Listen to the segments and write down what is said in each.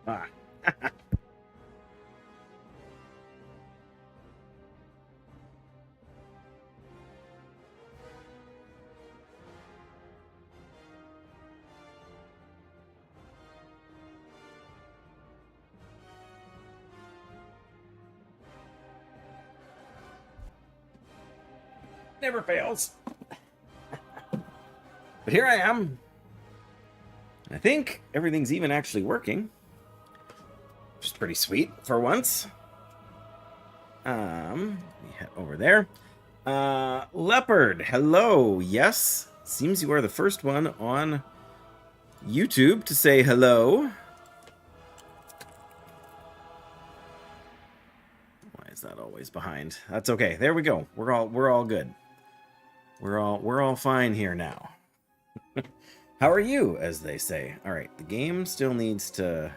Ah. Never fails. But here I am. I think everything's even actually working, which is pretty sweet for once. Let me head over there. Leopard, hello. Yes, seems you are the first one on YouTube to say hello. Why is that always behind? That's okay. There we go. We're all good. We're all fine here now. How are you, as they say? All right, the game still needs to.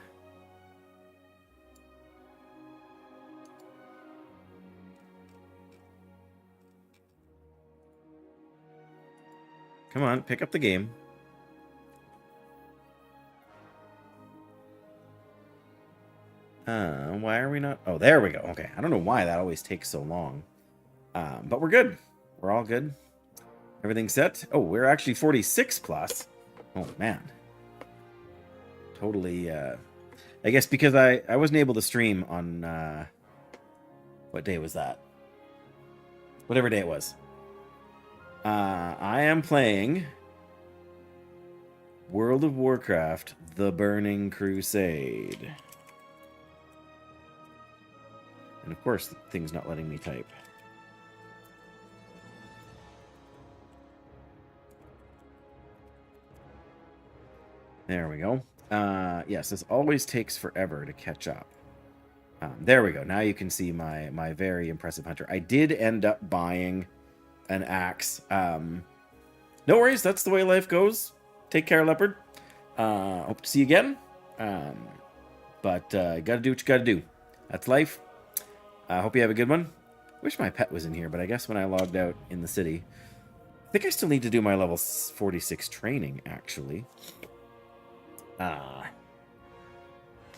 Come on, pick up the game. Why are we not? Oh, there we go. Okay, I don't know why that always takes so long. But we're good. We're all good. Everything's set. Oh, we're actually 46 plus. Oh, man. Totally, I guess because I wasn't able to stream on, what day was that? Whatever day it was. I am playing World of Warcraft: The Burning Crusade. And of course, the thing's not letting me type. There we go. Yes, this always takes forever to catch up. There we go. Now you can see my very impressive hunter. I did end up buying an axe. No worries. That's the way life goes. Take care, Leopard. Hope to see you again. But you gotta do what you gotta do. That's life. I hope you have a good one. Wish my pet was in here, but I guess when I logged out in the city, I think I still need to do my level 46 training, actually.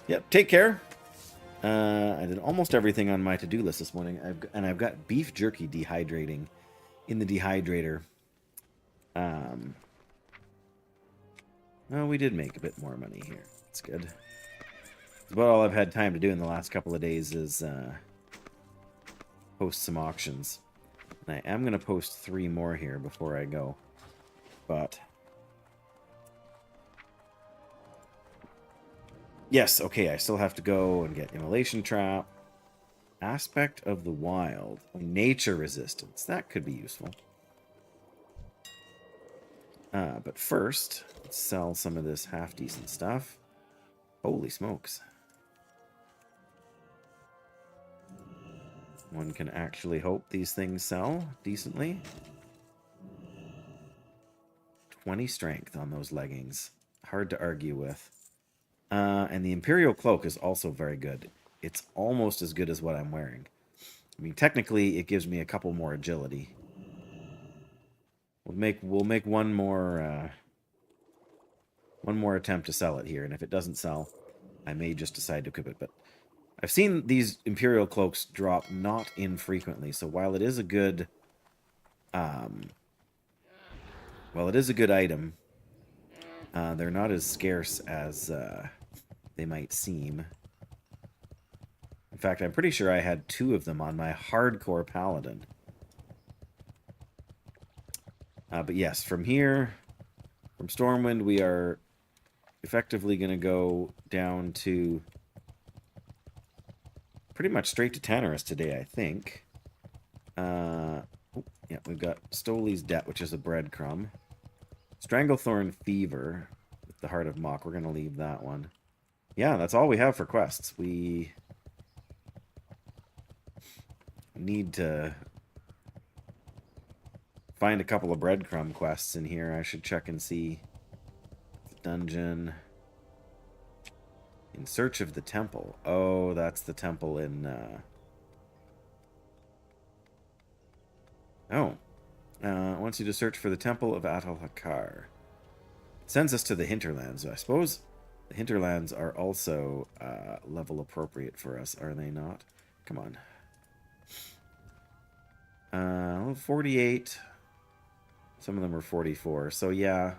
Yep, take care. I did almost everything on my to-do list this morning. I've got beef jerky dehydrating in the dehydrator. Well, we did make a bit more money here. That's good. It's about all I've had time to do in the last couple of days is post some auctions. And I am going to post 3 more here before I go. But yes, okay, I still have to go and get Immolation Trap. Aspect of the Wild. Nature Resistance. That could be useful. But first, let's sell some of this half-decent stuff. Holy smokes. One can actually hope these things sell decently. 20 strength on those leggings. Hard to argue with. And the Imperial Cloak is also very good. It's almost as good as what I'm wearing. I mean, technically, it gives me a couple more agility. We'll make one more attempt to sell it here, and if it doesn't sell, I may just decide to equip it. But I've seen these Imperial Cloaks drop not infrequently, so while it is a good, item, they're not as scarce as they might seem. In fact, I'm pretty sure I had 2 of them on my hardcore paladin. But yes, from here, from Stormwind, we are effectively going to go down to pretty much straight to Tannerus today, I think. Yeah, we've got Stoli's Debt, which is a breadcrumb. Stranglethorn Fever with the Heart of Mock. We're going to leave that one. Yeah, that's all we have for quests. We need to find a couple of breadcrumb quests in here. I should check and see. Dungeon. In Search of the Temple. Oh, that's the temple in... wants you to search for the Temple of Atal Hakar. Sends us to the hinterlands, I suppose. The hinterlands are also level appropriate for us, are they not? Come on. 48. Some of them are 44. So yeah.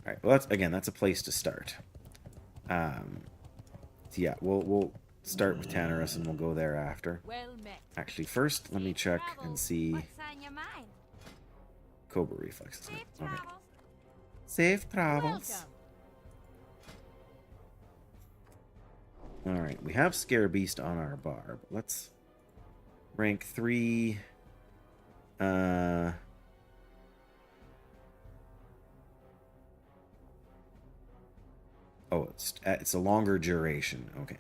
All right. Well, that's a place to start. So yeah, we'll start with Tannerus and we'll go there after. Well met. Actually, first let me check and see What's on your mind? Cobra reflexes. Safe Okay. travels. Safe travels. Welcome. All right, we have Scare Beast on our bar, but let's rank 3. Oh, it's a longer duration. Okay.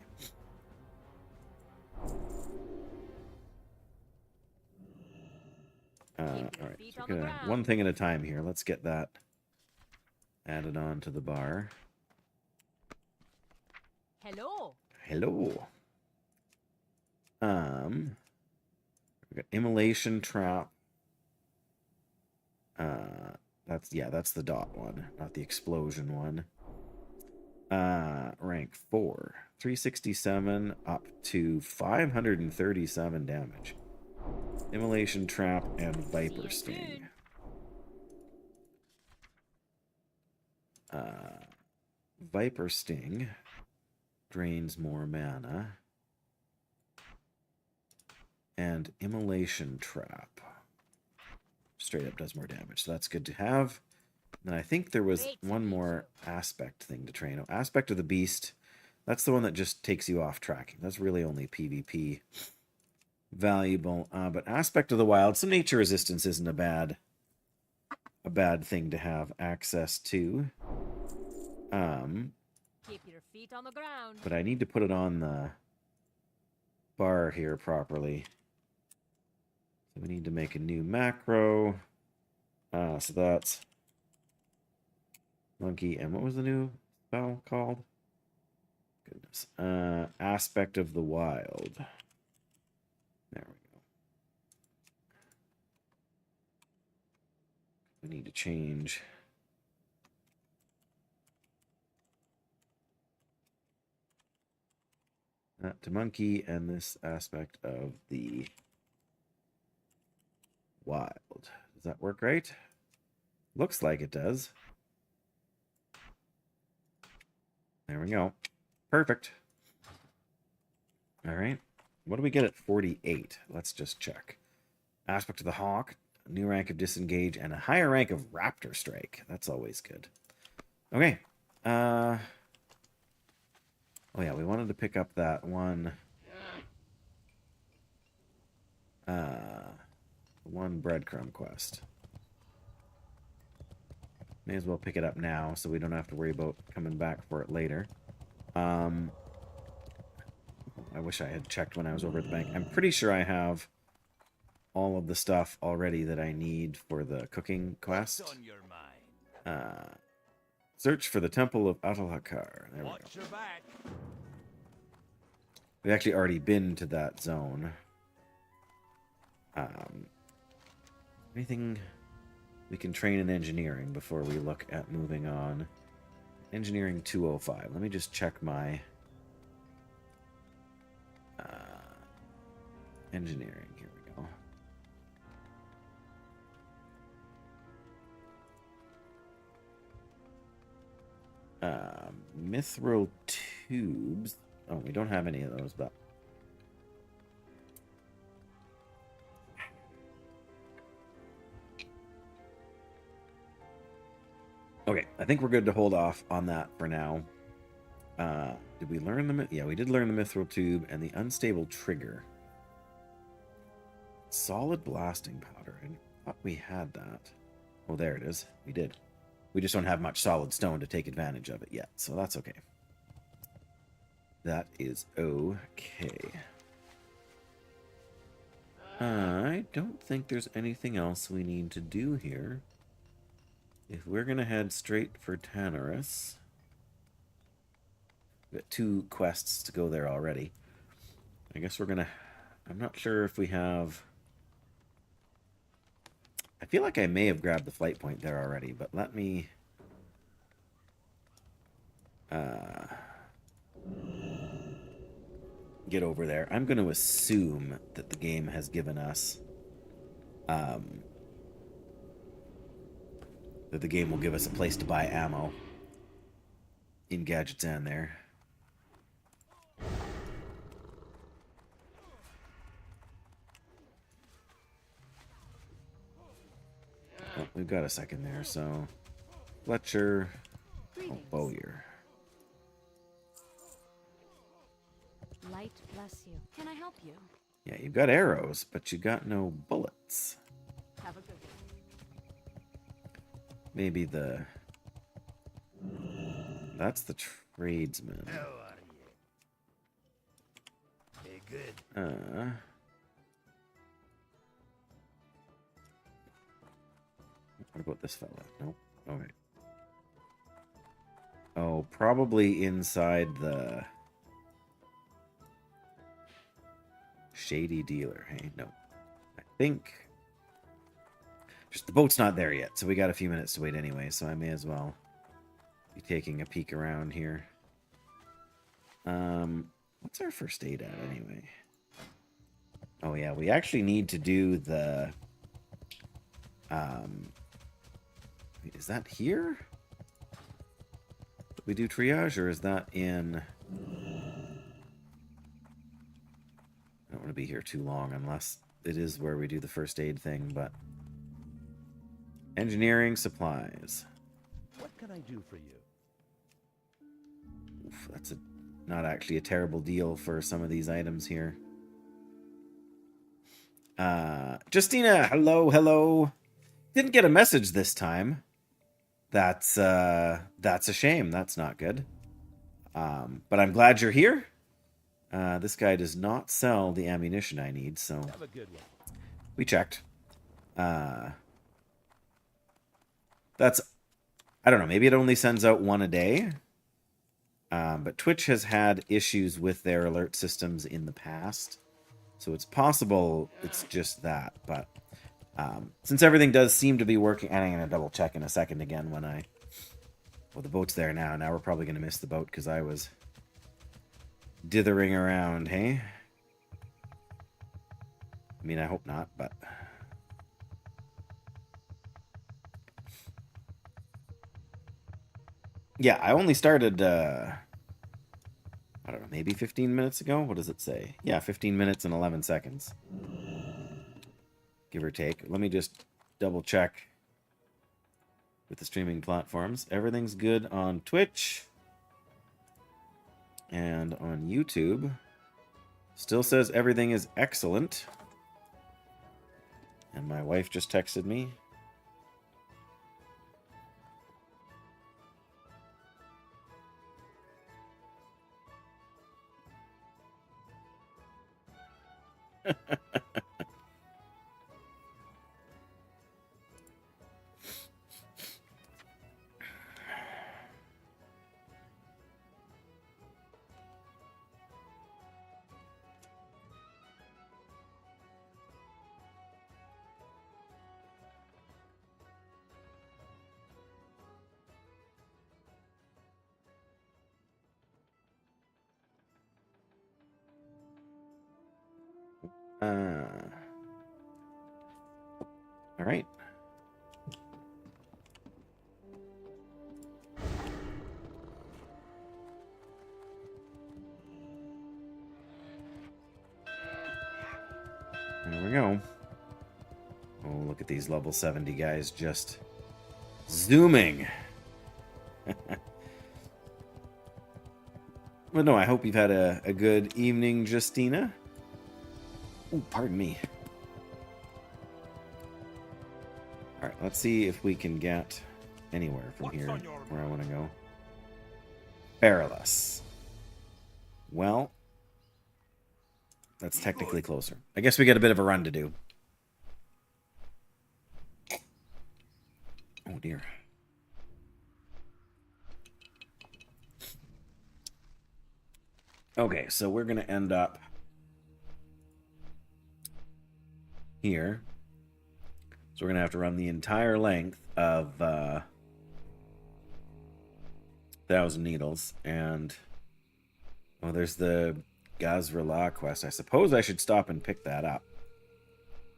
All right, so we're gonna one thing at a time here. Let's get that added on to the bar. Hello. Hello. We got Immolation Trap. That's the dot one, not the explosion one. Rank 4. 367 up to 537 damage. Immolation Trap and Viper Sting. Viper Sting drains more mana. And Immolation Trap straight up does more damage, so that's good to have. And I think there was one more aspect thing to train. Oh, aspect of the Beast. That's the one that just takes you off tracking. That's really only PvP valuable. But aspect of the wild, some nature resistance isn't a bad thing to have access to. Keep your feet on the ground. But I need to put it on the bar here properly. So we need to make a new macro. So that's monkey, and what was the new spell called? Goodness. Aspect of the wild. There we go. We need to change that to monkey and this aspect of the wild. Does that work right? Looks like it does. There we go. Perfect. All right. What do we get at 48? Let's just check. Aspect of the hawk, a new rank of disengage, and a higher rank of raptor strike. That's always good. Okay. Oh yeah, we wanted to pick up that one. One breadcrumb quest. May as well pick it up now so we don't have to worry about coming back for it later. I wish I had checked when I was over at the bank. I'm pretty sure I have all of the stuff already that I need for the cooking quest. What's on your mind? Search for the Temple of Atalhakar. There we go. Watch your back. We've actually already been to that zone. Anything we can train in engineering before we look at moving on? Engineering 205. Let me just check my engineering. Here we go. Mithril tubes. Oh, we don't have any of those, but okay, I think we're good to hold off on that for now. Did we learn the... Yeah, we did learn the mithril tube and the unstable trigger. Solid blasting powder. I thought we had that. Oh, there it is. We did. We just don't have much solid stone to take advantage of it yet, so that's okay. That is okay. I don't think there's anything else we need to do here. If we're going to head straight for Tannerus... We've got 2 quests to go there already. I guess we're going to... I'm not sure if we have I feel like I may have grabbed the flight point there already, but let me... get over there. I'm going to assume that the game has given us... that the game will give us a place to buy ammo. In Gadget's End there. Oh, we've got a second there, so... Fletcher... Oh, Bowyer. Light bless you. Can I help you? Yeah, you've got arrows, but you got no bullets. Have a good one. Maybe the... That's the tradesman. How are you? Hey, good. What about this fella? Nope. Okay. Oh, probably inside the... Shady dealer, hey? No. I think... Just the boat's not there yet, so we got a few minutes to wait anyway, so I may as well be taking a peek around here. What's our first aid at anyway? Oh yeah, we actually need to do the... Is that here? We do triage, or is that in... I don't want to be here too long unless it is where we do the first aid thing, but... Engineering supplies. What can I do for you? Oof, that's not actually a terrible deal for some of these items here. Justina, hello. Didn't get a message this time. That's a shame. That's not good. But I'm glad you're here. This guy does not sell the ammunition I need, so Have a good one. we checked. That's, I don't know, maybe it only sends out one a day. But Twitch has had issues with their alert systems in the past. So it's possible it's just that. But since everything does seem to be working, and I'm going to double check in a second again when I... Well, the boat's there now. Now we're probably going to miss the boat because I was dithering around, hey? I mean, I hope not, but... Yeah, I only started, I don't know, maybe 15 minutes ago? What does it say? Yeah, 15 minutes and 11 seconds. Give or take. Let me just double check with the streaming platforms. Everything's good on Twitch and on YouTube. Still says everything is excellent. And my wife just texted me. All right. There we go. Oh, look at these level 70 guys just zooming. Well, no, I hope you've had a good evening, Justina. Oh, pardon me. All right, let's see if we can get anywhere from here where I want to go. Perilous. Well, that's technically closer. I guess we got a bit of a run to do. Oh, dear. Okay, so we're going to end up here. So So we're going to have to run the entire length of 1,000 Needles. And, well, there's the Gazrala quest. I suppose I should stop and pick that up.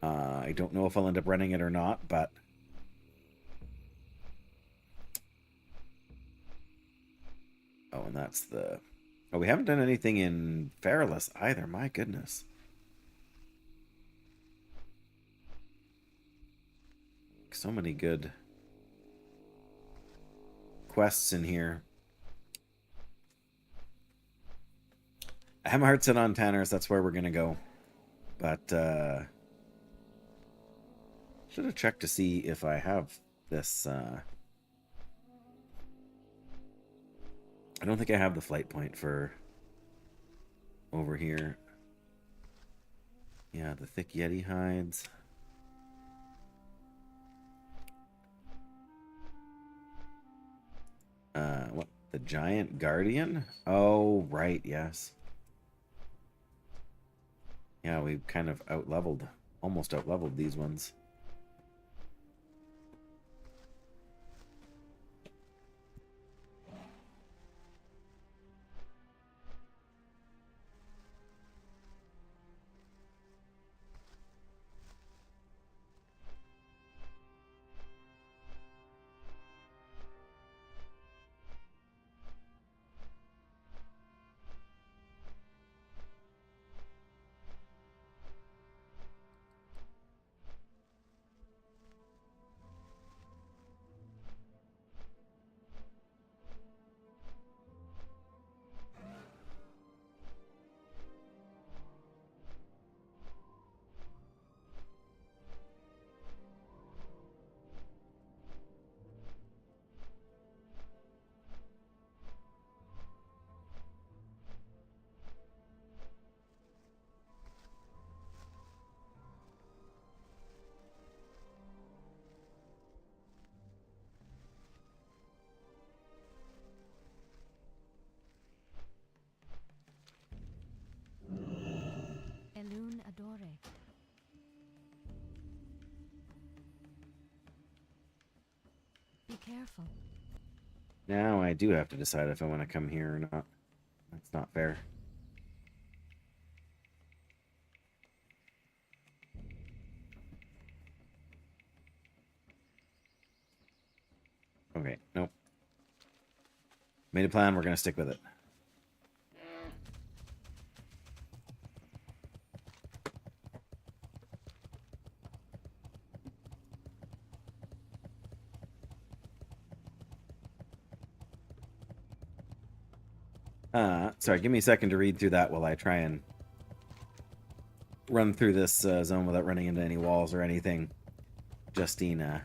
I don't know if I'll end up running it or not, but... Oh, and that's the... Oh, we haven't done anything in Fairless either. My goodness. So many good quests in here. I have my heart set on Tanner's. That's where we're going to go. But, should have checked to see if I have this, I don't think I have the flight point for over here. Yeah, the thick Yeti hides. What? The giant guardian? Oh, right, yes. Yeah, we've kind of almost out-leveled these ones. Elune Adore. Be careful. Now I do have to decide if I want to come here or not. That's not fair. Okay, nope. Made a plan, we're going to stick with it. Sorry, give me a second to read through that while I try and run through this zone without running into any walls or anything. Justina.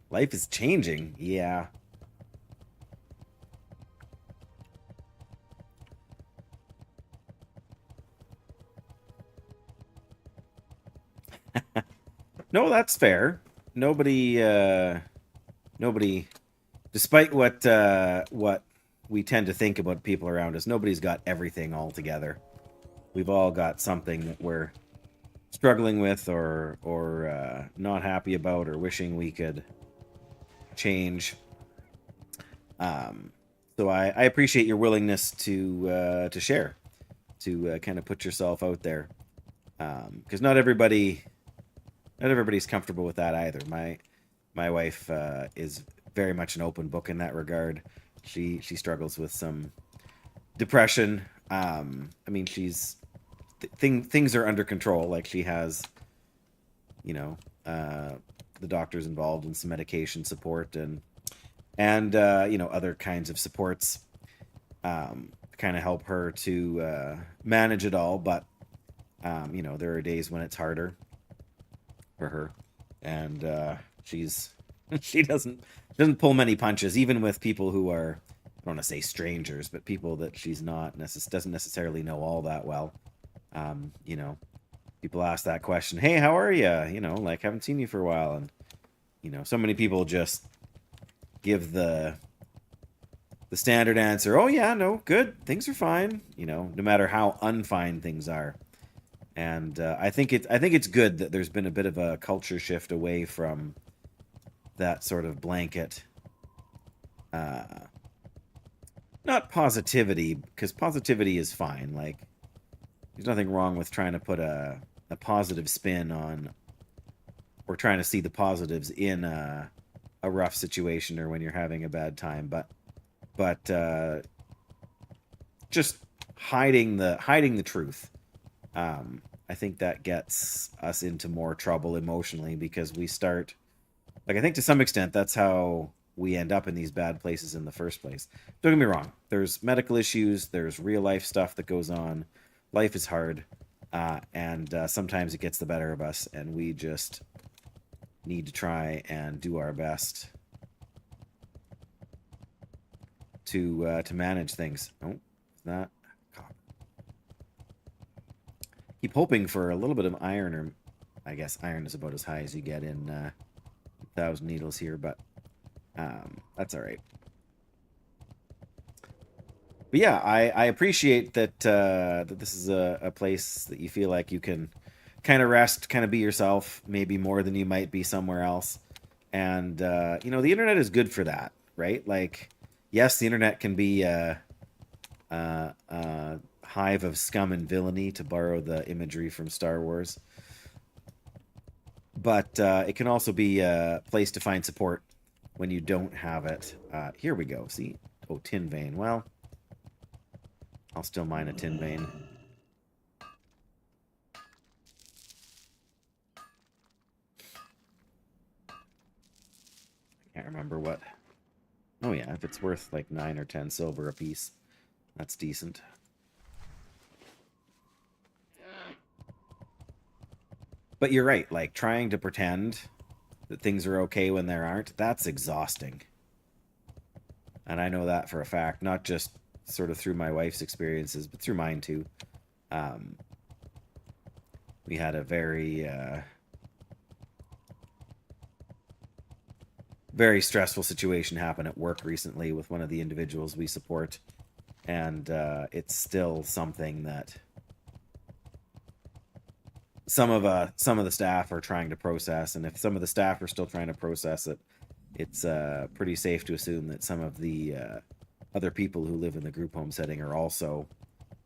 Life is changing. Yeah. No, that's fair. Nobody, despite what we tend to think about people around us, nobody's got everything all together. We've all got something that we're struggling with or not happy about or wishing we could change. So I appreciate your willingness to share, to kind of put yourself out there, because not everybody's comfortable with that either. My wife is very much an open book in that regard. She struggles with some depression. I mean, things are under control. Like, she has, the doctor's involved in some medication support and other kinds of supports, kind of help her to manage it all. But there are days when it's harder for her, and she doesn't pull many punches, even with people who are, I don't want to say strangers, but people that she's doesn't necessarily know all that well. People ask that question, hey, how are you? Like, haven't seen you for a while. And, so many people just give the standard answer, oh yeah, no, good, things are fine, no matter how unfine things are. And I think it's good that there's been a bit of a culture shift away from that sort of blanket, not positivity, because positivity is fine. Like, there's nothing wrong with trying to put a positive spin on, or trying to see the positives in a rough situation or when you're having a bad time. But just hiding the truth. I think that gets us into more trouble emotionally, because we start, like, I think to some extent that's how we end up in these bad places in the first place. Don't get me wrong. There's medical issues. There's real life stuff that goes on. Life is hard. And sometimes it gets the better of us, and we just need to try and do our best to manage things. Oh, is that... Keep hoping for a little bit of iron, or I guess iron is about as high as you get in 1,000 Needles here, but that's all right. But yeah, I appreciate that that this is a place that you feel like you can kind of rest, kind of be yourself, maybe more than you might be somewhere else. And you know, the internet is good for that, right? Like, yes, the internet can be hive of scum and villainy, to borrow the imagery from Star Wars. But it can also be a place to find support when you don't have it. Here we go. See? Oh, tin vein. Well, I'll still mine a tin vein. I can't remember what. Oh yeah, if it's worth like 9 or 10 silver a piece, that's decent. But you're right, like, trying to pretend that things are okay when there aren't, that's exhausting. And I know that for a fact, not just sort of through my wife's experiences, but through mine too. We had a very stressful situation happen at work recently with one of the individuals we support. And it's still something that some of the staff are trying to process, and if some of the staff are still trying to process it, it's pretty safe to assume that some of the other people who live in the group home setting are also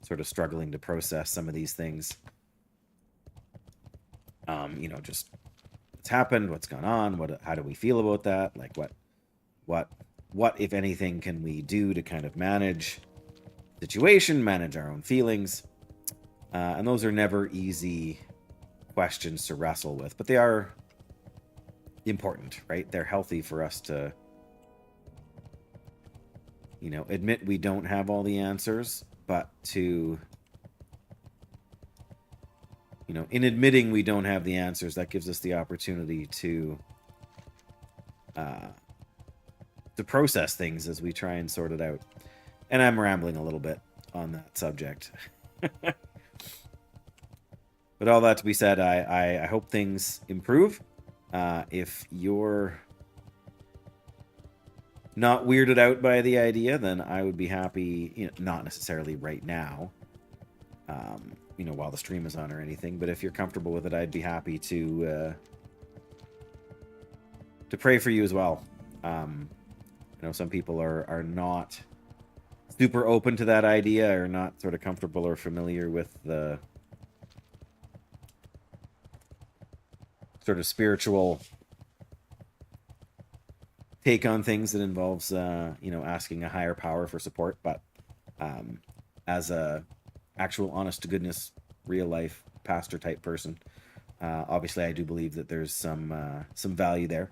sort of struggling to process some of these things. You know, just what's happened, what's gone on, how do we feel about that? Like, what if anything can we do to kind of manage the situation, manage our own feelings? And those are never easy questions to wrestle with, but they are important, right? They're healthy for us to, you know, admit we don't have all the answers, but to, you know, in admitting we don't have the answers, that gives us the opportunity to process things as we try and sort it out. And I'm rambling a little bit on that subject. But all that to be said, I hope things improve. If you're not weirded out by the idea, then I would be happy, you know, not necessarily right now, you know, while the stream is on or anything, but if you're comfortable with it, I'd be happy to pray for you as well. You know, some people are not super open to that idea, or not sort of comfortable or familiar with the sort of spiritual take on things that involves, you know, asking a higher power for support. But as a actual honest to goodness, real life pastor type person, obviously I do believe that there's some value there.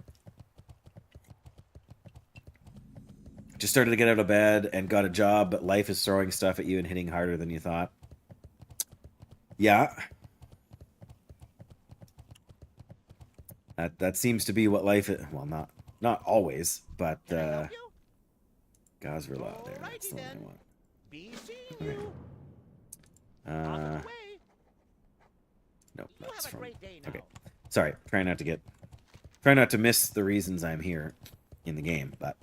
Just started to get out of bed and got a job, but life is throwing stuff at you and hitting harder than you thought. Yeah. That seems to be what life is. Well, not always, but Gosverlaw there. That's the one I want. Okay. Nope, that's from. Okay, sorry. Try not to miss the reasons I'm here in the game, but.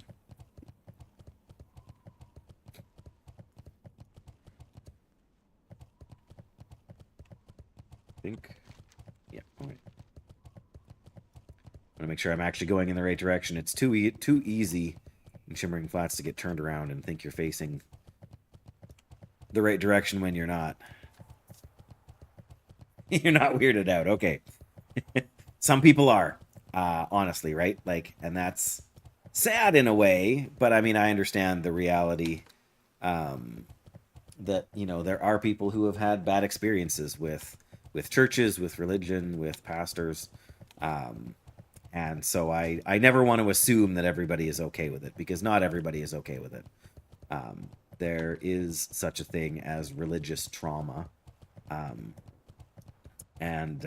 think. Yeah. Oh, wait. I want to make sure I'm actually going in the right direction. It's too easy in Shimmering Flats to get turned around and think you're facing the right direction when you're not. You're not weirded out. Okay. Some people are, honestly, right? Like, and that's sad in a way, but I mean, I understand the reality that, you know, there are people who have had bad experiences with churches, with religion, with pastors. And so I never want to assume that everybody is okay with it, because not everybody is okay with it. There is such a thing as religious trauma. And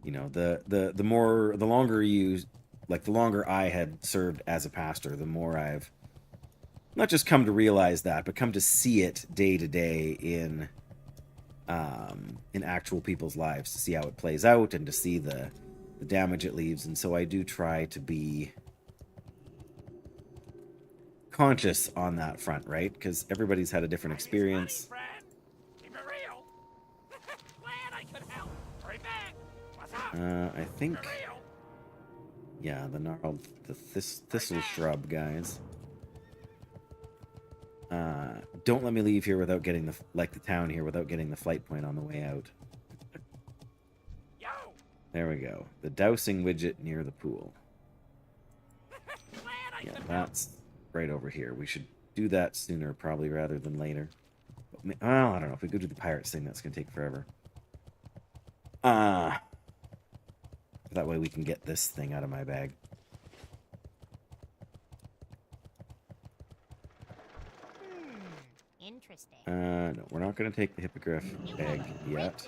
you know, the longer you, like, the longer I had served as a pastor, the more I've not just come to realize that, but come to see it day to day in actual people's lives, to see how it plays out and to see the damage it leaves. And so I do try to be conscious on that front, right? Because everybody's had a different experience. I think, yeah, the gnarled, the thistle shrub guys. Don't let me leave here without getting the town here without getting the flight point on the way out. There we go. The dowsing widget near the pool. Yeah, that's right over here. We should do that sooner, probably, rather than later. But, well, I don't know. If we go do the pirates thing, that's going to take forever. That way we can get this thing out of my bag. Interesting. No, we're not going to take the hippogriff egg yet.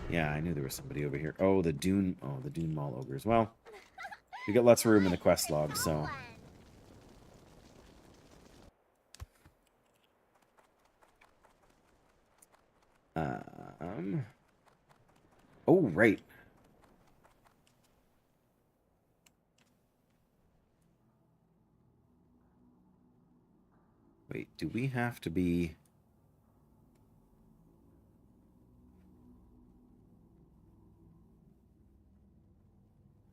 Yeah, I knew there was somebody over here. Oh, the Dune Mall ogres. Well, we got lots of room in the quest log, so. Oh, right. Wait, do we have to be...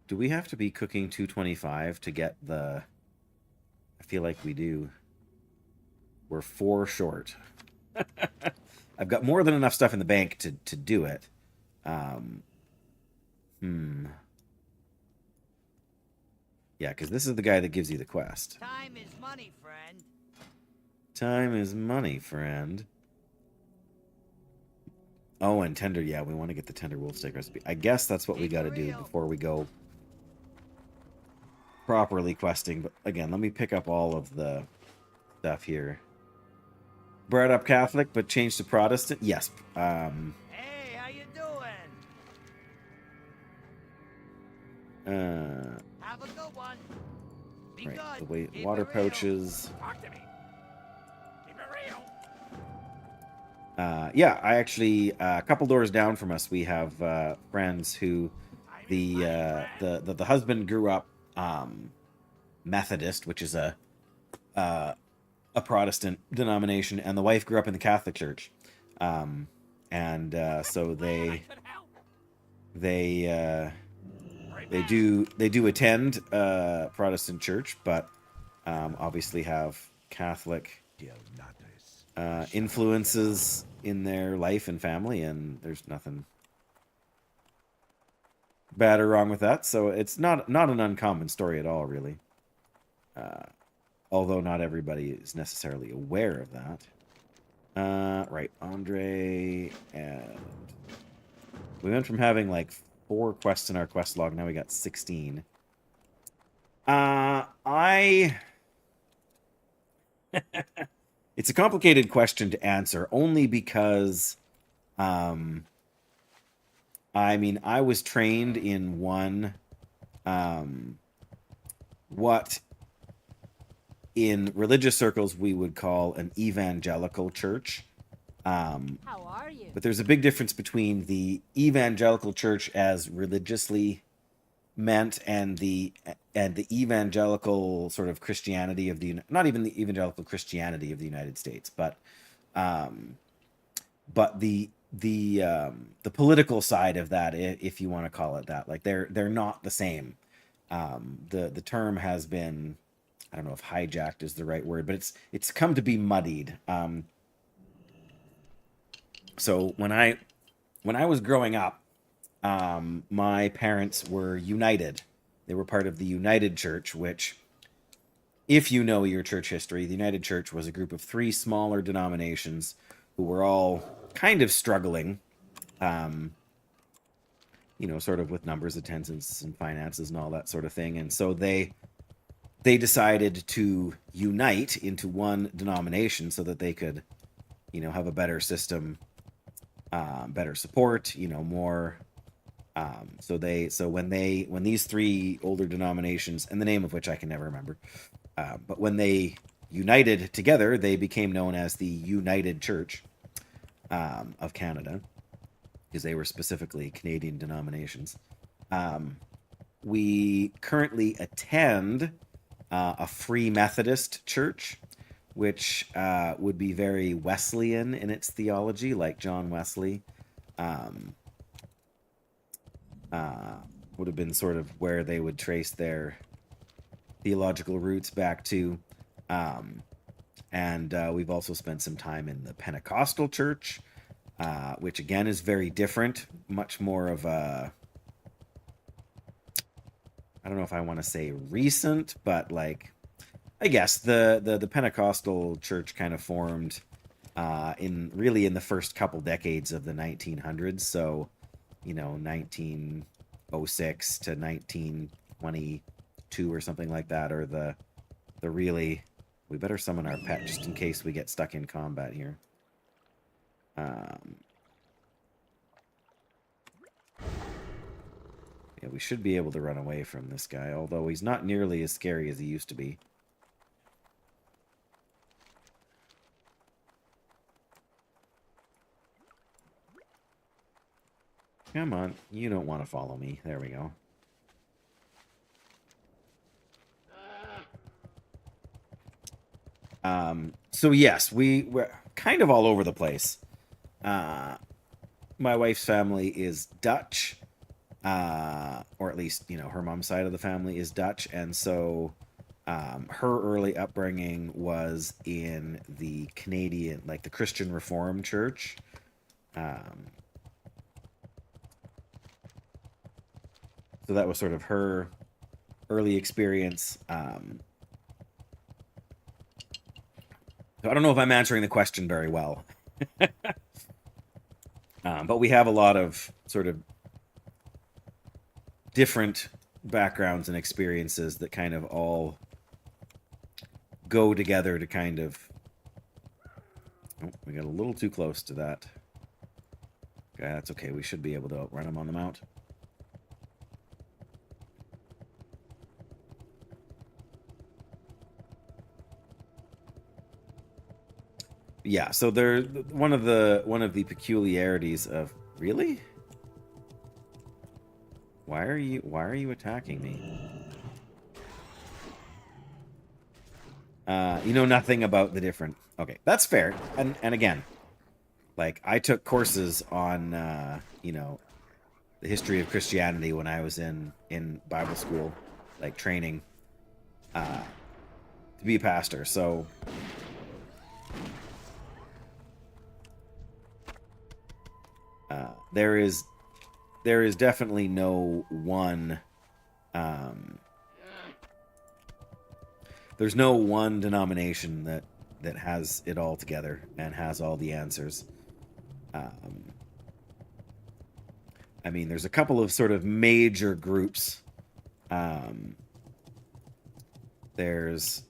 Do we have to be cooking 225 to get the... I feel like we do. We're 4 short. I've got more than enough stuff in the bank to do it. Yeah, because this is the guy that gives you the quest. Time is money, friend. Time is money, friend. Oh, and tender. Yeah, we want to get the tender wolf steak recipe. I guess that's what we got to do before we go properly questing. But again, let me pick up all of the stuff here. Brought up Catholic, but changed to Protestant. Yes. Hey, how you doing? Have a good one. Be right. good. The Keep water it real. pouches. Talk to me. Keep it real. Yeah, I actually a couple doors down from us, we have friends who the husband grew up Methodist, which is a Protestant denomination, and the wife grew up in the Catholic Church, so they do attend Protestant church, but obviously have Catholic influences in their life and family, and there's nothing bad or wrong with that. So it's not an uncommon story at all, really. Although not everybody is necessarily aware of that. Right, Andre, and we went from having like 4 quests in our quest log, now we got 16. It's a complicated question to answer, only because, I mean, I was trained in one, what in religious circles we would call an evangelical church. How are you? But there's a big difference between the evangelical church as religiously meant, and the evangelical sort of Christianity of the, not even the evangelical Christianity of the United States, um, but the political side of that, if you want to call it that, like they're not the same. The term has been, I don't know if hijacked is the right word, but it's come to be muddied. So when I was growing up, my parents were united. They were part of the United Church, which, if you know your church history, the United Church was a group of three smaller denominations who were all kind of struggling, um, sort of with numbers, attendance, and finances, and all that sort of thing. And so they decided to unite into one denomination so that they could, have a better system, better support, more. So when these three older denominations, and the name of which I can never remember, but when they united together, they became known as the United Church of Canada, because they were specifically Canadian denominations. We currently attend a Free Methodist church, which would be very Wesleyan in its theology, like John Wesley. Would have been sort of where they would trace their theological roots back to. And we've also spent some time in the Pentecostal church, which again is very different, much more of a, I don't know if I want to say recent, but like, I guess the Pentecostal church kind of formed in the first couple decades of the 1900s. So, 1906 to 1922 or something like that, or the really, we better summon our pet just in case we get stuck in combat here. Yeah, we should be able to run away from this guy, although he's not nearly as scary as he used to be. Come on, you don't want to follow me. There we go. So yes, we're kind of all over the place. My wife's family is Dutch, or at least, her mom's side of the family is Dutch, and so her early upbringing was in the Canadian, like the Christian Reformed Church. So that was sort of her early experience. So I don't know if I'm answering the question very well. But we have a lot of sort of different backgrounds and experiences that kind of all go together to kind of... Oh, we got a little too close to that. Okay, that's okay. We should be able to outrun him on the mount. Yeah, so they're one of the peculiarities of... Really? Why are you attacking me? You know nothing about the different... Okay, that's fair. And again, like, I took courses on the history of Christianity when I was in Bible school, like training to be a pastor. So there is definitely no one... there's no one denomination that has it all together and has all the answers. I mean, there's a couple of sort of major groups. There's...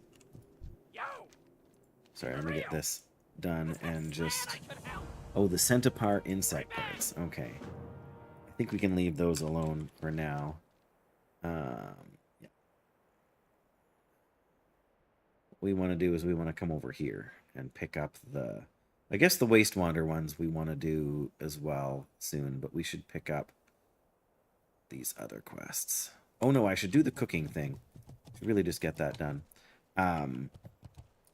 Sorry, let me get this done and just... Oh, the centipar insect parts. Okay. I think we can leave those alone for now. Yeah. What we want to do is we want to come over here and pick up the... I guess the Waste Wander ones we want to do as well soon, but we should pick up these other quests. Oh no, I should do the cooking thing. Should really just get that done. So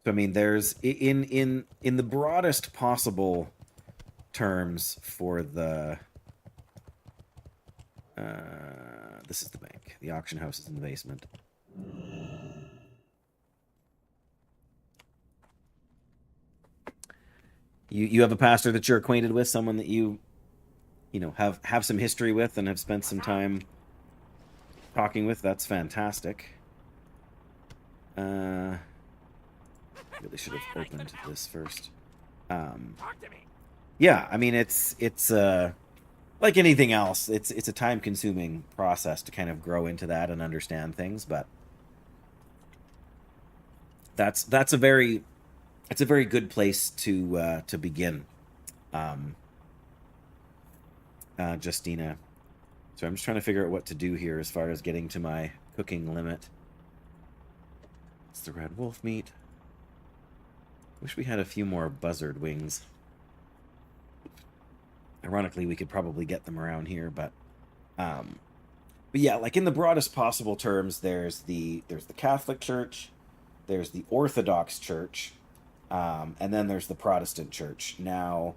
I mean, there's in the broadest possible terms for the. This is the bank. The auction house is in the basement. You have a pastor that you're acquainted with, someone that you know have some history with and have spent some time talking with. That's fantastic. Really should have opened this first. Talk to me. Yeah, I mean it's like anything else. It's a time-consuming process to kind of grow into that and understand things, but that's a very good place to begin. Justina. So I'm just trying to figure out what to do here as far as getting to my cooking limit. It's the red wolf meat. Wish we had a few more buzzard wings. Ironically, we could probably get them around here, but yeah, like in the broadest possible terms, there's the Catholic Church, there's the Orthodox Church, and then there's the Protestant Church. Now,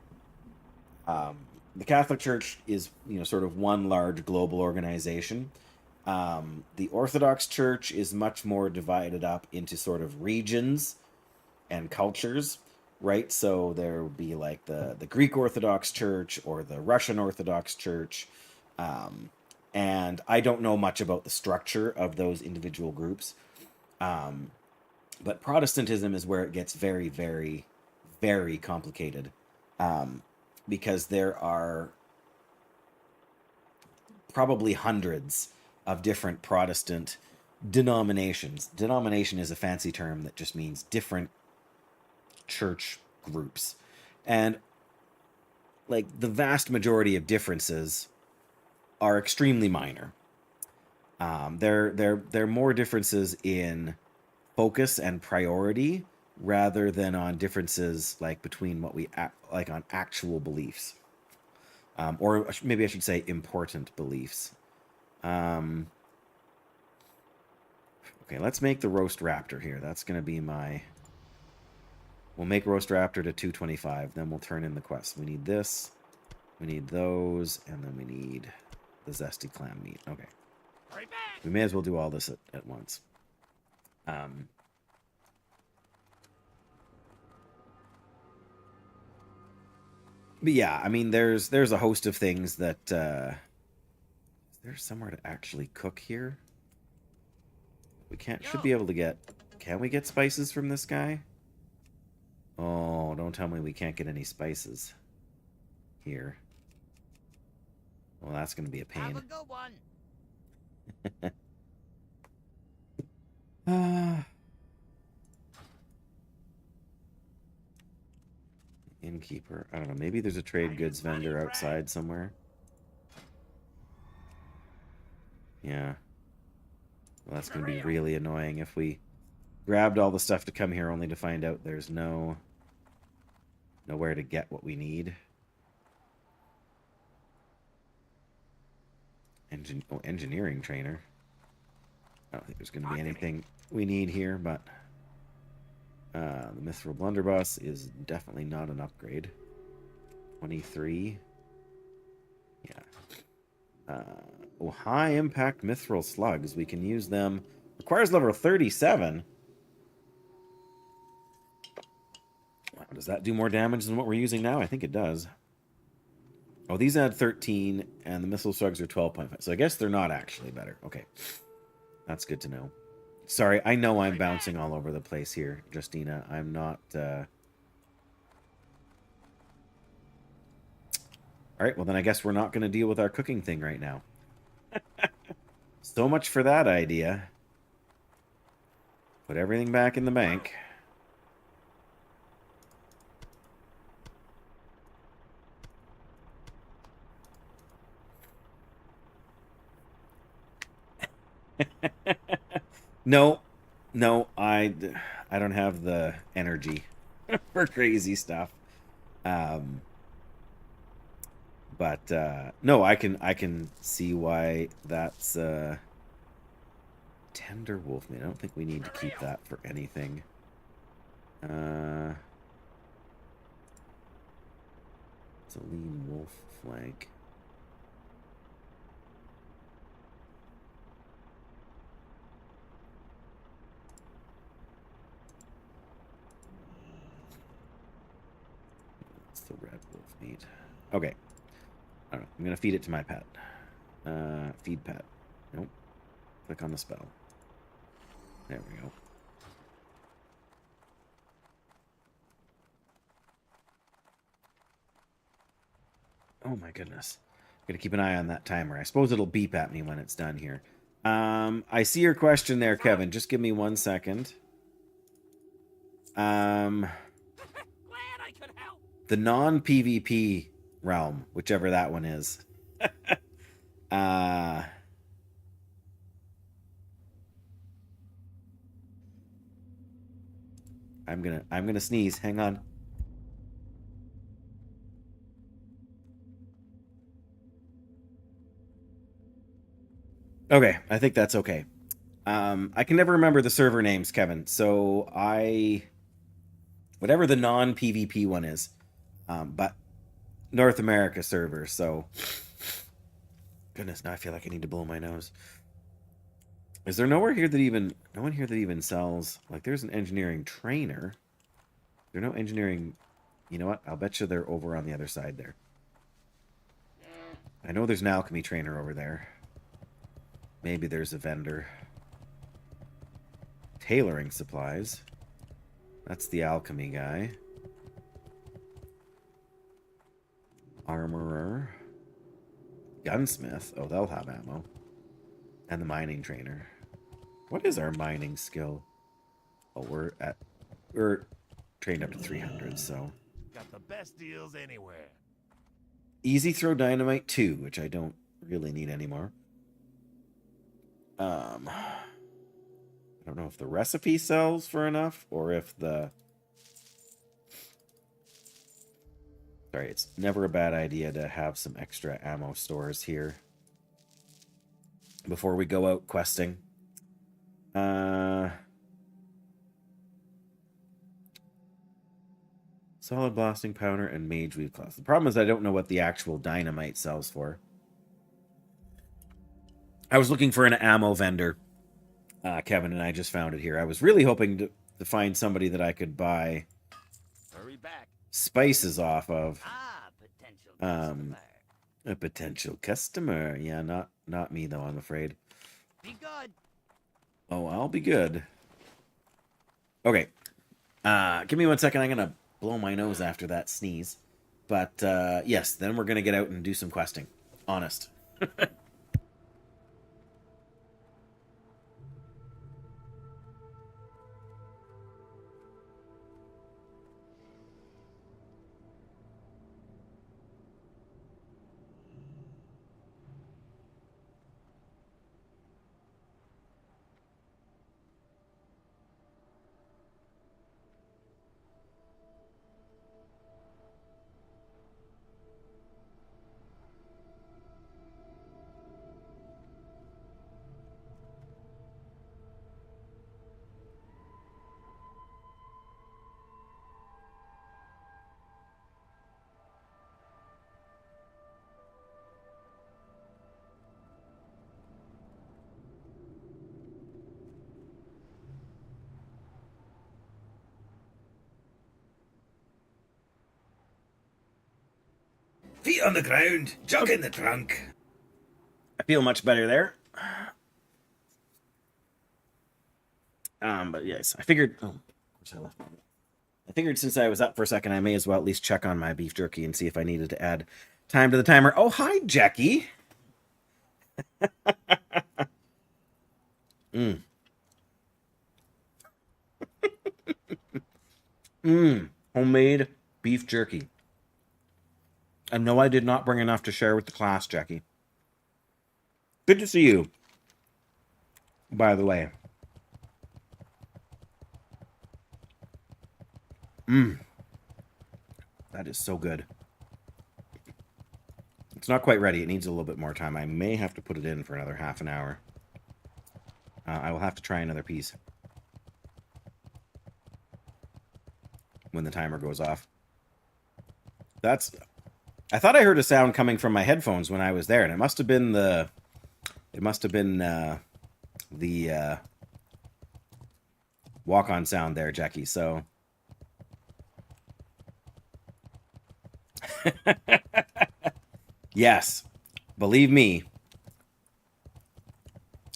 the Catholic Church is, sort of one large global organization. The Orthodox Church is much more divided up into sort of regions and cultures, right? So there would be like the Greek Orthodox Church or the Russian Orthodox Church. And I don't know much about the structure of those individual groups. But Protestantism is where it gets very, very, very complicated. Because there are probably hundreds of different Protestant denominations. Denomination is a fancy term that just means different church groups. And like the vast majority of differences are extremely minor. They're more differences in focus and priority rather than on differences like between what we like on actual beliefs, or maybe I should say important beliefs. Okay, let's make the roast raptor here. That's going to be my. We'll make roast raptor to 225. Then we'll turn in the quest. We need this. We need those, and then we need the zesty clam meat. Okay. Right back. We may as well do all this at once. But yeah, I mean, there's a host of things that is there somewhere to actually cook here? We should be able to get. Can we get spices from this guy? Oh, don't tell me we can't get any spices here. Well, that's going to be a pain. Have a good one. Innkeeper. I don't know. Maybe there's a trade goods vendor outside somewhere. Yeah. Well, that's going to be really annoying if we grabbed all the stuff to come here only to find out there's nowhere to get what we need. Engineering trainer. I don't think there's going to be anything we need here, but the Mithril Blunderbuss is definitely not an upgrade. 23. Yeah. High impact Mithril Slugs. We can use them. Requires level 37. Wow, does that do more damage than what we're using now? I think it does. Oh, these add 13, and the Missile Slugs are 12.5. So I guess they're not actually better. Okay. That's good to know. Sorry, I know I'm bouncing all over the place here, Justina. I'm not... Alright, well then I guess we're not going to deal with our cooking thing right now. So much for that idea. Put everything back in the bank. No, I don't have the energy for crazy stuff. But no, I can see why that's Tender wolf meat. I don't think we need to keep that for anything. It's a lean wolf flank. It's the red wolf meat. Okay. I don't know. I'm going to feed it to my pet. Feed pet. Nope. Click on the spell. There we go. Oh my goodness. Gotta keep an eye on that timer. I suppose it'll beep at me when it's done here. I see your question there, Kevin. Just give me 1 second. Glad I could help. The non-PvP realm, whichever that one is. I'm gonna sneeze. Hang on. Okay, I think that's okay. I can never remember the server names, Kevin. So whatever the non-PvP one is, but North America server. So, goodness, now I feel like I need to blow my nose. Is there no one here that even sells? Like, there's an engineering trainer. There's no engineering. You know what? I'll bet you they're over on the other side there. I know there's an alchemy trainer over there. Maybe there's a vendor. Tailoring supplies. That's the alchemy guy. Armorer. Gunsmith. Oh, they'll have ammo. And the mining trainer. What is our mining skill? Oh, we're trained up to 300, so. Got the best deals anywhere. Easy throw dynamite 2, which I don't really need anymore. I don't know if the recipe sells for enough or if the... Sorry, it's never a bad idea to have some extra ammo stores here before we go out questing. Solid blasting powder and mage weave class. The problem is I don't know what the actual dynamite sells for. I was looking for an ammo vendor. Kevin and I just found it here. I was really hoping to find somebody that I could buy Hurry back. spices off of. Potential customer. A potential customer. Yeah, not me though, I'm afraid. Be good. Oh, I'll be good. Okay. Give me 1 second. I'm gonna blow my nose after that sneeze. But yes, then we're gonna get out and do some questing. Honest. Feet on the ground, jug in the trunk. I feel much better there. But yes, I figured. Oh, of course I left my. I figured since I was up for a second, I may as well at least check on my beef jerky and see if I needed to add time to the timer. Oh, hi, Jackie. Homemade beef jerky. And no, I did not bring enough to share with the class, Jackie. Good to see you, by the way. That is so good. It's not quite ready. It needs a little bit more time. I may have to put it in for another half an hour. I will have to try another piece when the timer goes off. That's... I thought I heard a sound coming from my headphones when I was there, and it must have been the... It must have been the walk-on sound there, Jackie, so... Yes. Believe me.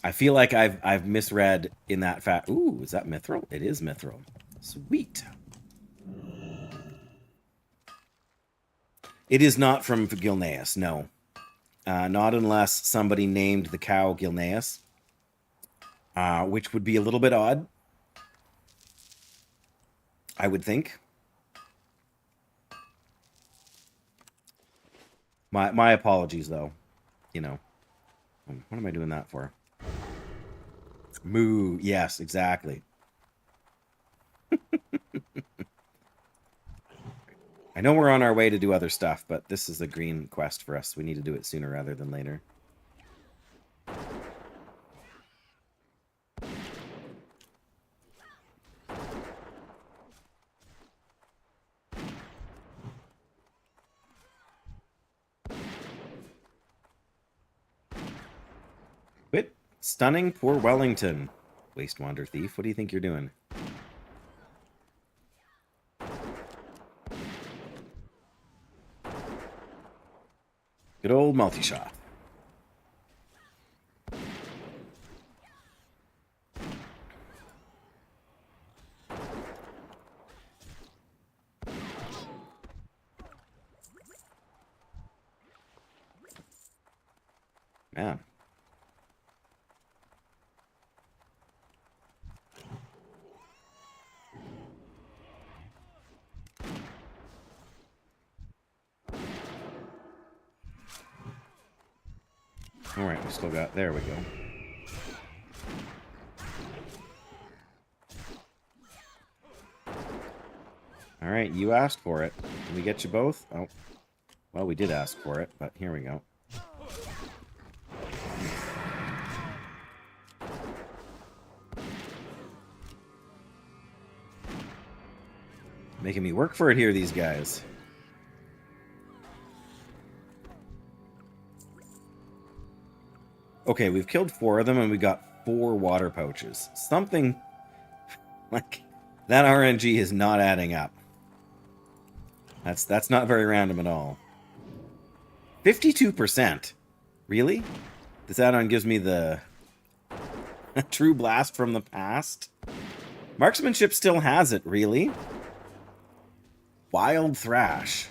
I feel like I've misread in that fact. Ooh, is that mithril? It is mithril. Sweet. It is not from Gilneas, no. Not unless somebody named the cow Gilneas, which would be a little bit odd, I would think. My apologies, though. You know. What am I doing that for? Moo. Yes, exactly. I know we're on our way to do other stuff, but this is a green quest for us. We need to do it sooner rather than later. Quit stunning poor Wellington. Waste Wander Thief, what do you think you're doing? Good old multi-shot. Man. All right, we still got... There we go. All right, you asked for it. Can we get you both? Oh. Well, we did ask for it, but here we go. Making me work for it here, these guys. Okay, we've killed 4 of them, and we got 4 water pouches. Something like that RNG is not adding up. That's not very random at all. 52%. Really? This add-on gives me the true blast from the past. Marksmanship still has it, really? Wild Thrash.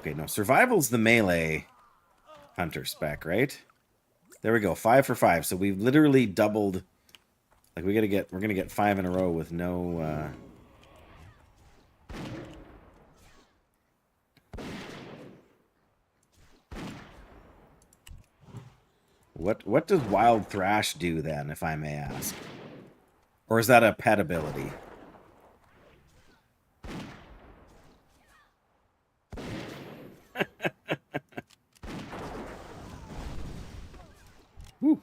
Okay, no, Survival's the melee hunter spec, right? There we go, 5 for 5. So we've literally doubled. Like we're gonna get 5 in a row with no. What does Wild Thrash do then, if I may ask? Or is that a pet ability? Woo.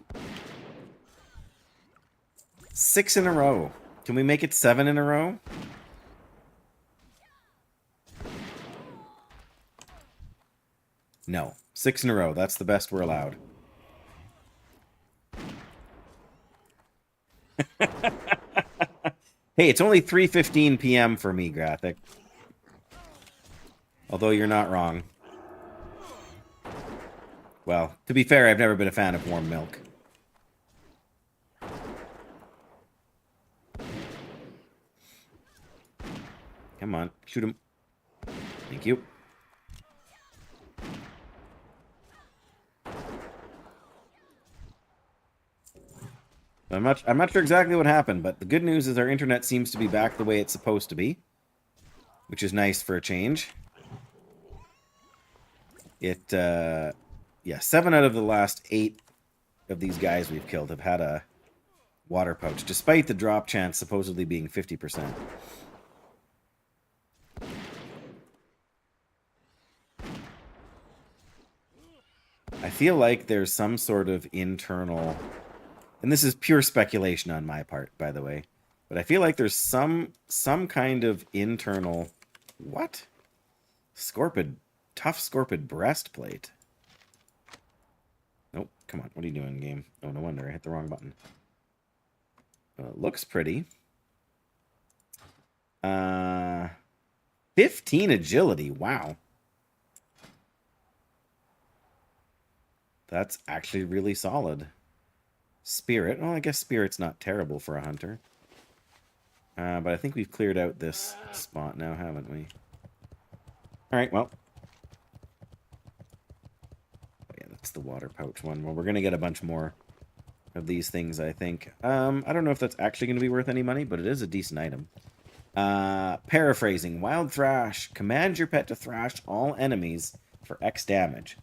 6 in a row. Can we make it 7 in a row? No. 6 in a row. That's the best we're allowed. Hey, it's only 3:15 p.m. for me, Graphic. Although you're not wrong. Well, to be fair, I've never been a fan of warm milk. Come on, shoot him. Thank you. I'm not sure exactly what happened, but the good news is our internet seems to be back the way it's supposed to be, which is nice for a change. Yeah, 7 out of the last 8 of these guys we've killed have had a water pouch, despite the drop chance supposedly being 50%. feel like there's some sort of internal, and this is pure speculation on my part, by the way, but I feel like there's some kind of internal, what? Scorpid, tough Scorpid breastplate. Nope, come on, what are you doing, game? Oh, no wonder, I hit the wrong button. Looks pretty. 15 agility, wow. That's actually really solid. Spirit. Well, I guess Spirit's not terrible for a hunter. But I think we've cleared out this spot now, haven't we? Alright, well. Oh, yeah, that's the water pouch one. Well, we're going to get a bunch more of these things, I think. I don't know if that's actually going to be worth any money, but it is a decent item. Paraphrasing. Wild Thrash. Command your pet to thrash all enemies for X damage.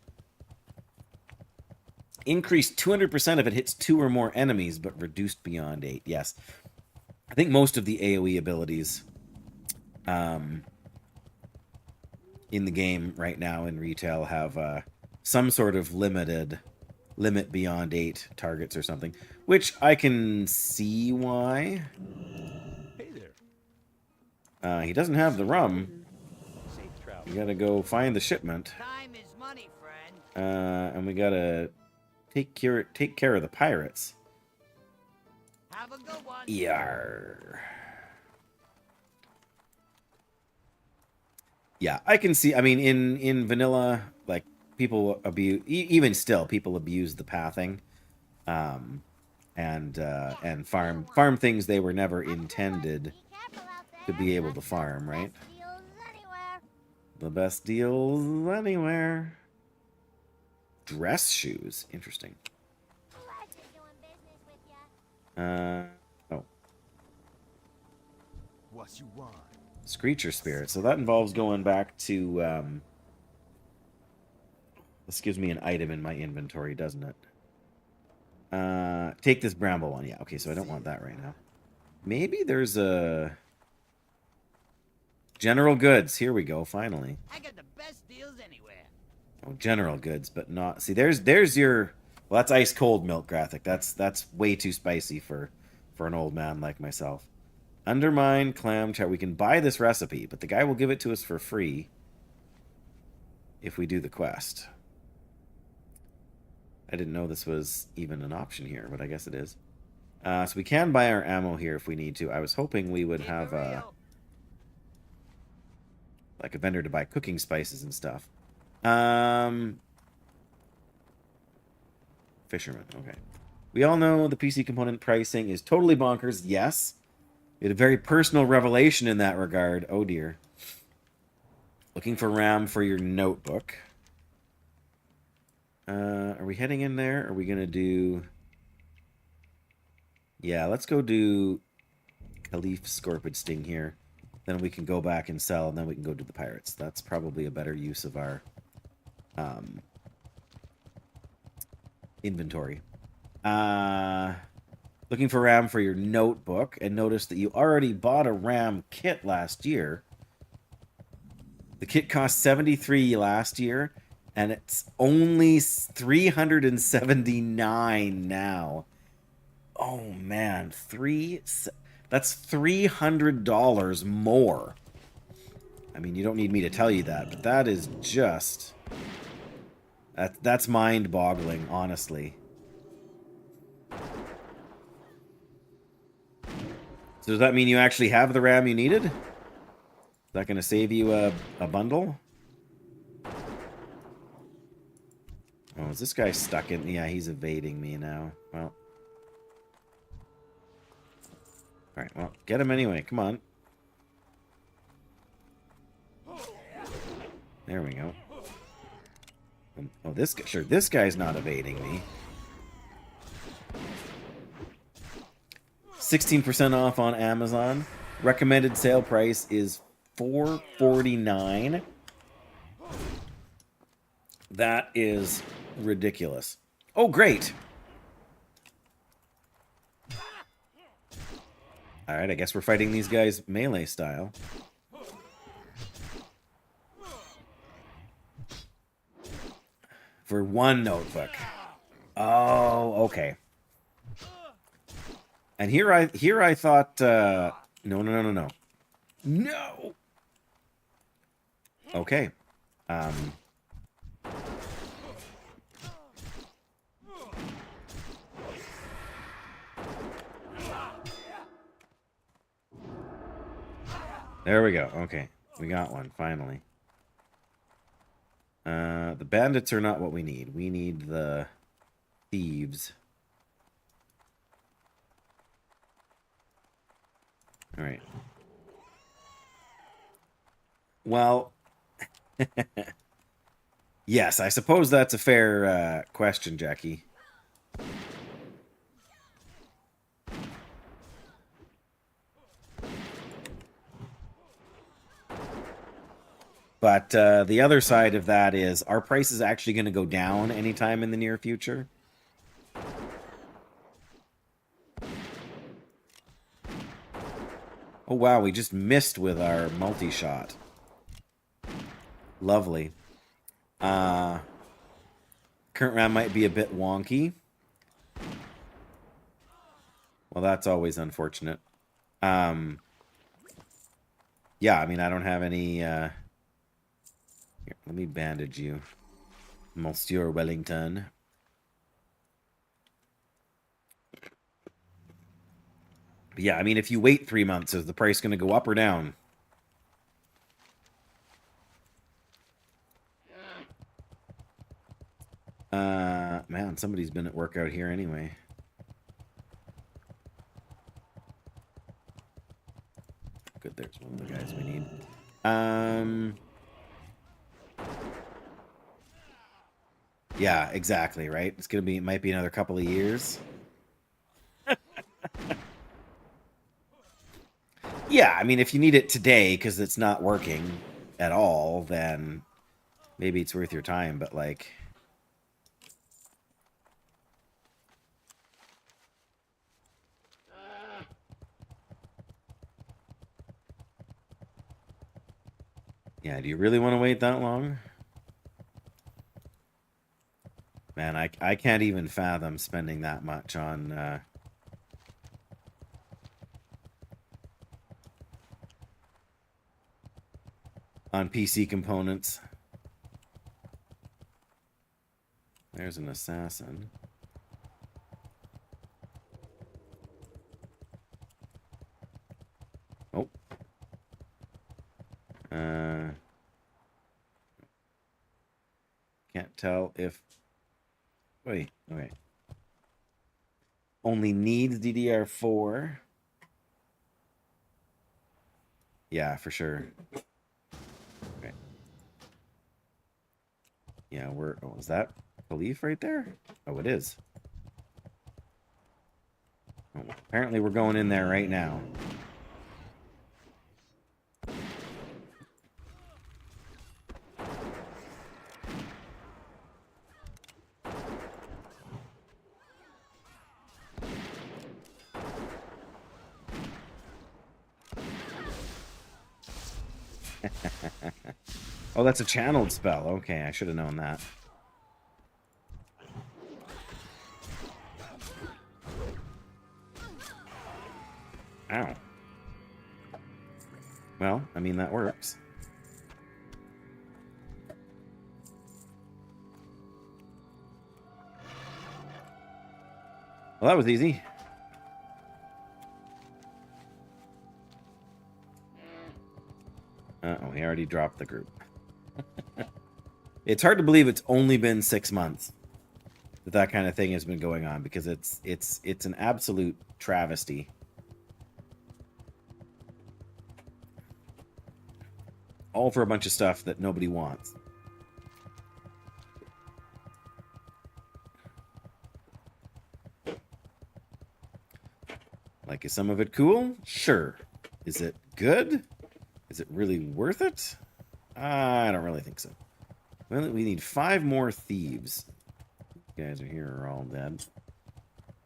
Increase 200% if it hits 2 or more enemies, but reduced beyond 8. Yes. I think most of the AoE abilities in the game right now in retail have some sort of limit beyond 8 targets or something, which I can see why. Hey there. He doesn't have the rum. Safe travel. We gotta go find the shipment. Time is money, friend. And we gotta take care of the pirates. Have a good one. Yarr. Yeah, I can see. I mean, in vanilla, like people abuse, even still, people abuse the pathing, and farm things they were never intended to be able to farm, right? The best deals anywhere. Dress shoes. Interesting. Oh. What you want? Screecher Spirit. So that involves going back to... this gives me an item in my inventory, doesn't it? Take this bramble one. Yeah, okay, so I don't want that right now. Maybe there's a... General Goods. Here we go, finally. I got the best deals anywhere. Oh, General Goods, but not... See, there's your... Well, that's ice cold milk graphic. That's way too spicy for an old man like myself. Undermine clam chowder. We can buy this recipe, but the guy will give it to us for free if we do the quest. I didn't know this was even an option here, but I guess it is. So we can buy our ammo here if we need to. I was hoping we would have like a vendor to buy cooking spices and stuff. Fisherman, okay. We all know the PC component pricing is totally bonkers. Yes. We had a very personal revelation in that regard. Oh dear. Looking for RAM for your notebook. Are we heading in there? Are we going to do... Yeah, let's go do Caliph Scorpid Sting here. Then we can go back and sell, and then we can go do the pirates. That's probably a better use of our inventory. Looking for RAM for your notebook, and notice that you already bought a RAM kit last year. The kit cost $73 last year, and it's only $379 now. Oh man, that's $300 more. I mean, you don't need me to tell you that, but that is just... That's mind-boggling, honestly. So does that mean you actually have the RAM you needed? Is that going to save you a bundle? Oh, is this guy stuck in... Yeah, he's evading me now. Well. Alright, well, get him anyway. Come on. There we go. Oh, this guy... Sure, this guy's not evading me. 16% off on Amazon. Recommended sale price is $4.49. That is ridiculous. Oh, great. Alright, I guess we're fighting these guys melee style. For one notebook. Oh, okay. And here I thought, no. No! Okay. There we go. Okay. We got one, finally. The bandits are not what we need. We need the thieves. Alright. Well... yes, I suppose that's a fair question, Jackie. But the other side of that is, our price is actually going to go down anytime in the near future. Oh wow, we just missed with our multi-shot. Lovely. Current round might be a bit wonky. Well, that's always unfortunate. Yeah, I mean, I don't have any... Here, let me bandage you, Monsieur Wellington. But yeah, I mean, if you wait 3 months, is the price going to go up or down? Man, somebody's been at work out here anyway. Good, there's one of the guys we need. Yeah, exactly, right? It's gonna be, it might be another couple of years. Yeah, I mean, if you need it today because it's not working at all, then maybe it's worth your time, but like... yeah, do you really want to wait that long? Man, I can't even fathom spending that much on PC components. There's an assassin. Oh. Can't tell if... wait, okay. Only needs DDR4. Yeah, for sure. Okay. Yeah, we're... oh, is that a leaf right there? Oh, it is. Oh, apparently we're going in there right now. Oh, that's a channeled spell. Okay, I should have known that. Ow. Well, I mean, that works. Well, that was easy. Uh-oh, he already dropped the group. It's hard to believe it's only been 6 months that kind of thing has been going on, because it's an absolute travesty. All for a bunch of stuff that nobody wants. Like, is some of it cool? Sure. Is it good? Is it really worth it? I don't really think so. Well, we need 5 more thieves. You guys are here are all dead.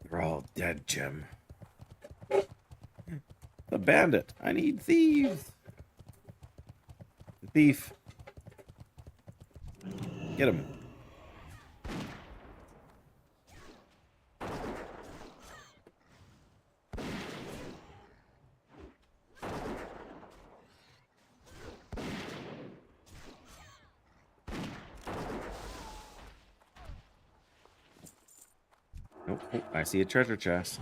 They're all dead, Jim. The bandit. I need thieves. The thief. Get him. oh, I see a treasure chest.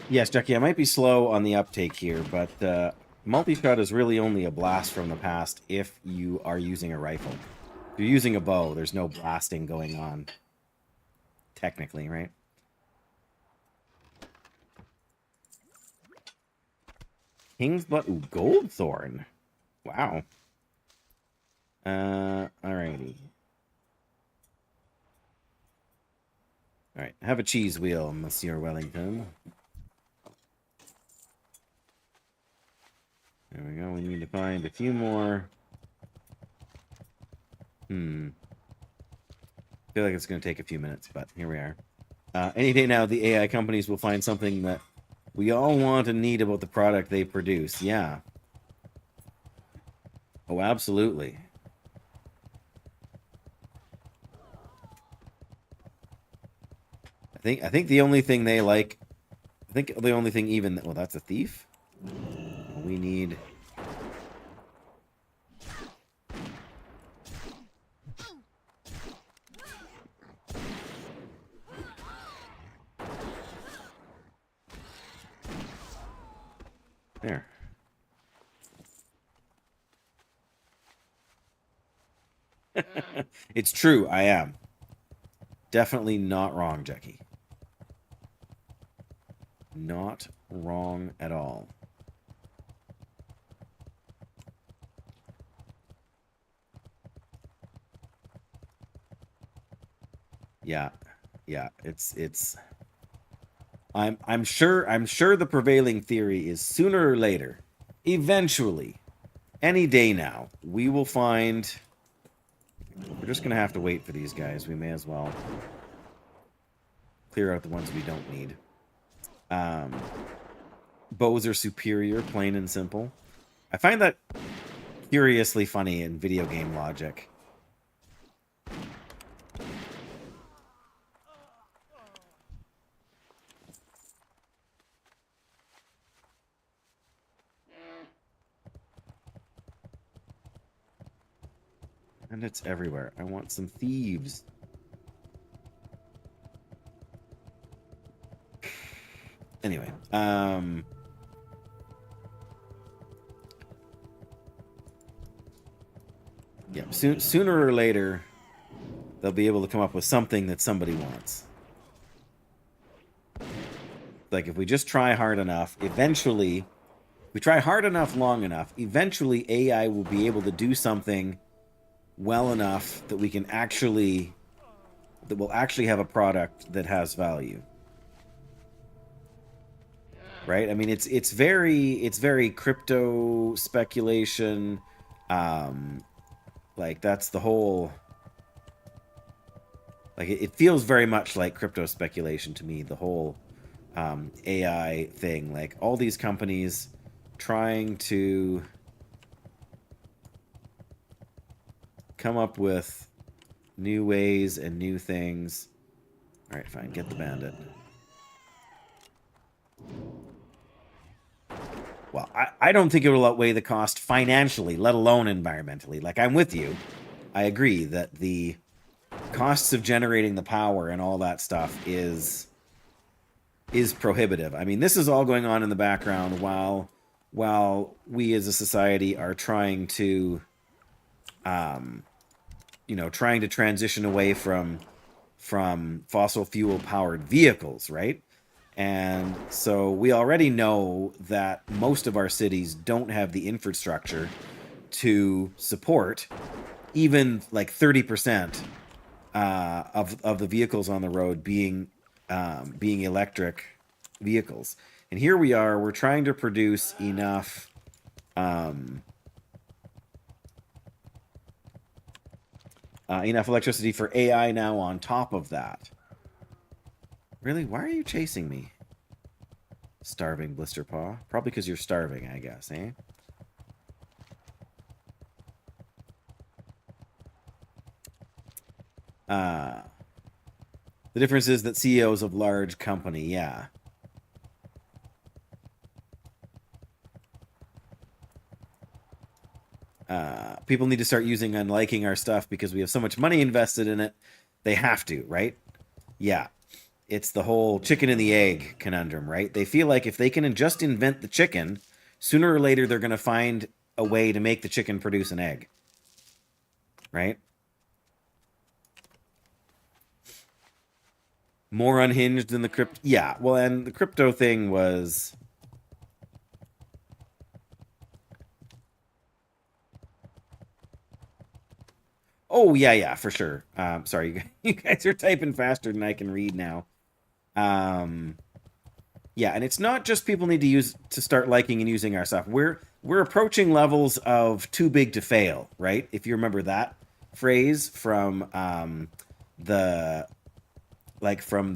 Yes, Jackie, I might be slow on the uptake here, but multi-shot is really only a blast from the past if you are using a rifle. If you're using a bow, there's no blasting going on. Technically, right? King's Blood. Ooh, Goldthorn. Wow. Alrighty. Alright, have a cheese wheel, Monsieur Wellington. There we go. We need to find a few more. I feel like it's going to take a few minutes, but here we are. Any day now, the AI companies will find something that we all want and need about the product they produce. Yeah. Oh, absolutely. I think the only thing they like, I think the only thing even, well, that's a thief. We need. There. It's true, I am. Definitely not wrong, Jackie. Not wrong at all. Yeah. Yeah, it's I'm sure the prevailing theory is sooner or later, eventually, any day now, we will find. We're just gonna have to wait for these guys. We may as well clear out the ones we don't need. Bows are superior, plain and simple. I find that curiously funny in video game logic. And it's everywhere. I want some thieves. Anyway, yeah, sooner or later, they'll be able to come up with something that somebody wants. Like, if we just try hard enough, eventually, if we try hard enough, long enough, eventually AI will be able to do something well enough that we can actually, that will actually have a product that has value. Right? I mean, it's very crypto speculation. Like, that's the whole. Like, it feels very much like crypto speculation to me. The whole AI thing, like all these companies trying to come up with new ways and new things. All right, fine, get the bandit. Well, I don't think it will outweigh the cost financially, let alone environmentally. Like, I'm with you. I agree that the costs of generating the power and all that stuff is prohibitive. I mean, this is all going on in the background while we as a society are trying to trying to transition away from fossil fuel powered vehicles, right? And so we already know that most of our cities don't have the infrastructure to support even like 30% of the vehicles on the road being electric vehicles. And here we are, we're trying to produce enough enough electricity for AI now on top of that. Really? Why are you chasing me? Starving Blisterpaw? Probably because you're starving, I guess, eh? The difference is that CEOs of large company, yeah. People need to start using and liking our stuff because we have so much money invested in it. They have to, right? Yeah. It's the whole chicken and the egg conundrum, right? They feel like if they can just invent the chicken, sooner or later they're going to find a way to make the chicken produce an egg. Right? More unhinged than the crypto. Yeah, well, and the crypto thing was... Oh, yeah, for sure. Sorry, you guys are typing faster than I can read now. Yeah, and it's not just people need to start liking and using our stuff. We're approaching levels of too big to fail, right? If you remember that phrase from the like the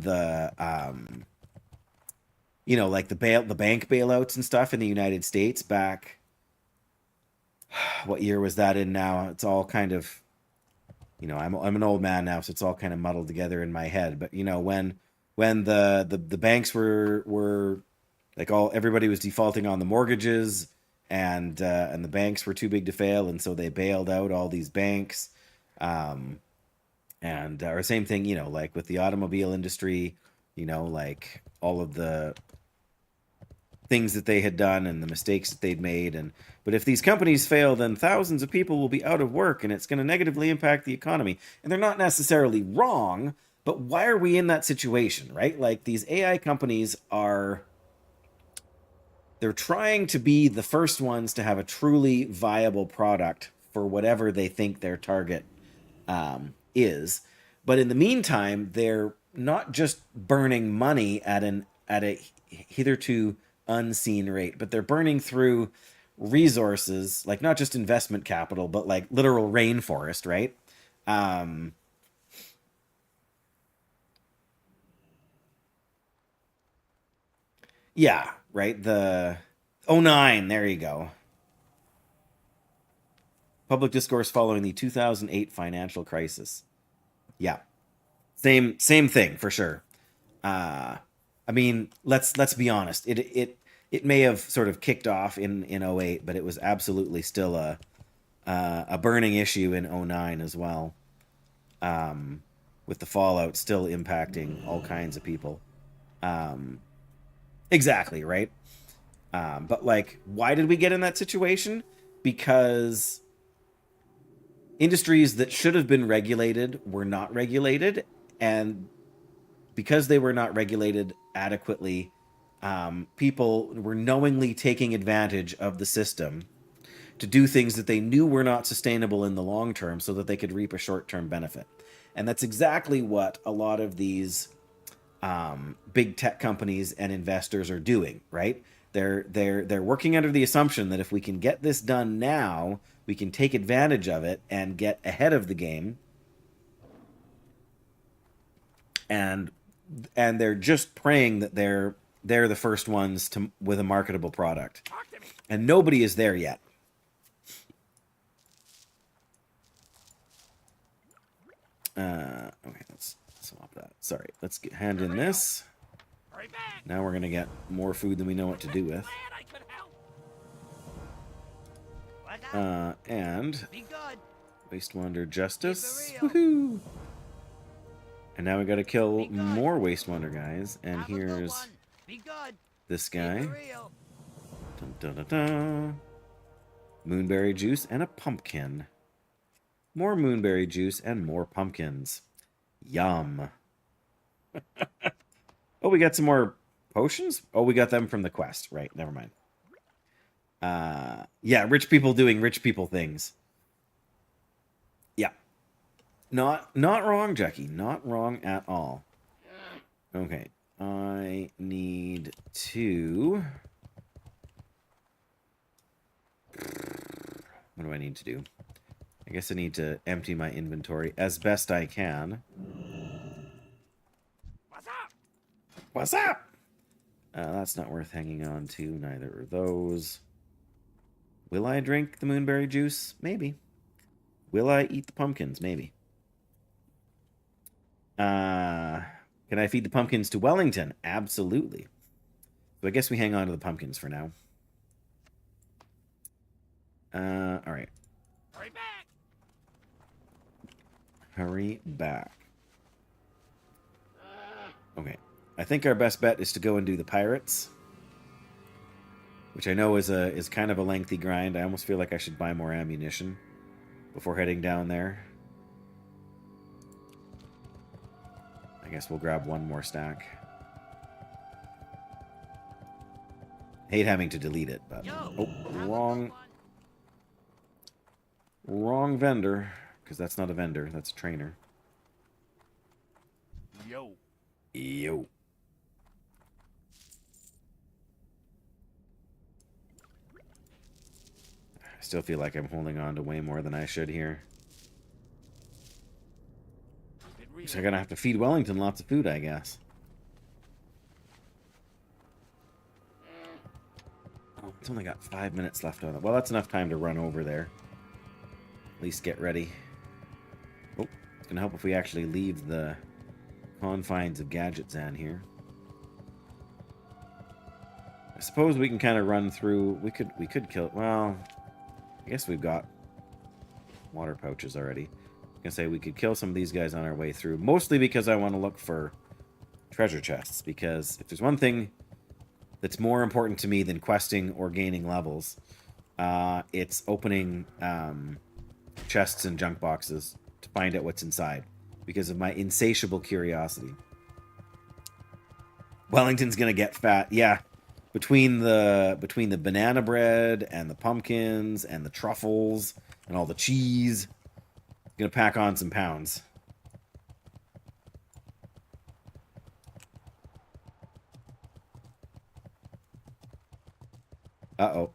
bank bailouts and stuff in the United States back. What year was that in now? It's all kind of, I'm an old man now, so it's all kind of muddled together in my head. But when the banks were like everybody was defaulting on the mortgages, and the banks were too big to fail, and so they bailed out all these banks. And or same thing, like with the automobile industry, like all of the things that they had done and the mistakes that they'd made. But if these companies fail, then thousands of people will be out of work, and it's going to negatively impact the economy. And they're not necessarily wrong, but why are we in that situation, right? Like, these AI companies they're trying to be the first ones to have a truly viable product for whatever they think their target is. But in the meantime, they're not just burning money at a hitherto unseen rate, but they're burning through resources, like not just investment capital, but like literal rainforest, right? Yeah, right. The '09, there you go. Public discourse following the 2008 financial crisis. Yeah, same thing for sure. I mean, let's be honest. It may have sort of kicked off in '08, but it was absolutely still a burning issue in '09 as well. With the fallout still impacting all kinds of people. Exactly, right? But like, why did we get in that situation? Because industries that should have been regulated were not regulated, and because they were not regulated adequately, people were knowingly taking advantage of the system to do things that they knew were not sustainable in the long term so that they could reap a short-term benefit. And that's exactly what a lot of these big tech companies and investors are doing, right? They're working under the assumption that if we can get this done now, we can take advantage of it and get ahead of the game. And they're just praying that they're the first ones with a marketable product. And nobody is there yet. Okay, let's swap that. Sorry, let's hand in this. Now we're gonna get more food than we know what to do with. And Wastewander Justice. Woohoo! And now we gotta kill more Wastewander guys. And here's this guy. Dun, dun, dun, dun. Moonberry juice and a pumpkin. More moonberry juice and more pumpkins. Yum. Oh, we got some more potions? Oh, we got them from the quest. Right, never mind. Yeah, rich people doing rich people things. Yeah. Not wrong, Jackie. Not wrong at all. Okay. I need to... What do I need to do? I guess I need to empty my inventory as best I can. What's up? What's up? That's not worth hanging on to. Neither are those. Will I drink the moonberry juice? Maybe. Will I eat the pumpkins? Maybe. Can I feed the pumpkins to Wellington? Absolutely. So I guess we hang on to the pumpkins for now. All right. Hurry back! Hurry back. Okay. I think our best bet is to go and do the pirates, which I know is kind of a lengthy grind. I almost feel like I should buy more ammunition before heading down there. I guess we'll grab one more stack. Hate having to delete it, but... Oh, wrong vendor. Because that's not a vendor, that's a trainer. Yo. Yo. I still feel like I'm holding on to way more than I should here. So I'm gonna have to feed Wellington lots of food, I guess. Oh, it's only got 5 minutes left on it. Well, that's enough time to run over there. At least get ready. Oh, it's gonna help if we actually leave the confines of Gadgetzan here. I suppose we can kind of run through. We could kill. Well, I guess we've got water pouches already. I was gonna say we could kill some of these guys on our way through. Mostly because I want to look for treasure chests. Because if there's one thing that's more important to me than questing or gaining levels, it's opening chests and junk boxes to find out what's inside. Because of my insatiable curiosity. Wellington's gonna get fat. Yeah. Between the banana bread and the pumpkins and the truffles and all the cheese, gonna pack on some pounds. Uh-oh.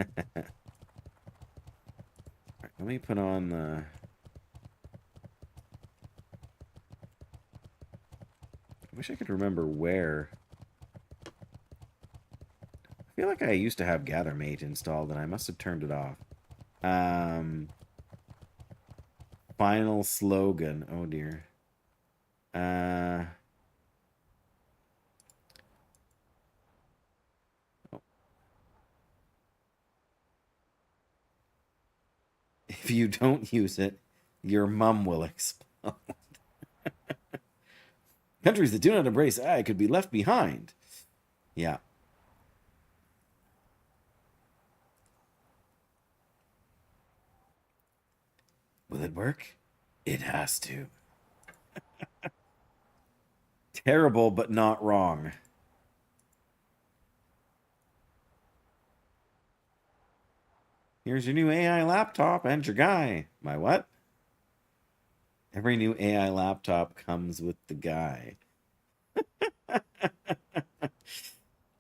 Alright, let me put on the... I wish I could remember where. I feel like I used to have Gathermate installed and I must have turned it off. Final slogan. Oh dear. Oh. If you don't use it, your mum will explode. Countries that do not embrace AI could be left behind. Yeah. Will it work? It has to. Terrible, but not wrong. Here's your new AI laptop and your guy. My what? Every new AI laptop comes with the guy.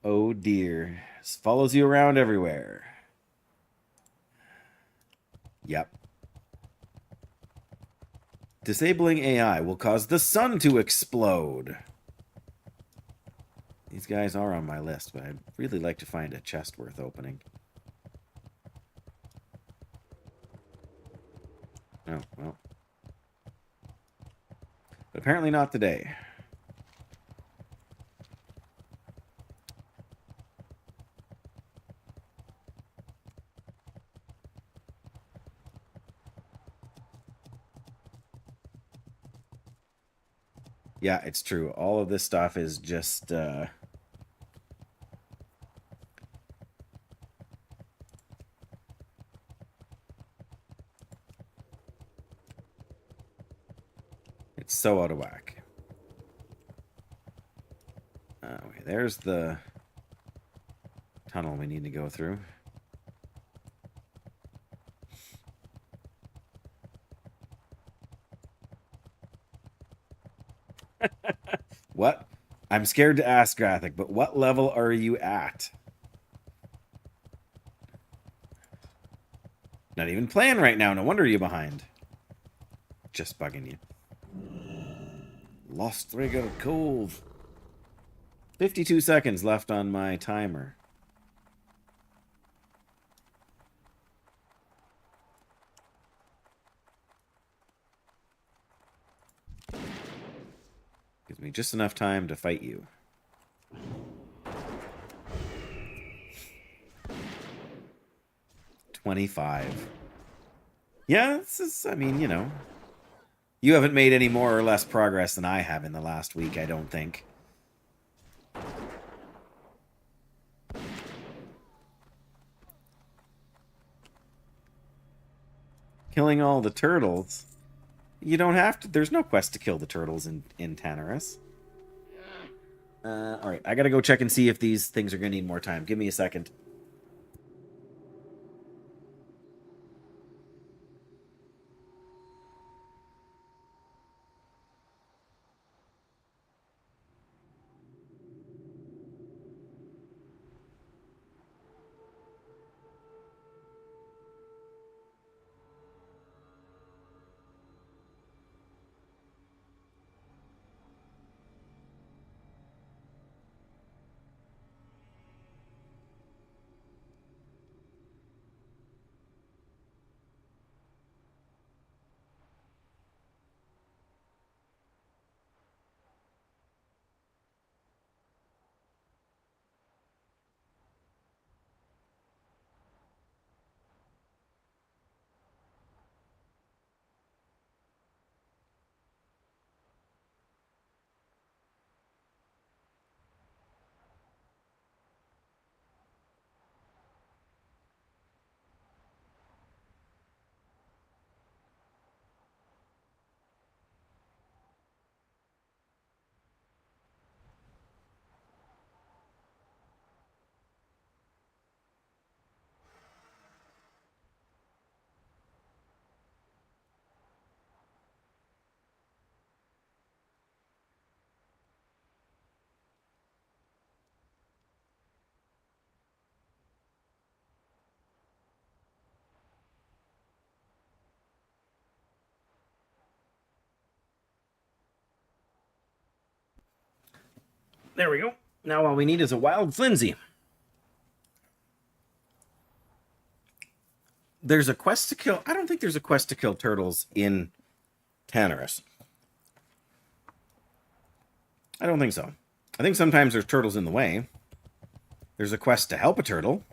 Oh dear. This follows you around everywhere. Yep. Disabling AI will cause the sun to explode. These guys are on my list, but I'd really like to find a chest worth opening. Oh, well. But apparently not today. Yeah, it's true. All of this stuff is just... It's so out of whack. Okay, there's the tunnel we need to go through. What? I'm scared to ask, Graphic, but what level are you at? Not even playing right now. No wonder you're behind. Just bugging you. Lost Rigger Cove. 52 seconds left on my timer. Gives me just enough time to fight you. $25. Yeah, this is, I mean, you know. You haven't made any more or less progress than I have in the last week, I don't think. Killing all the turtles. You don't have to. There's no quest to kill the turtles in Tanarus. Alright, I gotta go check and see if these things are gonna need more time. Give me a second. There we go. Now all we need is a wild flimsy. There's a quest to kill... I don't think there's a quest to kill turtles in Tanarus. I don't think so. I think sometimes there's turtles in the way. There's a quest to help a turtle.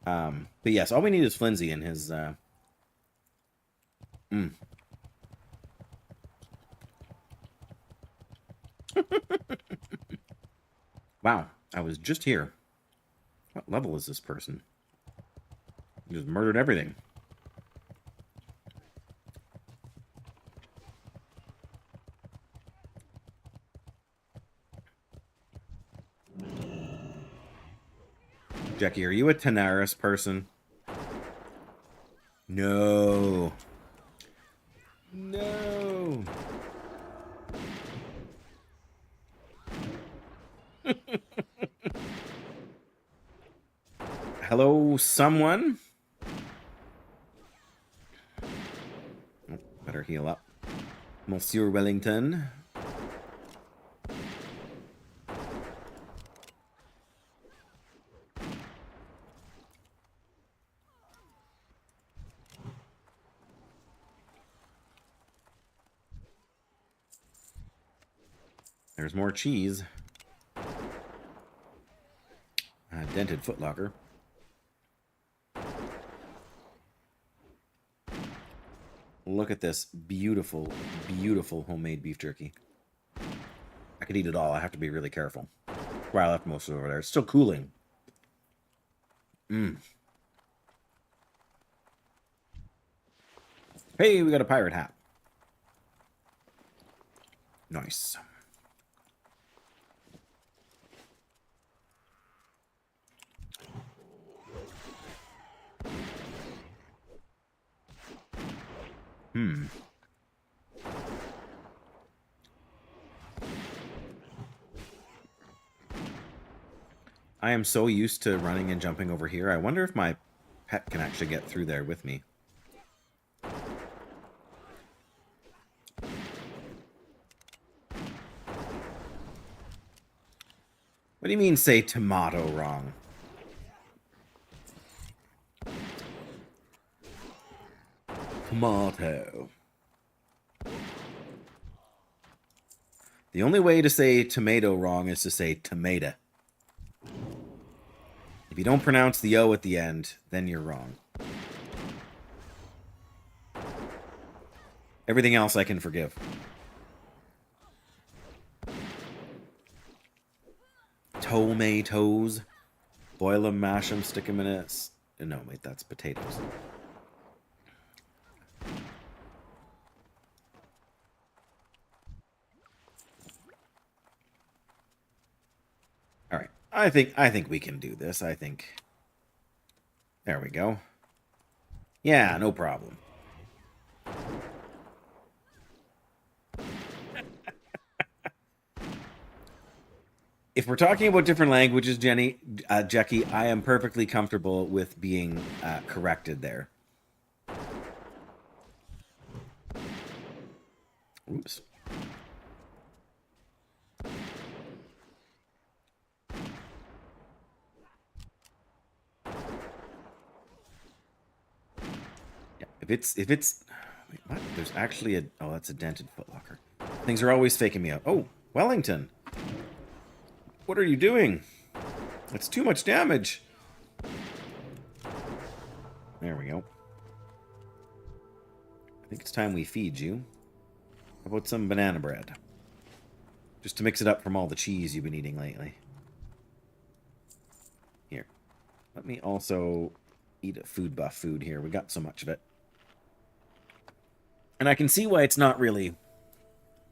But yes, all we need is Flimsy and his... Wow, I was just here. What level is this person? He just murdered everything. Jackie, are you a Tanaris person? No. No. Hello, someone? Oh, better heal up. Monsieur Wellington. There's more cheese. Dented footlocker. Look at this beautiful, beautiful homemade beef jerky. I could eat it all. I have to be really careful. Where I left most of it over there. It's still cooling. Hey, we got a pirate hat. Nice. I am so used to running and jumping over here. I wonder if my pet can actually get through there with me. What do you mean say tomato wrong? Tomato. The only way to say tomato wrong is to say tomato. If you don't pronounce the O at the end, then you're wrong. Everything else I can forgive. Tomatoes. Boil them, mash them, stick them in a... No, wait, that's potatoes. All right. I think we can do this. I think... There we go. Yeah, no problem. If we're talking about different languages, Jackie, I am perfectly comfortable with being corrected there. Oops. Yeah, if it's wait, what? There's actually a that's a dented footlocker. Things are always faking me out. Oh, Wellington. What are you doing? It's too much damage. There we go. I think it's time we feed you. How about some banana bread? Just to mix it up from all the cheese you've been eating lately. Here. Let me also eat a food buff food here. We got so much of it. And I can see why it's not really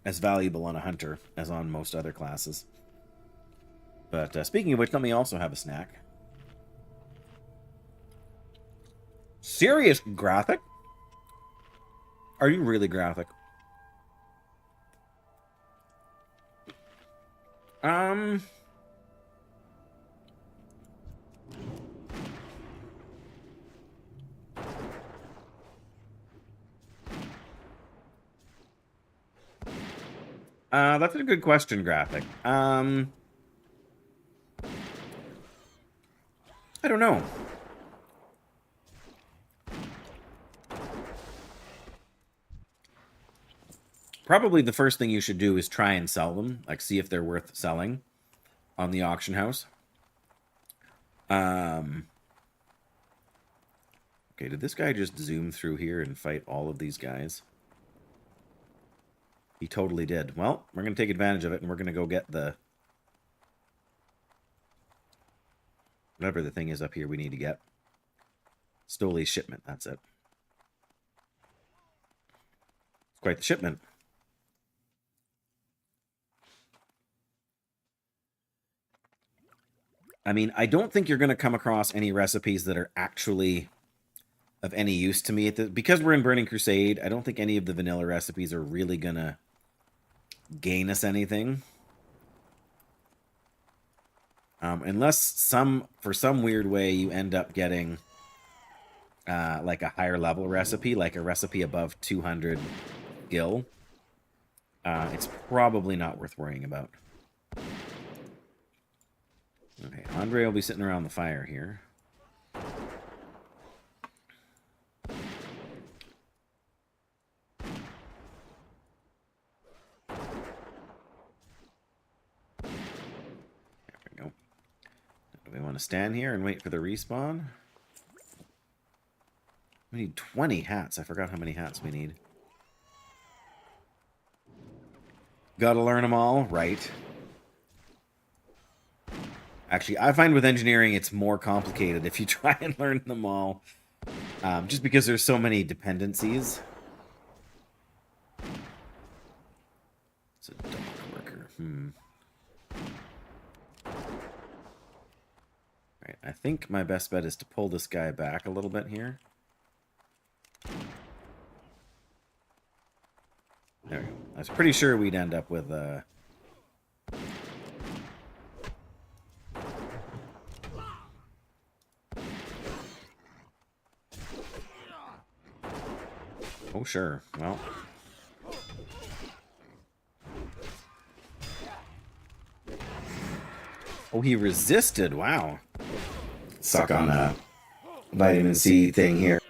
as valuable on a hunter as on most other classes. But speaking of which, let me also have a snack. Serious graphic? Are you really graphic? That's a good question, graphic. I don't know. Probably the first thing you should do is try and sell them. Like, see if they're worth selling on the auction house. Okay, did this guy just zoom through here and fight all of these guys? He totally did. Well, we're going to take advantage of it, and we're going to go get the... whatever the thing is up here we need to get. Stoley's shipment, that's it. It's quite the shipment. I mean, I don't think you're going to come across any recipes that are actually of any use to me. Because we're in Burning Crusade, I don't think any of the vanilla recipes are really going to gain us anything. Unless for some weird way you end up getting like a higher level recipe, like a recipe above 200 gil. It's probably not worth worrying about. Okay, Andre will be sitting around the fire here. There we go. Do we want to stand here and wait for the respawn? We need 20 hats. I forgot how many hats we need. Gotta learn them all, right? Actually, I find with engineering it's more complicated if you try and learn them all. Just because there's so many dependencies. It's a dock worker. Alright, I think my best bet is to pull this guy back a little bit here. There we go. I was pretty sure we'd end up with oh, sure. Well. Oh, he resisted. Wow. Suck on a vitamin C thing here.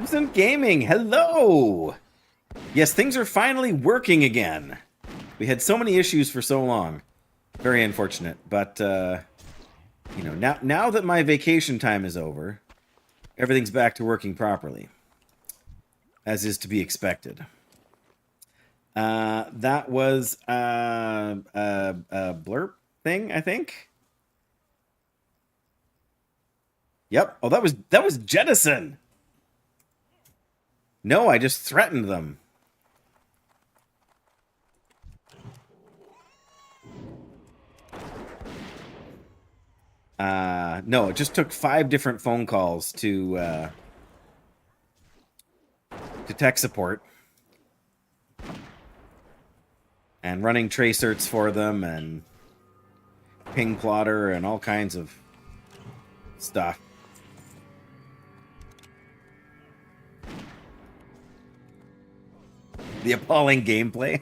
Absent Gaming, hello! Yes, things are finally working again. We had so many issues for so long. Very unfortunate, but, you know, now that my vacation time is over, everything's back to working properly. As is to be expected. That was a blurb thing, I think. Yep. Oh, that was Jettison. No, I just threatened them. No, it just took 5 different phone calls to tech support. And running trace certs for them and ping plotter and all kinds of stuff. The appalling gameplay.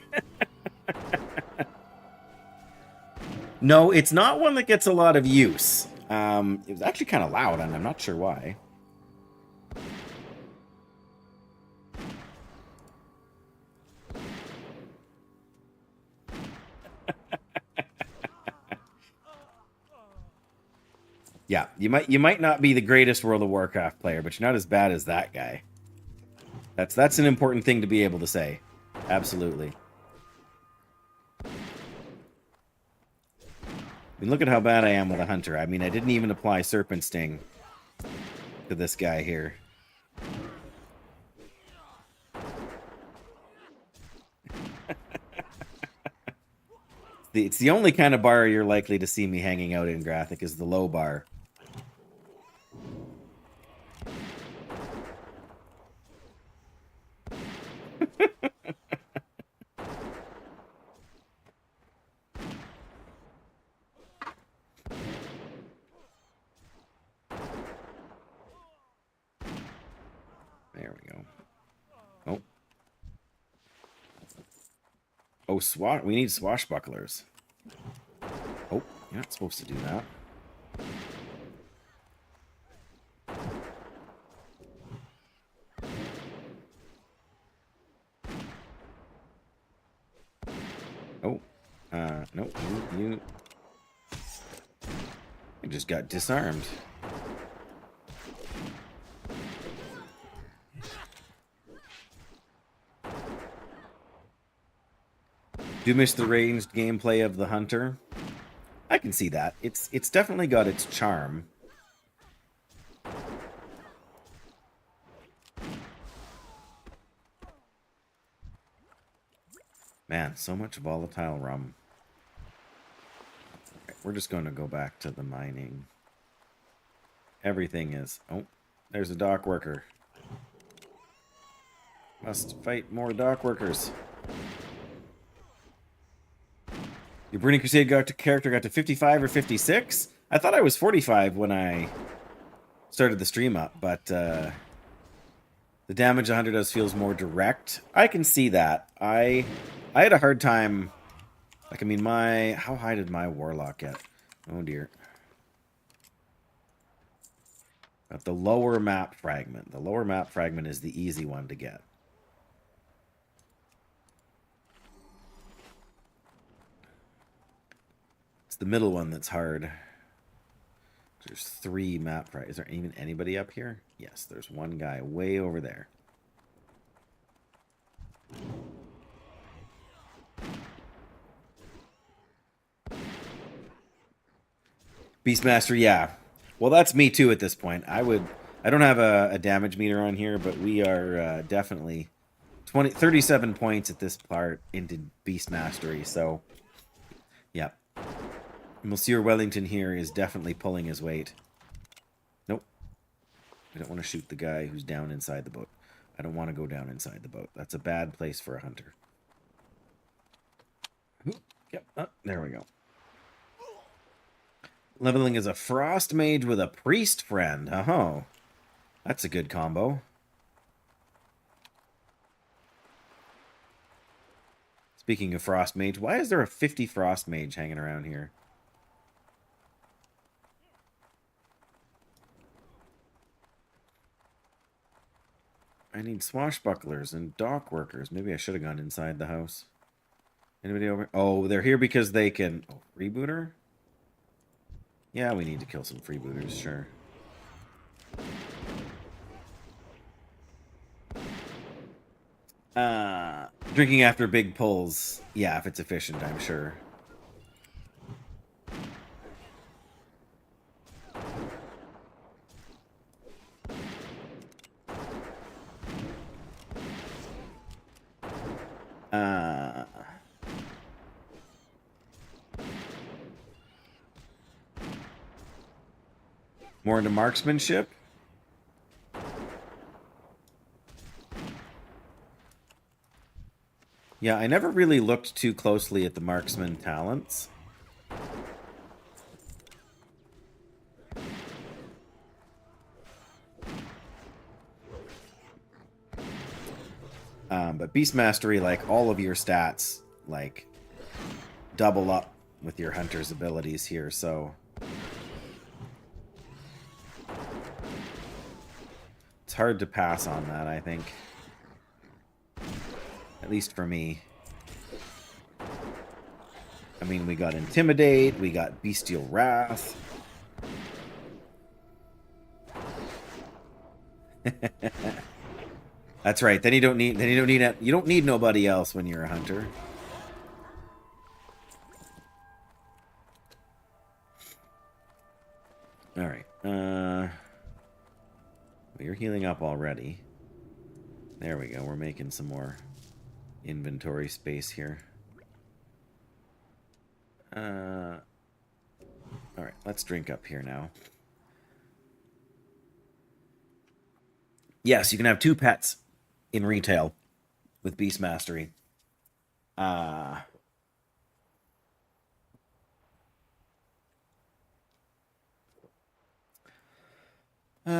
No, it's not one that gets a lot of use. It was actually kind of loud, and I'm not sure why. Yeah, you might not be the greatest World of Warcraft player, but you're not as bad as that guy. That's an important thing to be able to say. Absolutely. I mean, look at how bad I am with a hunter. I mean, I didn't even apply Serpent Sting to this guy here. It's the only kind of bar you're likely to see me hanging out in, Graphic, is the low bar. There we go. Oh. Oh, we need swashbucklers. Oh, you're not supposed to do that. Oh. No, you just got disarmed. Do miss the ranged gameplay of the hunter. I can see that. It's definitely got its charm. Man, so much volatile rum. Okay, we're just going to go back to the mining. Everything is... Oh, there's a dock worker. Must fight more dock workers. Your Burning Crusade character got to 55 or 56? I thought I was 45 when I started the stream up, but the damage 100 does feels more direct. I can see that. I had a hard time... Like, I mean, how high did my Warlock get? Oh, dear. At the lower map fragment. The lower map fragment is the easy one to get. It's the middle one that's hard. There's 3 map fragments. Is there even anybody up here? Yes, there's one guy way over there. Beastmaster, yeah. Well, that's me too at this point. I don't have a damage meter on here, but we are definitely 37 points at this part into Beast Mastery, so yeah. Monsieur Wellington here is definitely pulling his weight. Nope. I don't want to shoot the guy who's down inside the boat. I don't want to go down inside the boat. That's a bad place for a hunter. Yep, oh, there we go. Leveling as a frost mage with a priest friend. Oh, that's a good combo. Speaking of frost mage, why is there a 50 frost mage hanging around here? I need swashbucklers and dock workers. Maybe I should have gone inside the house. Anybody over? Oh, they're here because they can... Oh, freebooter? Yeah, we need to kill some freebooters, sure. Drinking after big pulls. Yeah, if it's efficient, I'm sure. More into marksmanship. Yeah, I never really looked too closely at the marksman talents. But Beast Mastery, like, all of your stats, like, double up with your hunter's abilities here, so... It's hard to pass on that, I think. At least for me. I mean, we got Intimidate, we got Bestial Wrath. That's right. Then you don't need nobody else when you're a hunter. All right. Well, you're healing up already. There we go. We're making some more inventory space here. All right. Let's drink up here now. Yes, you can have 2 pets in retail with Beast Mastery.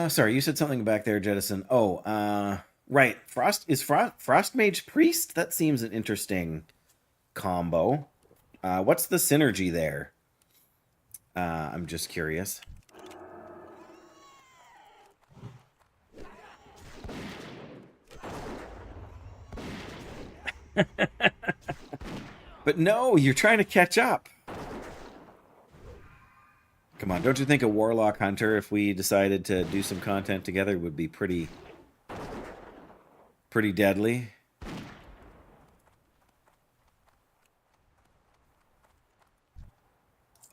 Sorry, you said something back there, Jettison. Oh, right. Frost Mage Priest? That seems an interesting combo. What's the synergy there? I'm just curious. But no, you're trying to catch up. Come on, don't you think a Warlock Hunter, if we decided to do some content together, would be pretty deadly?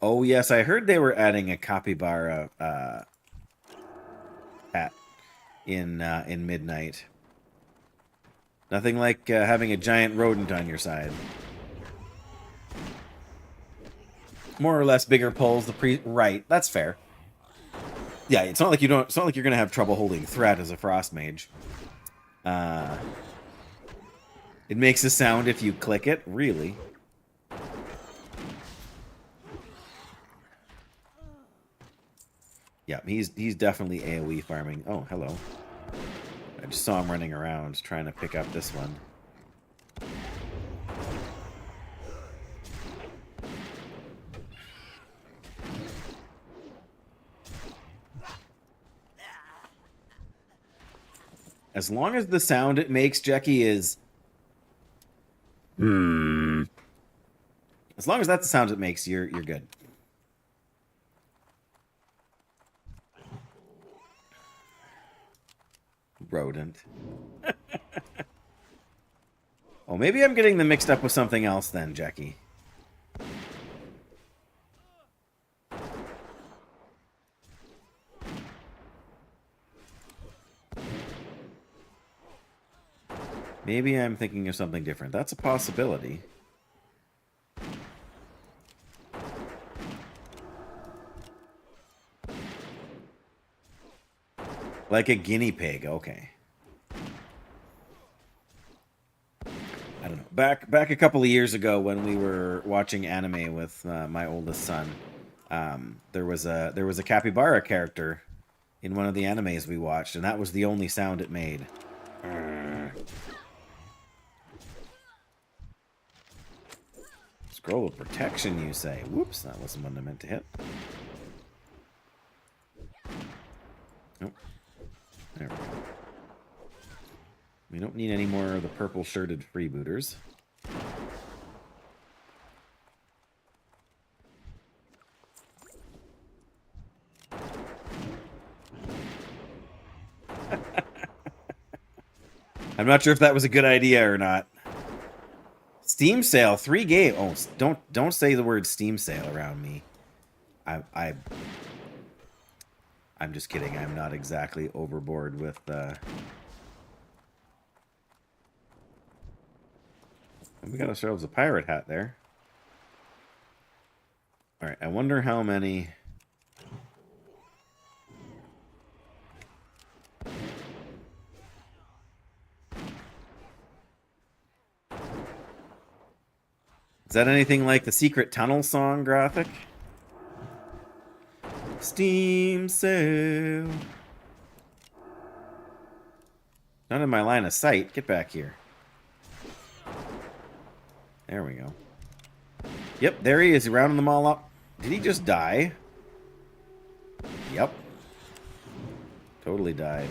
Oh yes, I heard they were adding a capybara pet in Midnight. Nothing like having a giant rodent on your side. More or less bigger pulls. Right, that's fair. Yeah, it's not like it's not like you're gonna have trouble holding threat as a frost mage. It makes a sound if you click it. Really. Yeah, he's definitely AoE farming. Oh, hello. I just saw him running around trying to pick up this one. As long as the sound it makes, Jackie, is... As long as that's the sound it makes, you're good. Rodent. Oh, maybe I'm getting them mixed up with something else then, Jackie. Maybe I'm thinking of something different. That's a possibility. Like a guinea pig, okay. I don't know. Back a couple of years ago when we were watching anime with my oldest son, there was a capybara character in one of the animes we watched, and that was the only sound it made. Scroll of protection, you say? Whoops, that wasn't one I meant to hit. Nope. There we go. don't need any more of the purple-shirted freebooters. I'm not sure if that was a good idea or not. Steam sale, 3 game. Oh, don't say the word Steam sale around me. I'm just kidding. I'm not exactly overboard with we got ourselves a pirate hat there. All right, I wonder how many. Is that anything like the Secret Tunnel song graphic? Steam sale. Not in my line of sight. Get back here. There we go. Yep, there he is, rounding them all up. Did he just die? Yep. Totally died.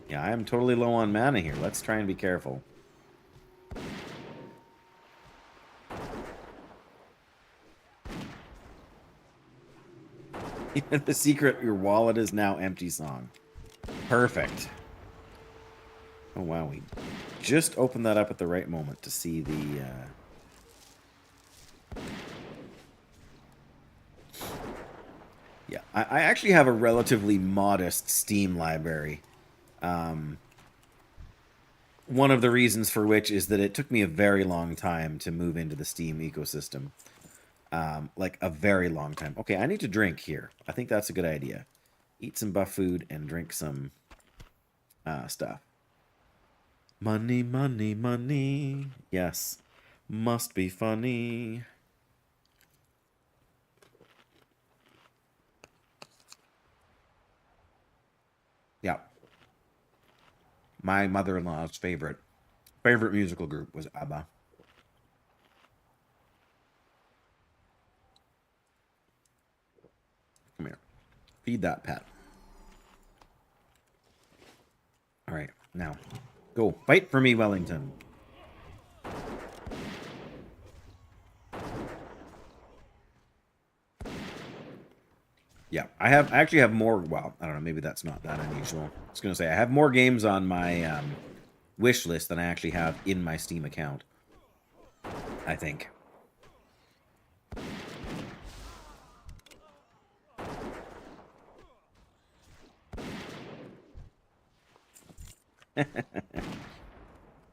Yeah, I am totally low on mana here. Let's try and be careful. The secret, your wallet is now empty song. Perfect. Oh, wow. We just opened that up at the right moment to see the... Yeah, I actually have a relatively modest Steam library. One of the reasons for which is that it took me a very long time to move into the Steam ecosystem. Like a very long time. Okay, I need to drink here. I think that's a good idea. Eat some buff food and drink some stuff. Money, money, money. Yes. Must be funny. Yeah. My mother-in-law's favorite musical group was ABBA. Come here. Feed that pet. All right, now go fight for me, Wellington. Yeah, I actually have more. Well, I don't know. Maybe that's not that unusual. I was gonna say I have more games on my wish list than I actually have in my Steam account. I think.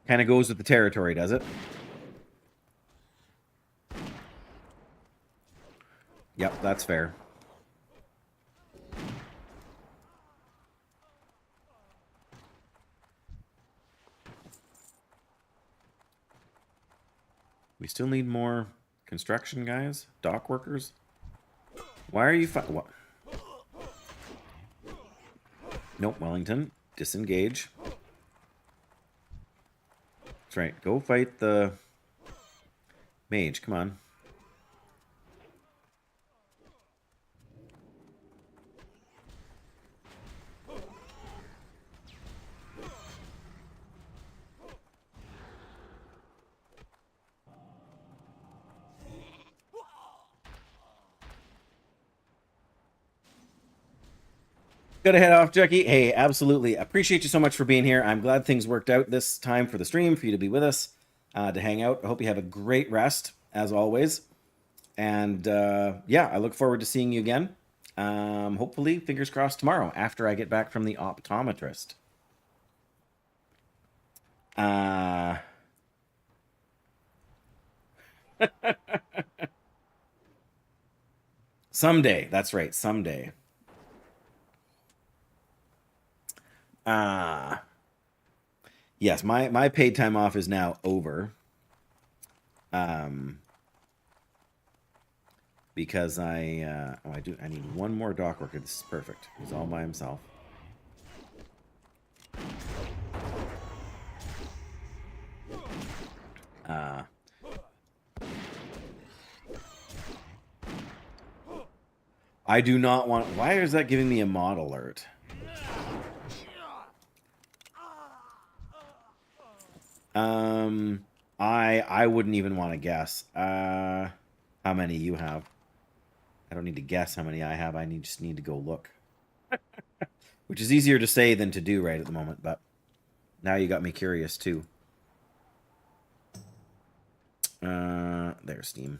Kind of goes with the territory, does it? Yep, that's fair. We still need more construction guys? Dock workers? Why are you what? Nope, Wellington. Disengage. That's right. Go fight the mage. Come on. Gotta head off, Jackie. Hey, absolutely. Appreciate you so much for being here. I'm glad things worked out this time for the stream, for you to be with us, to hang out. I hope you have a great rest, as always. And, yeah, I look forward to seeing you again. Hopefully, fingers crossed, tomorrow, after I get back from the optometrist. Someday. That's right, someday. Yes, my paid time off is now over. Because I need one more dock worker. This is perfect. He's all by himself. I do not want... Why is that giving me a mod alert? I wouldn't even want to guess. How many you have? I don't need to guess how many I have. Just need to go look. Which is easier to say than to do right at the moment, but now you got me curious too. There's Steam.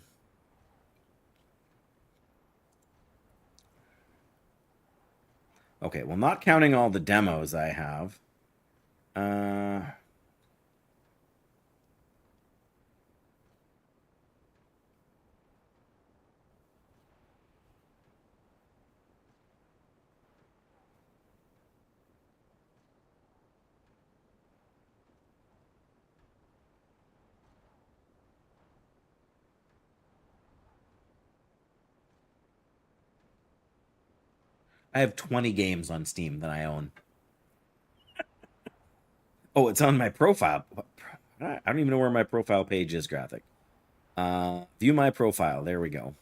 Okay, well, not counting all the demos I have. I have 20 games on Steam that I own. Oh, it's on my profile. I don't even know where my profile page is, Graphic. View my profile. There we go.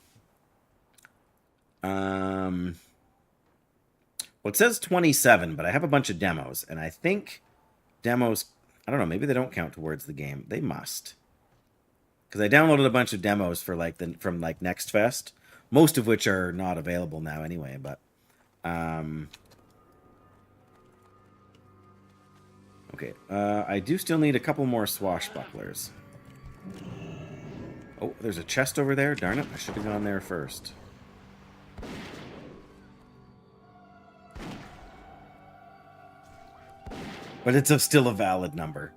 Well, it says 27, but I have a bunch of demos, and I think demos, I don't know, maybe they don't count towards the game. They must. Because I downloaded a bunch of demos for from Next Fest, most of which are not available now anyway, but okay, I do still need a couple more swashbucklers. Oh, there's a chest over there. Darn it, I should have gone there first. But it's still a valid number,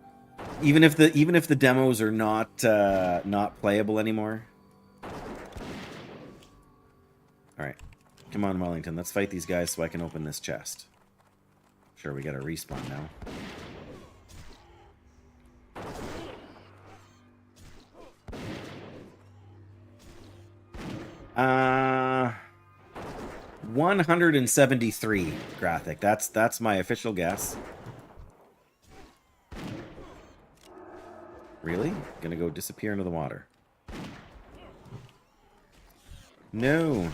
even if the demos are not playable anymore. All right, come on, Wellington. Let's fight these guys so I can open this chest. Sure, we got a respawn now. 173 Graphic. That's my official guess. Really? Gonna go disappear into the water. No.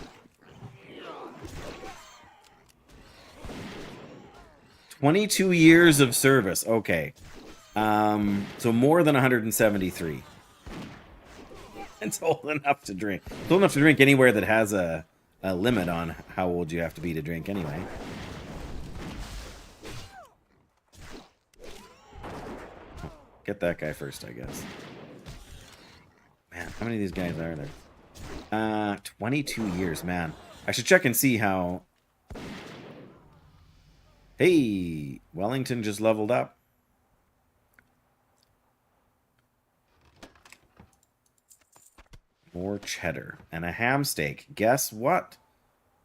22 years of service. Okay. So more than 173. It's old enough to drink. It's old enough to drink anywhere that has a limit on how old you have to be to drink anyway. Get that guy first, I guess. Man, how many of these guys are there? 22 years, man. I should check and see how... Hey, Wellington just leveled up. More cheddar and a ham steak. Guess what,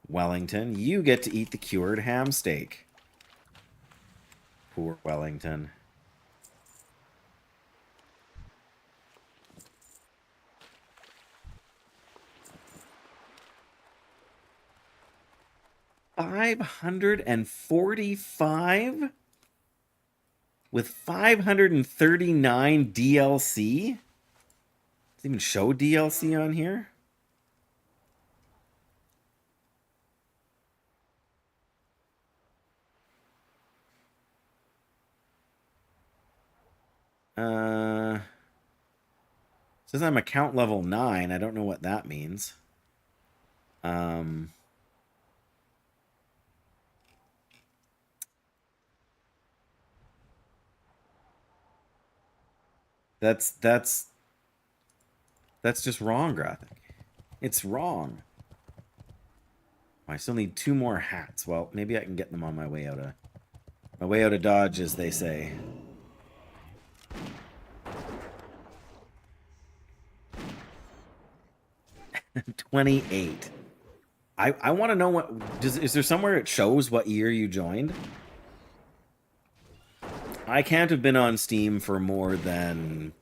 Wellington? You get to eat the cured ham steak. Poor Wellington. $545 with 539 DLC. Does it even show DLC on here? Says I'm account level 9. I don't know what that means. That's just wrong, Graphic. It's wrong. I still need 2 more hats. Well, maybe I can get them on my way out of Dodge, as they say. $28. I want to know what is there somewhere it shows what year you joined? I can't have been on Steam for more than...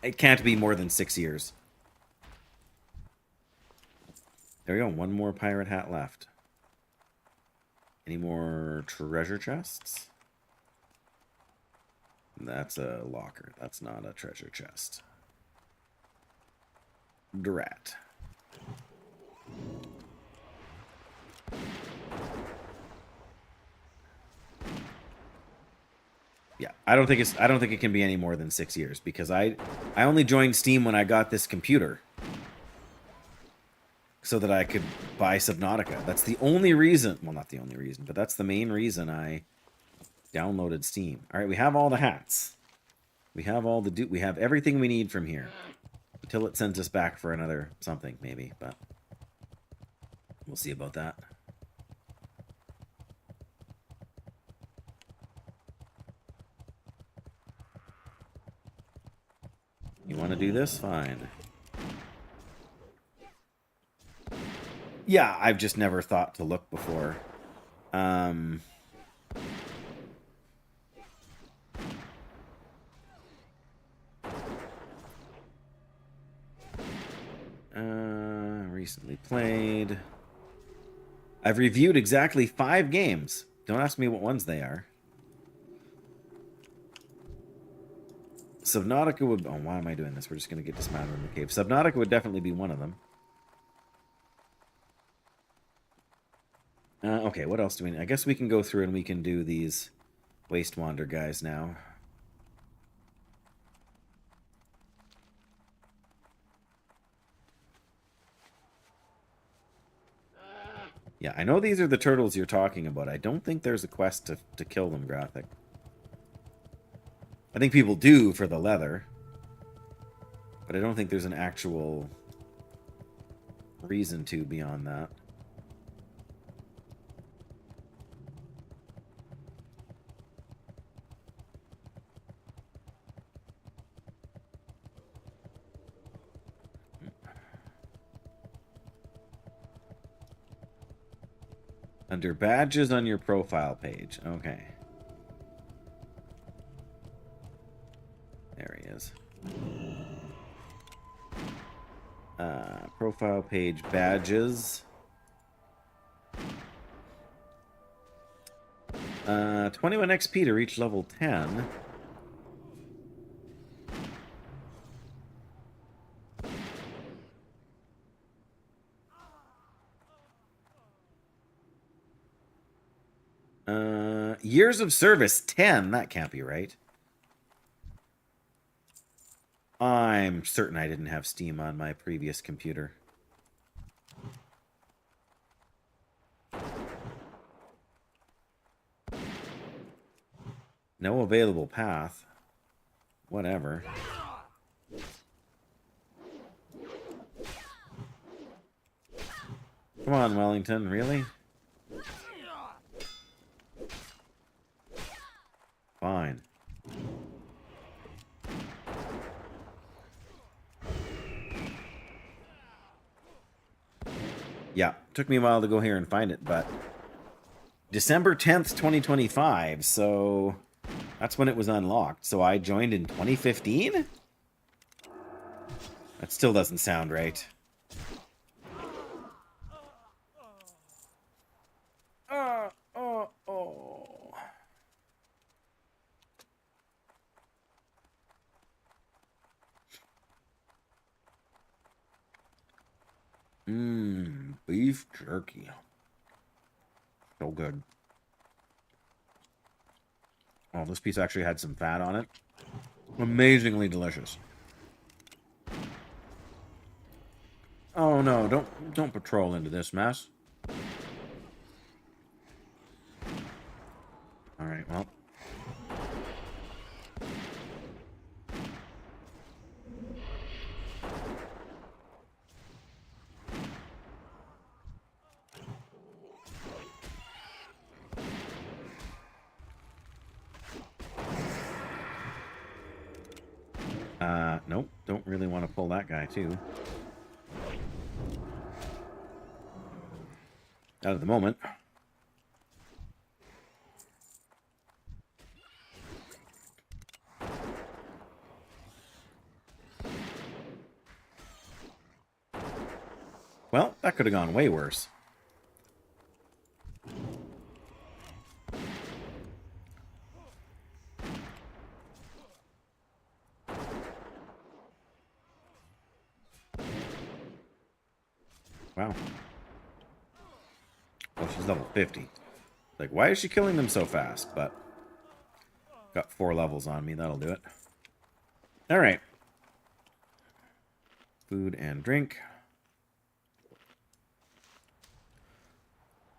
It can't be more than 6 years. There we go. 1 more pirate hat left. Any more treasure chests? That's a locker. That's not a treasure chest. Drat. Yeah, I don't think it can be any more than 6 years because I only joined Steam when I got this computer so that I could buy Subnautica. That's the only reason. Well, not the only reason, but that's the main reason I downloaded Steam. All right, we have all the hats. We have all the we have everything we need from here until it sends us back for another something maybe, but we'll see about that. You want to do this? Fine. Yeah, I've just never thought to look before. Recently played. I've reviewed exactly 5 games. Don't ask me what ones they are. Subnautica would... Oh, why am I doing this? We're just going to get dismounted in the cave. Subnautica would definitely be one of them. Okay, what else do we need? I guess we can go through and we can do these Waste Wander guys now. Yeah, I know these are the turtles you're talking about. I don't think there's a quest to kill them, Graphic. I think people do for the leather. But I don't think there's an actual reason to beyond that. Under badges on your profile page. Okay. There he is. Profile page badges. 21 XP to reach level 10. Years of service, 10. That can't be right. I'm certain I didn't have Steam on my previous computer. No available path. Whatever. Come on, Wellington, really? Fine. Yeah, took me a while to go here and find it, but December 10th, 2025, so that's when it was unlocked. So I joined in 2015? That still doesn't sound right. Beef jerky. So good. Oh, this piece actually had some fat on it. Amazingly delicious. Oh no, don't patrol into this mess. Alright, well. Nope, don't really want to pull that guy too. Not at the moment. Well, that could have gone way worse. Wow. Oh, she's level 50. Like, why is she killing them so fast? But Got 4 levels on me. That'll do it. All right. Food and drink.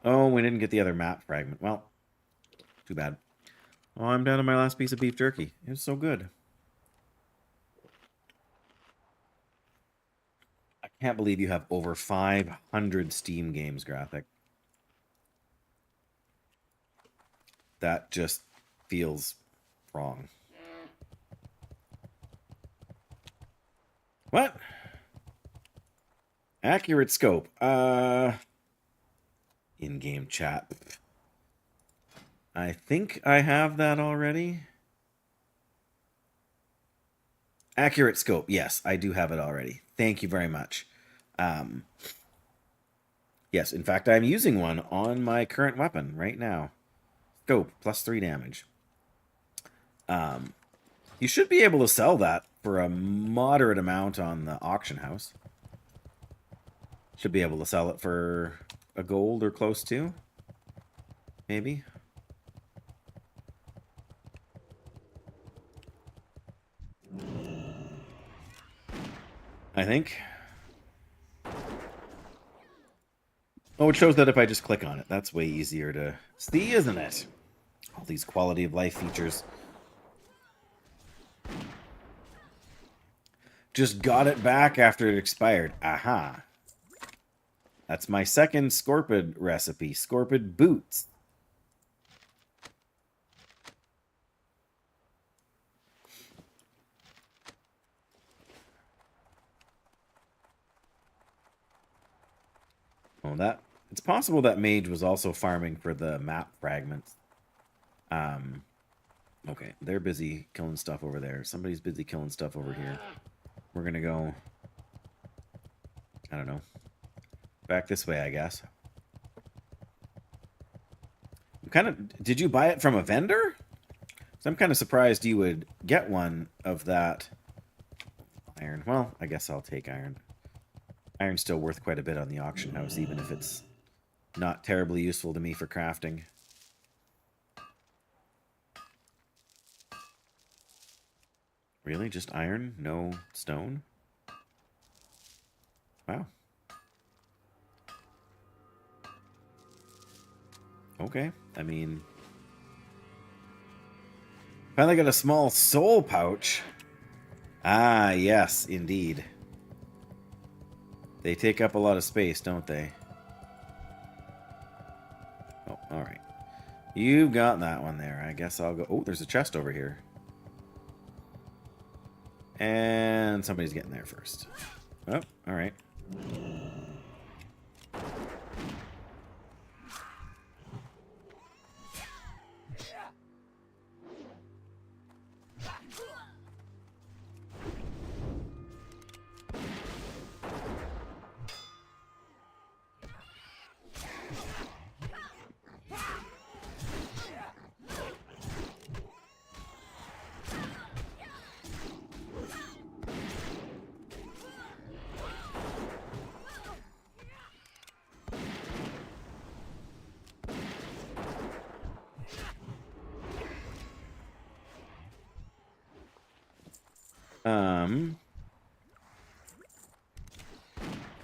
Oh, we didn't get the other map fragment. Well, too bad. Oh, I'm down to my last piece of beef jerky. It was so good. I can't believe you have over 500 Steam games, Graphic. That just feels wrong. What? Accurate scope. In-game chat. I think I have that already. Accurate scope. Yes, I do have it already. Thank you very much. Yes, in fact, I'm using one on my current weapon right now. Scope, plus 3 damage. You should be able to sell that for a moderate amount on the auction house. Should be able to sell it for a gold or close to. Maybe. I think. Oh, it shows that if I just click on it. That's way easier to see, isn't it? All these quality of life features. Just got it back after it expired. Aha. That's my second Scorpid recipe. Scorpid boots. Oh, that... It's possible that Mage was also farming for the map fragments. Okay, they're busy killing stuff over there. Somebody's busy killing stuff over here. We're gonna go... I don't know. Back this way, I guess. Did you buy it from a vendor? So I'm kind of surprised you would get one of that iron. Well, I guess I'll take iron. Iron's still worth quite a bit on the auction house, even if it's not terribly useful to me for crafting. Really? Just iron? No stone? Wow. Okay. I mean... Finally got a small soul pouch. Ah, yes, indeed. They take up a lot of space, don't they? Oh, alright. You've got that one there. I guess I'll go... Oh, there's a chest over here. And somebody's getting there first. Oh, alright.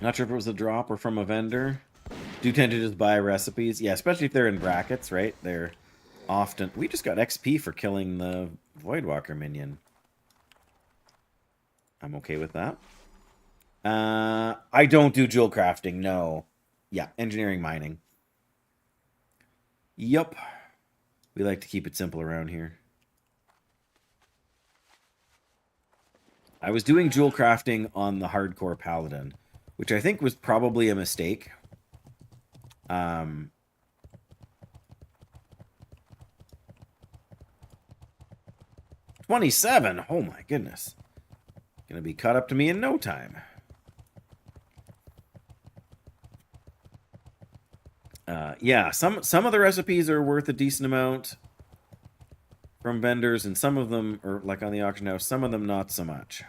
Not sure if it was a drop or from a vendor. Do tend to just buy recipes. Yeah, especially if they're in brackets, right? They're often... We just got XP for killing the Voidwalker minion. I'm okay with that. I don't do jewel crafting, no. Yeah, engineering mining. Yup. We like to keep it simple around here. I was doing jewel crafting on the hardcore paladin, which I think was probably a mistake. 27? Oh my goodness. Gonna be caught up to me in no time. Yeah, some of the recipes are worth a decent amount from vendors, and some of them, or like on the auction house, some of them not so much.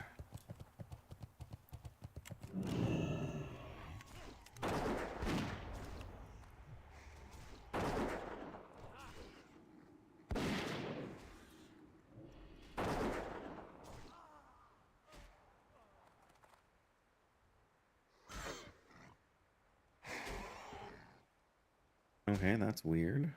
Okay, that's weird.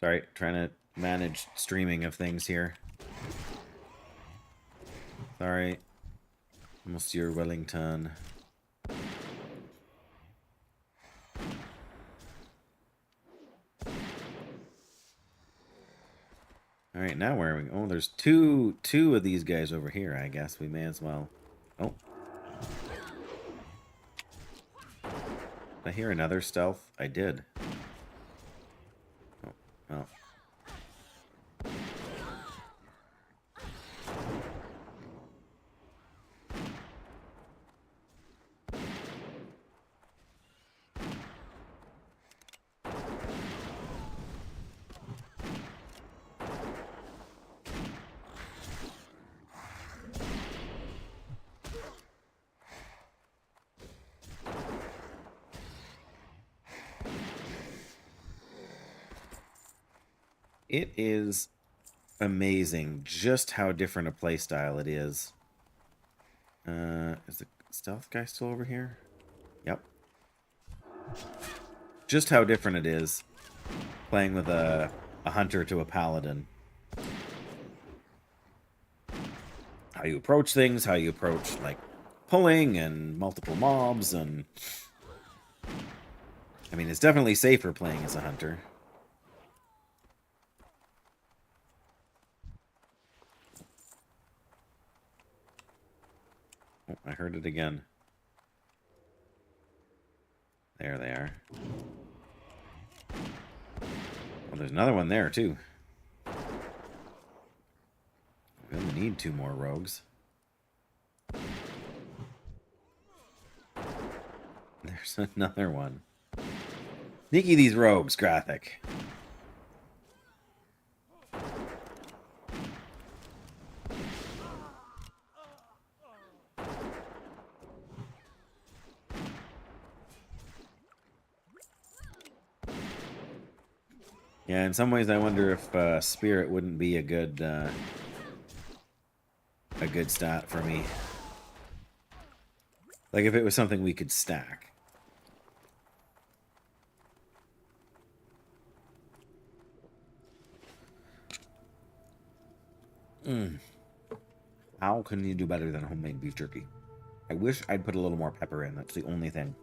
Sorry, trying to manage streaming of things here. Sorry, Monsieur Wellington. All right, now where are we? Oh, there's two of these guys over here. I guess we may as well. Oh, did I hear another stealth? I did. Oh, well. It is amazing just how different a playstyle it is. Is the stealth guy still over here? Yep. Just how different it is playing with a hunter to a paladin. How you approach things, how you approach, like, pulling and multiple mobs, and... I mean, it's definitely safer playing as a hunter. Oh, I heard it again. There they are. Well, there's another one there, too. We only need 2 more rogues. There's another one. Sneaky these rogues, Graphic. Yeah, in some ways I wonder if Spirit wouldn't be a good stat for me. Like if it was something we could stack. How can you do better than homemade beef jerky? I wish I'd put a little more pepper in. That's the only thing.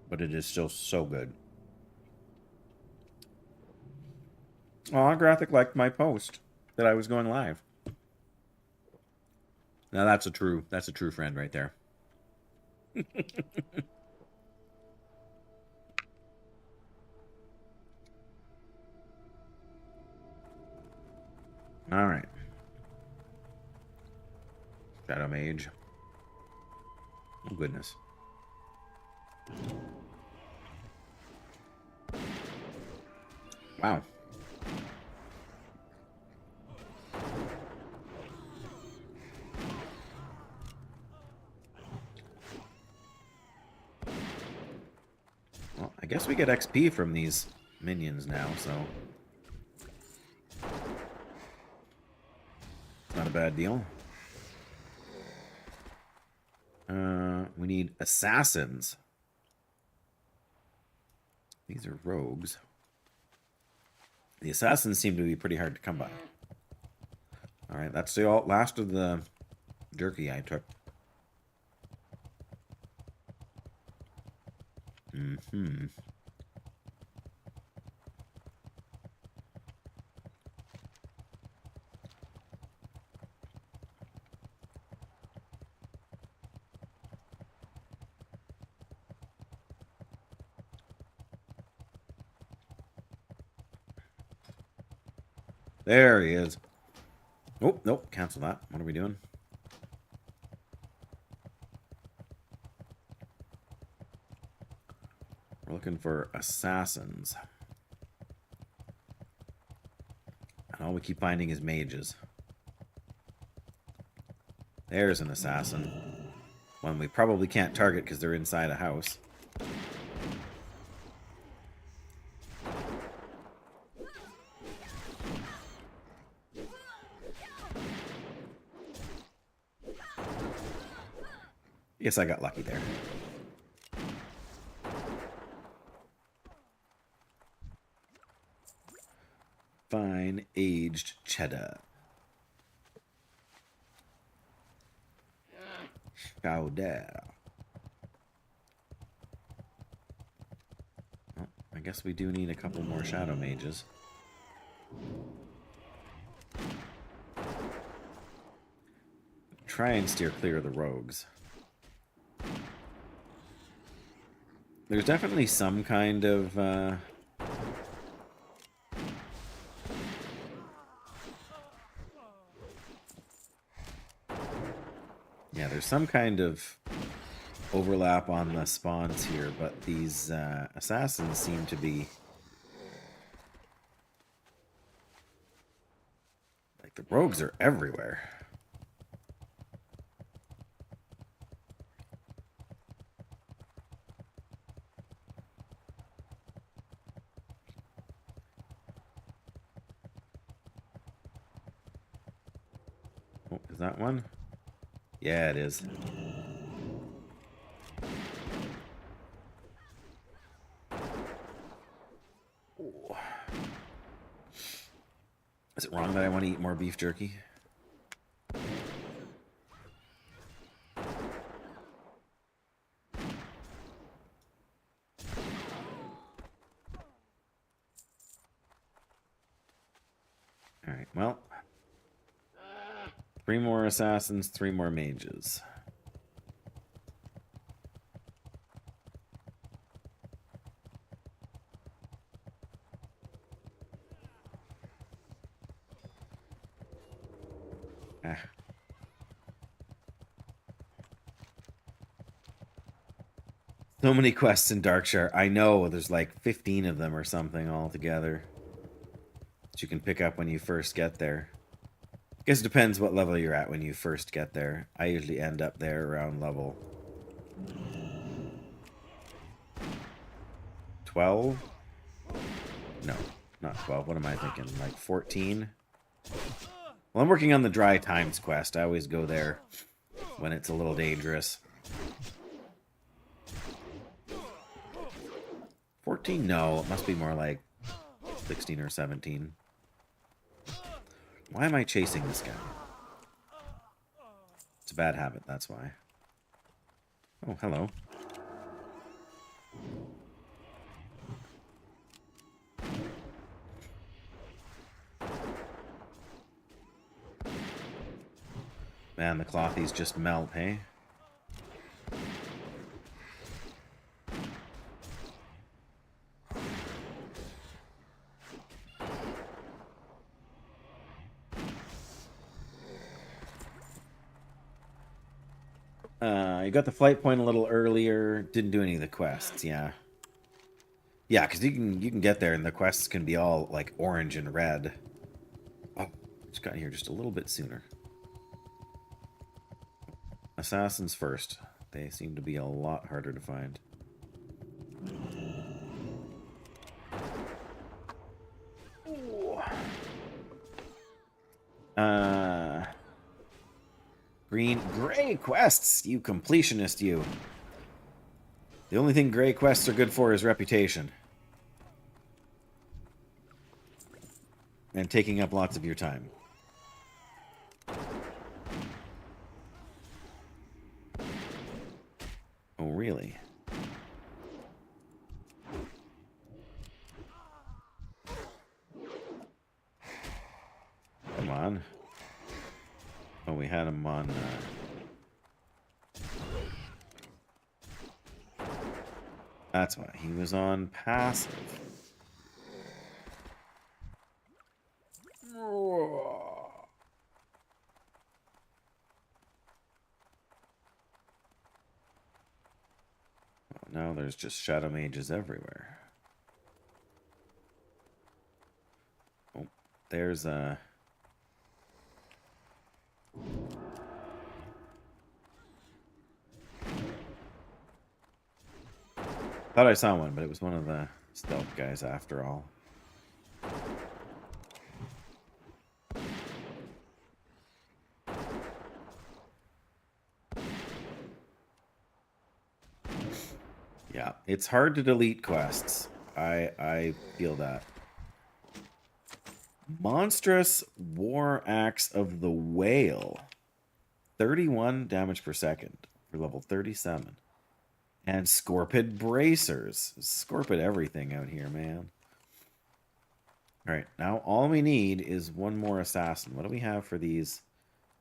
But it is still so good. Aw, Graphic liked my post that I was going live. Now that's a true friend right there. All right. Shadow Mage. Oh, goodness. Wow. Well, I guess we get XP from these minions now, so... It's not a bad deal. We need assassins. These are rogues. The assassins seem to be pretty hard to come by. Alright, that's the last of the jerky I took. There he is. Oh, nope, cancel that. What are we doing? We're looking for assassins. And all we keep finding is mages. There's an assassin. One we probably can't target because they're inside a house. Guess I got lucky there. Fine aged cheddar. Chowder. Well, I guess we do need a couple more shadow mages. Try and steer clear of the rogues. There's definitely some kind of yeah, there's some kind of overlap on the spawns here, but these assassins seem to be like the rogues are everywhere. Oh, is that one? Yeah, it is. Oh. Is it wrong that I want to eat more beef jerky? Alright, well. 3 more assassins, 3 more mages. Ah. So many quests in Darkshire. I know, there's like 15 of them or something altogether that you can pick up when you first get there. I guess it depends what level you're at when you first get there. I usually end up there around level 12? No, not 12. What am I thinking? Like 14? Well, I'm working on the Dry Times quest. I always go there when it's a little dangerous. 14? No, it must be more like 16 or 17. Why am I chasing this guy? It's a bad habit, that's why. Oh, hello. Man, the clothies just melt, hey? You got the flight point a little earlier. Didn't do any of the quests, yeah. Yeah, because you can get there and the quests can be all like orange and red. Oh, just got here just a little bit sooner. Assassins first. They seem to be a lot harder to find. Gray quests, you completionist, you. The only thing gray quests are good for is reputation. And taking up lots of your time. Oh, really? Come on. Oh, we had him on... That's why. He was on passive. Now there's just shadow mages everywhere. Oh, there's a... Thought I saw one, but it was one of the stealth guys after all. It's hard to delete quests. I feel that. Monstrous War Axe of the Whale. 31 damage per second for level 37. And Scorpid Bracers. Scorpid everything out here, man. Alright, now all we need is one more assassin. What do we have for these?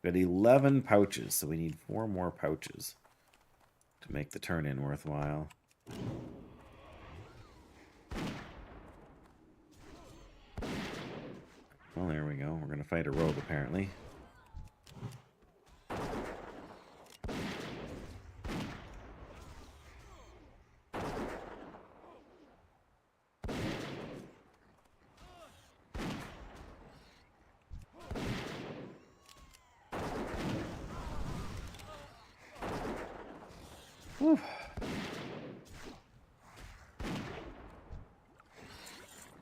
We got 11 pouches, so we need 4 more pouches to make the turn-in worthwhile. Well, there we go. We're going to fight a rogue, apparently. Whew.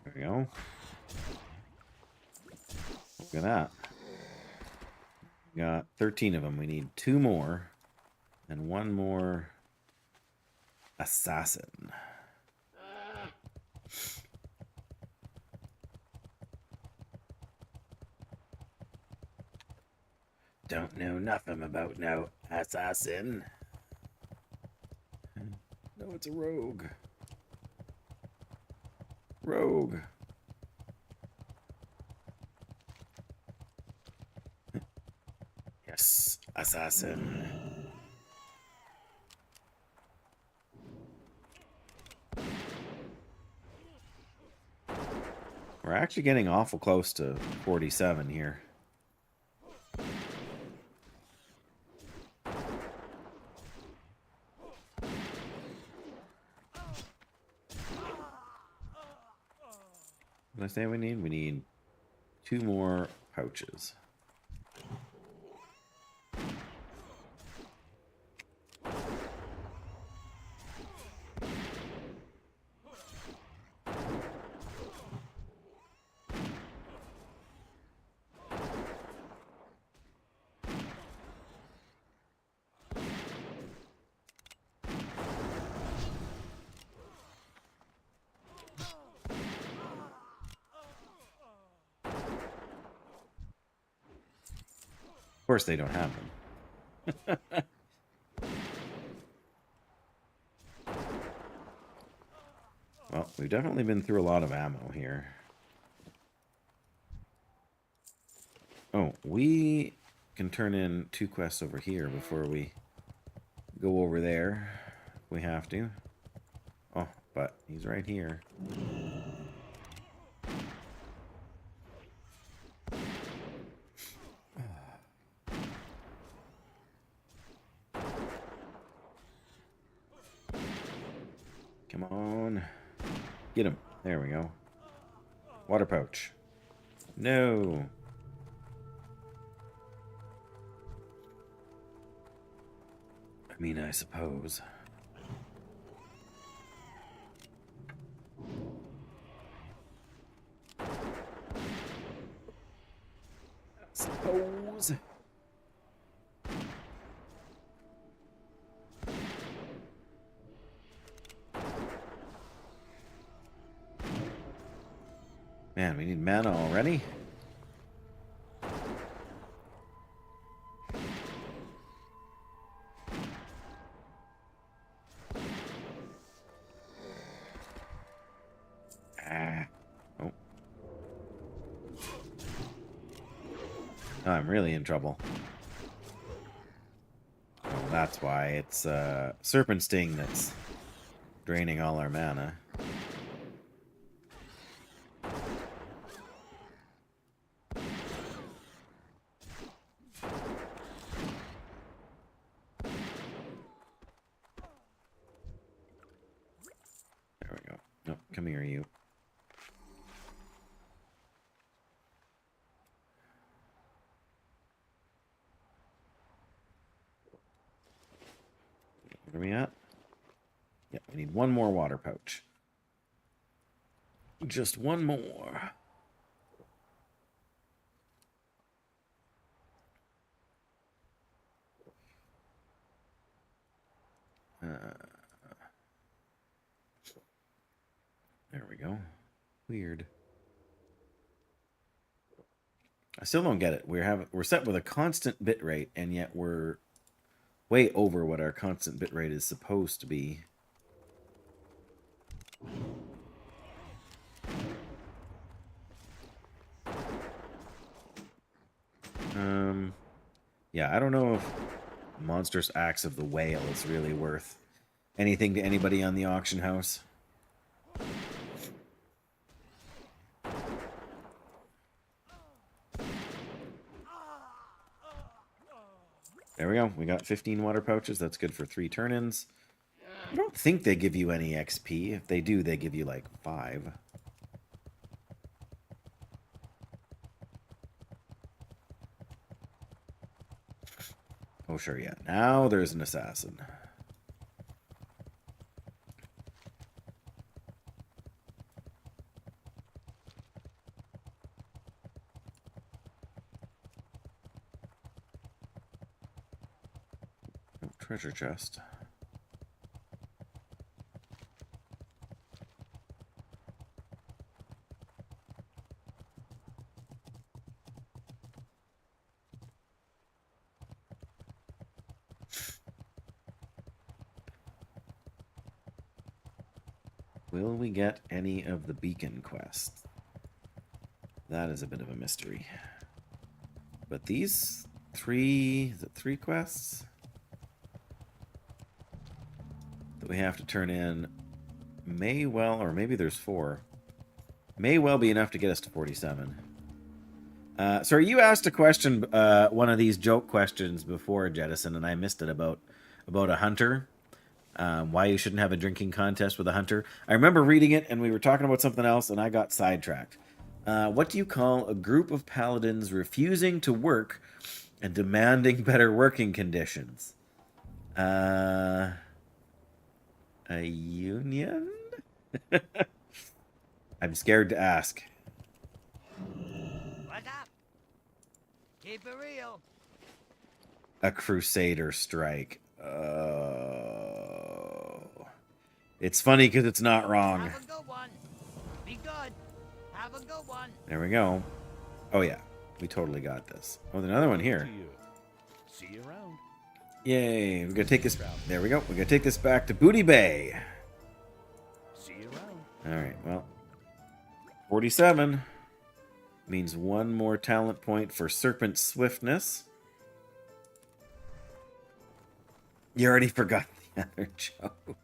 There we go. Look at that. We got 13 of them. We need 2 more. And 1 more assassin. Don't know nothing about no assassin. No, it's a rogue. Rogue. Yes, assassin. We're actually getting awful close to 47 here. What did I say we need? We need 2 more pouches. Of course they don't have them. Well, we've definitely been through a lot of ammo here. Oh, we can turn in 2 quests over here before we go over there if we have to. Oh, but he's right here. Come on. Get him. There we go. Water pouch. No. I mean, I suppose. Suppose. Man, we need mana already? Ah. Oh. I'm really in trouble. Oh, that's why. It's Serpent Sting that's draining all our mana. There we go. No, come here, you. Where are we at? Yeah, we need 1 more water pouch. Just 1 more. go. Weird. I still don't get it. We're set with a constant bit rate, and yet we're way over what our constant bit rate is supposed to be. Yeah, I don't know if Monstrous Axe of the Whale is really worth anything to anybody on the auction house. There we go. We got 15 water pouches. That's good for 3 turn-ins. I don't think they give you any XP. If they do, they give you like 5. Oh, sure, yeah. Now there's an assassin. Oh, treasure chest. Will we get any of the beacon quests? That is a bit of a mystery. But these 3... Is it 3 quests? That we have to turn in may well... Or maybe there's 4. May well be enough to get us to 47. Sorry, you asked a question, one of these joke questions before, Jettison, and I missed it about a hunter. Why you shouldn't have a drinking contest with a hunter. I remember reading it, and we were talking about something else, and I got sidetracked. What do you call a group of paladins refusing to work and demanding better working conditions? A union? I'm scared to ask. What's up? Keep it real. A crusader strike. It's funny because it's not wrong. Have a good one. Be good. Have a good one. There we go. Oh yeah, we totally got this. Oh, there's another one here. See you around. Yay! We're gonna take this. There we go. We're gonna take this back to Booty Bay. See you around. All right. Well, 47 means 1 more talent point for Serpent Swiftness. You already forgot the other joke.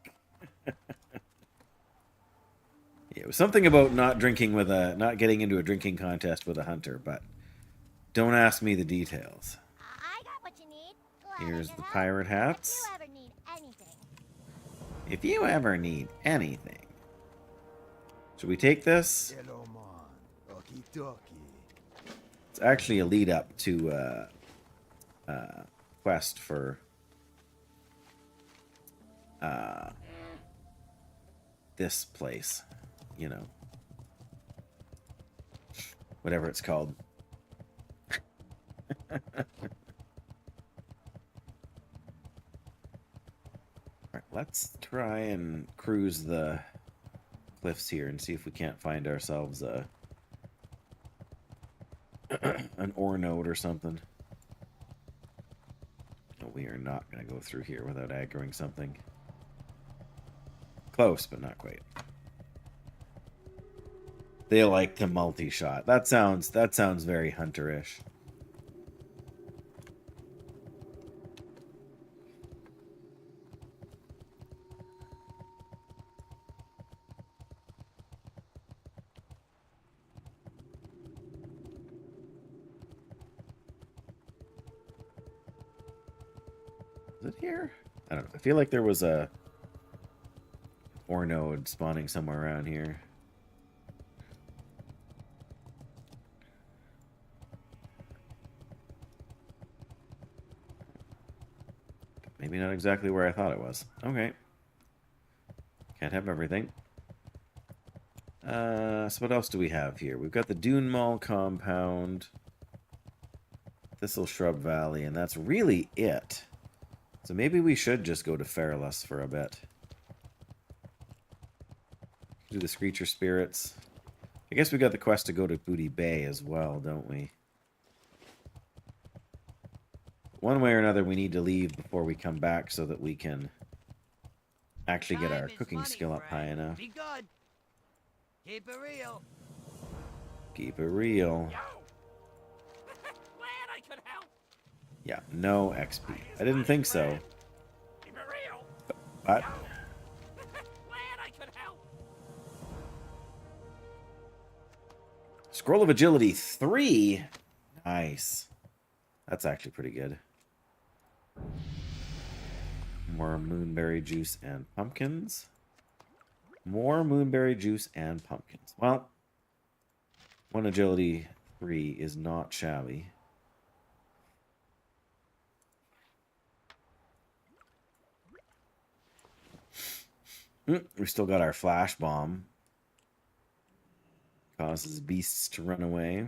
Yeah, it was something about not getting into a drinking contest with a hunter, but don't ask me the details. I got what you need. Here's the pirate hats. If you ever need anything. If you ever need anything. Should we take this? Hello, man. Okie dokie. It's actually a lead up to quest for this place, you know, whatever it's called. All right, let's try and cruise the cliffs here and see if we can't find ourselves an ore node or something. No, we are not going to go through here without aggroing something. Close, but not quite. They like to multi-shot. That sounds very hunterish. Is it here? I don't know. I feel like there was a ore node spawning somewhere around here. Maybe not exactly where I thought it was. Okay. Can't have everything. So what else do we have here? We've got the Dune Mall compound, Thistle Shrub Valley, and that's really it. So maybe we should just go to Fairless for a bit. Do the Screecher Spirits. I guess we got the quest to go to Booty Bay as well, don't we? One way or another, we need to leave before we come back so that we can actually get our Time is cooking money, skill up high friend. enough. Be good. Keep it real. Keep it real. Glad I could help. Yeah, no XP. I didn't think so. Keep it real. But Glad I could help. Scroll of Agility 3. Nice. That's actually pretty good. More moonberry juice and pumpkins. More moonberry juice and pumpkins. Well, one agility 3 is not shabby. We still got our flash bomb. Causes beasts to run away.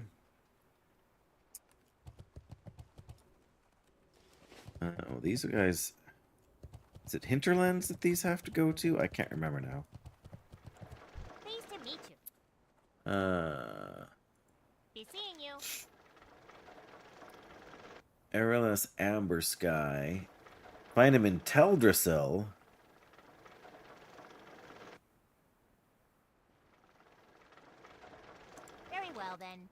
Oh, these guys... Is it hinterlands that these have to go to? I can't remember now. Pleased to meet you. Be seeing you. Aerilus Amber Sky. Find him in Teldrassil. Very well then.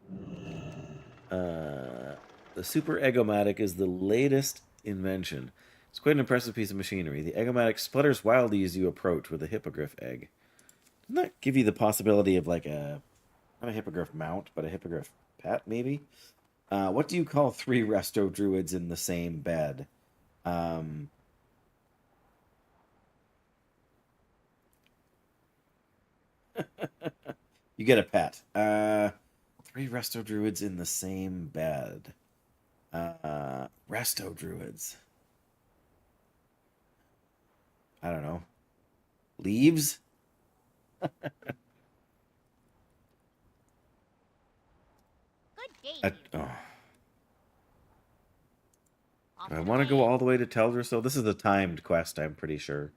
The Super Eggomatic is the latest invention. It's quite an impressive piece of machinery. The Eggomatic splutters wildly as you approach with a hippogriff egg. Doesn't that give you the possibility of like a, not a hippogriff mount, but a hippogriff pet, maybe? What do you call 3 resto druids in the same bed? You get a pet. 3 resto druids in the same bed. Resto druids. I don't know. Leaves? Good day. Oh. Off Do I and want to go away. all the way to Teldrassil? This is a timed quest, I'm pretty sure.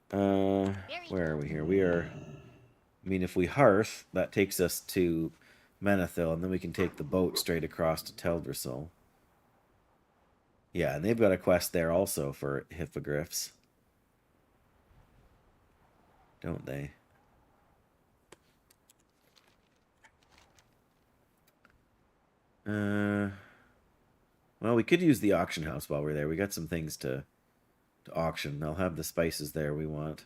Where are we here? We are... I mean, if we hearth, that takes us to Menethil, and then we can take the boat straight across to Teldrassil. Yeah, and they've got a quest there also for hippogriffs. Don't they? Well, we could use the auction house while we're there. We got some things to auction. They'll have the spices there we want.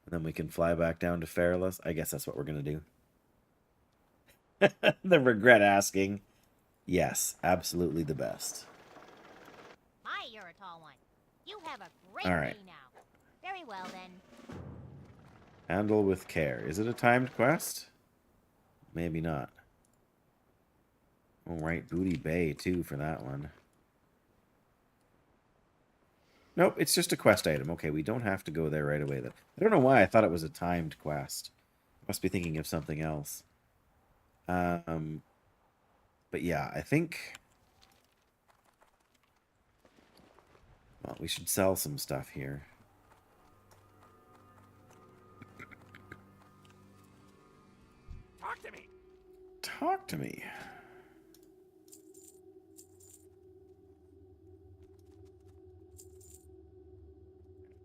And then we can fly back down to Fairless. I guess that's what we're going to do. The regret asking. Yes, absolutely the best. My, you're a tall one. You have a great All right. day now. Very well then. Handle with care. Is it a timed quest? Maybe not. Oh, right. Booty Bay, too, for that one. Nope, it's just a quest item. Okay, we don't have to go there right away, though. I don't know why I thought it was a timed quest. I must be thinking of something else. But yeah, I think... Well, we should sell some stuff here. Talk to me. Talk to me.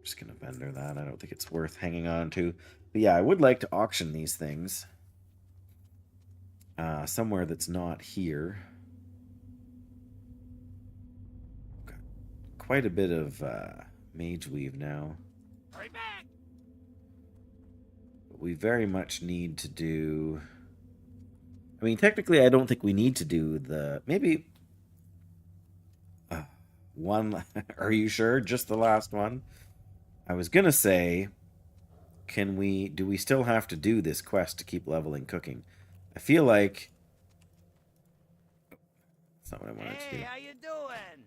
Just gonna vendor that. I don't think it's worth hanging on to. But yeah, I would like to auction these things. Somewhere that's not here. Got quite a bit of mage weave now. Hurry back. But we very much need to do... I mean, technically, I don't think we need to do the... Maybe... one... Are you sure? Just the last one? I was gonna say... Do we still have to do this quest to keep leveling cooking? I feel like... That's not what I wanted to do. Hey, how you doing?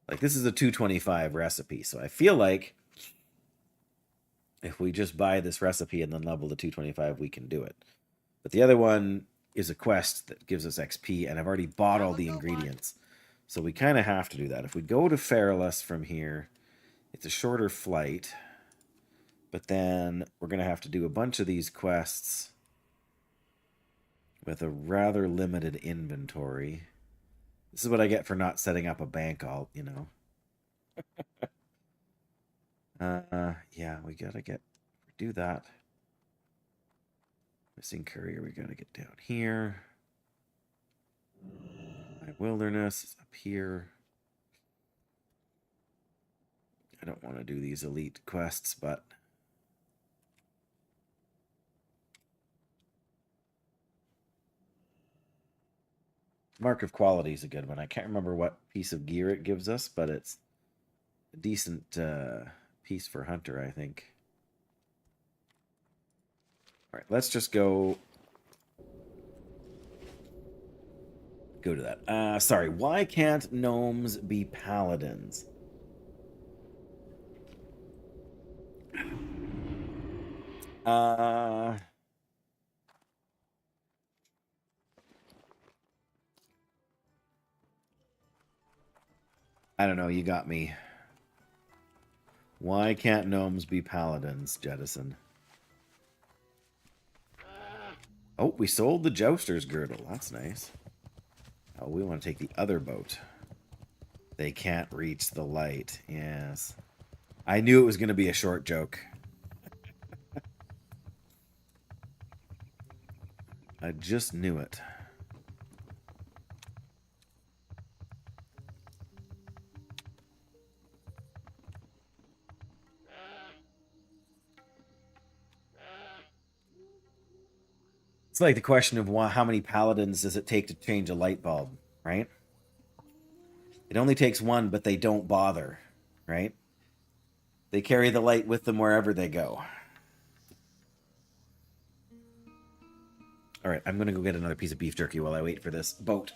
Like, this is a 225 recipe, so I feel like if we just buy this recipe and then level to 225, we can do it. But the other one is a quest that gives us XP, and I've already bought all the ingredients. So we kind of have to do that. If we go to Fairless from here, it's a shorter flight. But then we're going to have to do a bunch of these quests with a rather limited inventory. This is what I get for not setting up a bank alt, you know. Yeah, we gotta do that. Missing courier, we gotta get down here. My wilderness is up here. I don't want to do these elite quests, but Mark of Quality is a good one. I can't remember what piece of gear it gives us, but it's a decent piece for Hunter, I think. All right, let's just go to that. Sorry, why can't gnomes be paladins? I don't know, you got me. Why can't gnomes be paladins, Jettison? Oh, we sold the Jouster's Girdle. That's nice. Oh, we want to take the other boat. They can't reach the light. Yes. I knew it was going to be a short joke. I just knew it. It's like the question of how many paladins does it take to change a light bulb, right? It only takes one, but they don't bother, right? They carry the light with them wherever they go. All right, I'm going to go get another piece of beef jerky while I wait for this boat.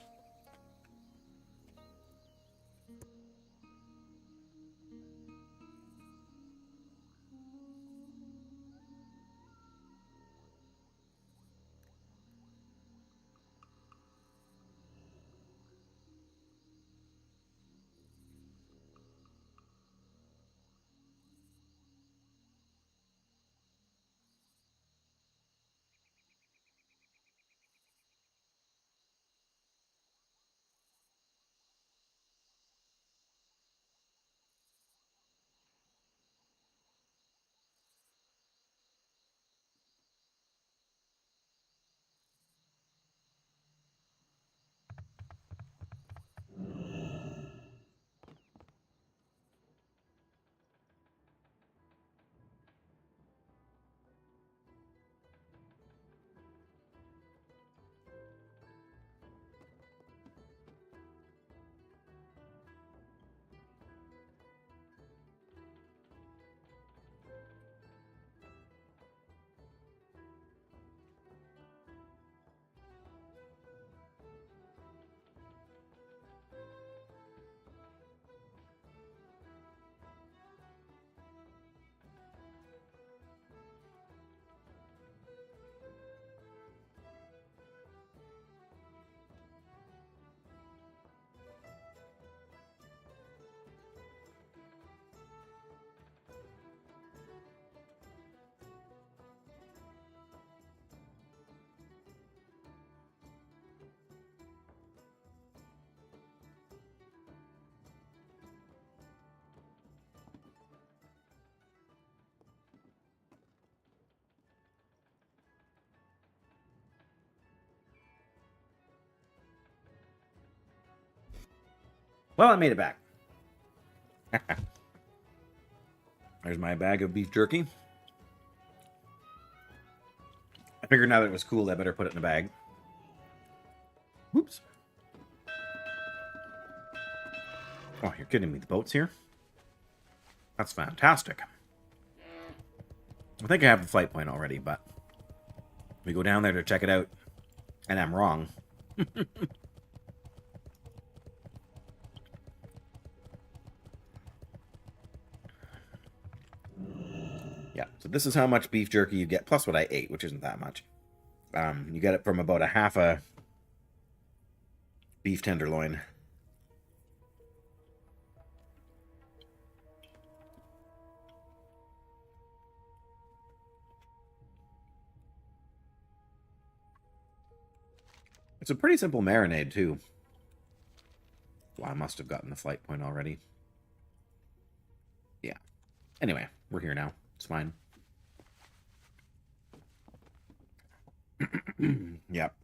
Well, I made it back. There's my bag of beef jerky. I figured now that it was cool, I better put it in a bag. Whoops. Oh, you're kidding me. The boat's here? That's fantastic. I think I have the flight point already, but we go down there to check it out, and I'm wrong. Yeah, so this is how much beef jerky you get, plus what I ate, which isn't that much. You get it from about a half a beef tenderloin. It's a pretty simple marinade, too. Well, I must have gotten the flight point already. Yeah. Anyway, we're here now. It's fine. Yep.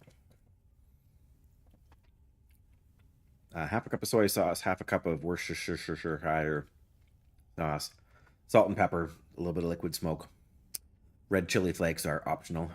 Half a cup of soy sauce, half a cup of Worcestershire sauce, salt and pepper, a little bit of liquid smoke. Red chili flakes are optional.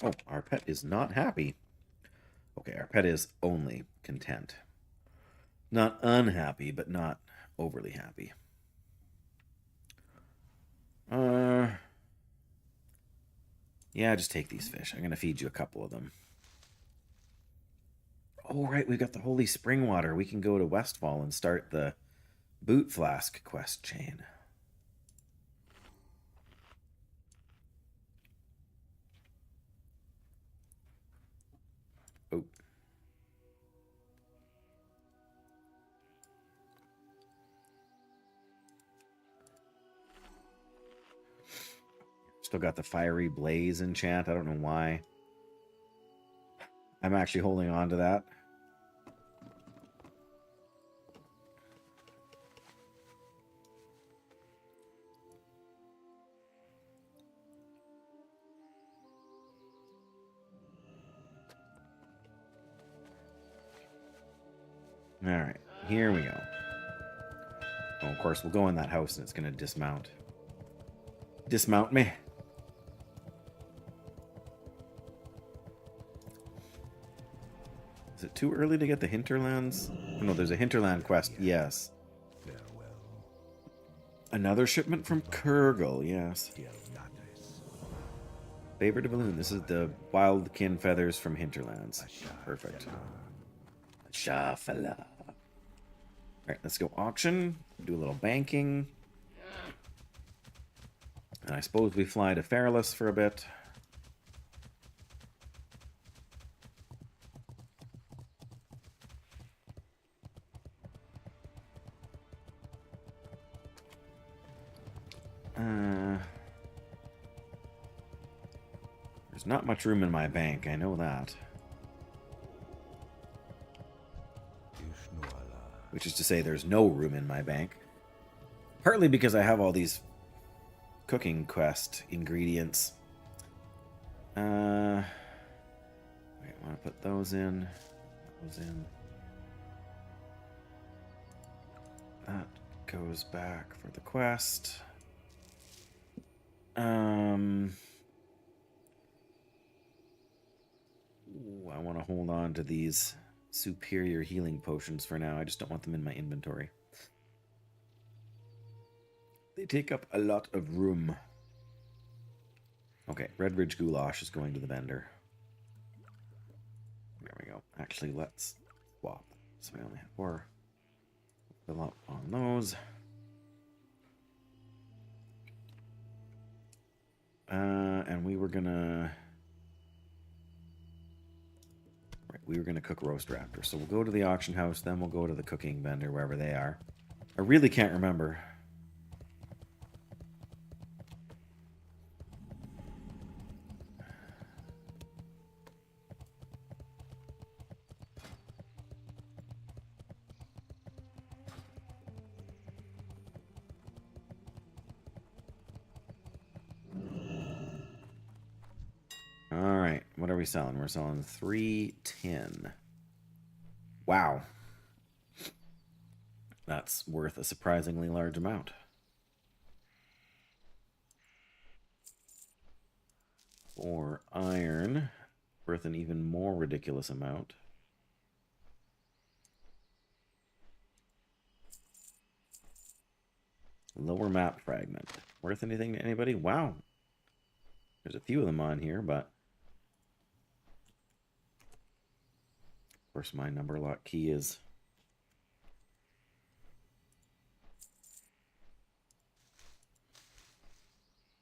Oh, our pet is not happy. Okay, our pet is only content. Not unhappy, but not overly happy. Yeah, just take these fish. I'm going to feed you a couple of them. Oh, right, we've got the Holy Spring Water. We can go to Westfall and start the Boot Flask quest chain. Oh. Still got the Fiery Blaze enchant. I don't know why. I'm actually holding on to that. All right, here we go. Oh, of course, we'll go in that house and it's going to dismount. Dismount me. Is it too early to get the hinterlands? Oh, no, there's a hinterland quest. Yes. Another shipment from Kurgle. Yes. Favorite of balloon. This is the wildkin feathers from hinterlands. Perfect. Shafala. Alright, let's go auction. Do a little banking. And I suppose we fly to Fairless for a bit. There's not much room in my bank, I know that. Which is to say there's no room in my bank. Partly because I have all these cooking quest ingredients. Wait, I want to put those in. Those in. That goes back for the quest. Ooh, I want to hold on to these superior healing potions for now. I just don't want them in my inventory. They take up a lot of room. Okay, Red Ridge Goulash is going to the vendor. There we go. Actually, let's swap. So we only have 4. Fill up on those. And we were gonna... Right, we were gonna cook roast raptor. So we'll go to the auction house, then we'll go to the cooking vendor, wherever they are. I really can't remember. Alright, what are we selling? We're selling 310. Wow. That's worth a surprisingly large amount. For iron, worth an even more ridiculous amount. Lower map fragment. Worth anything to anybody? Wow. There's a few of them on here, but... Of course, my number lock key is...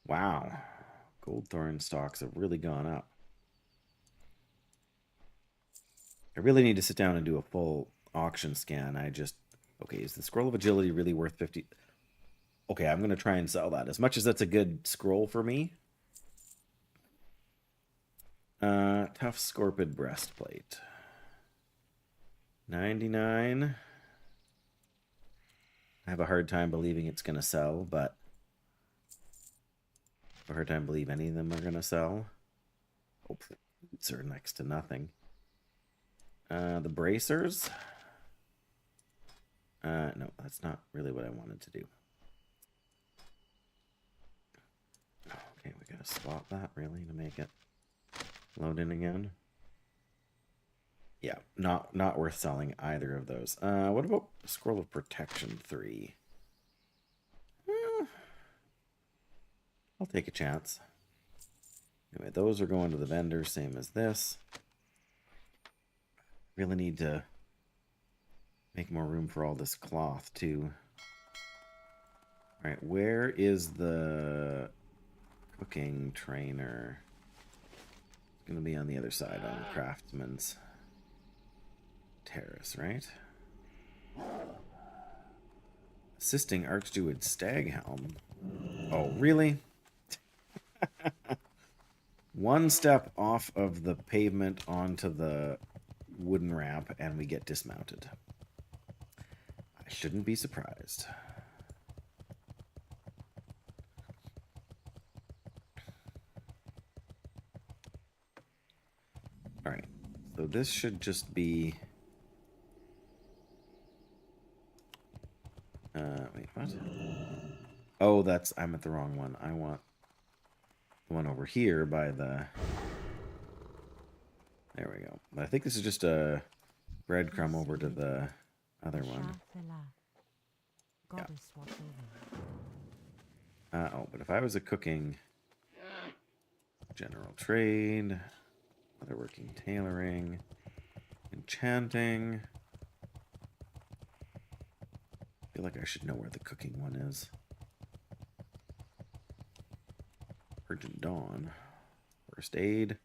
Wow. Goldthorn stocks have really gone up. I really need to sit down and do a full auction scan. Okay, is the scroll of agility really worth 50? Okay, I'm going to try and sell that. As much as that's a good scroll for me. Tough Scorpid breastplate. 99. I have a hard time believing it's going to sell, but I have a hard time believing any of them are going to sell. Hopefully, boots are next to nothing. The bracers. No, that's not really what I wanted to do. Okay, we gotta swap that really to make it load in again. Yeah, not worth selling either of those. What about Scroll of Protection 3? I'll take a chance. Anyway, those are going to the vendor, same as this. Really need to make more room for all this cloth, too. Alright, where is the cooking trainer? It's going to be on the other side, on Craftsman's Terrace, right? Assisting Archduke Staghelm. Oh, really? One step off of the pavement onto the wooden ramp and we get dismounted. I shouldn't be surprised. Alright, so this should just be... wait, what? Oh, I'm at the wrong one. I want the one over here by the... There we go. But I think this is just a breadcrumb over to the other one. Yeah. Oh, but if I was a cooking... General trade... Leatherworking, tailoring... Enchanting... I feel like I should know where the cooking one is. Urgent Dawn. First aid.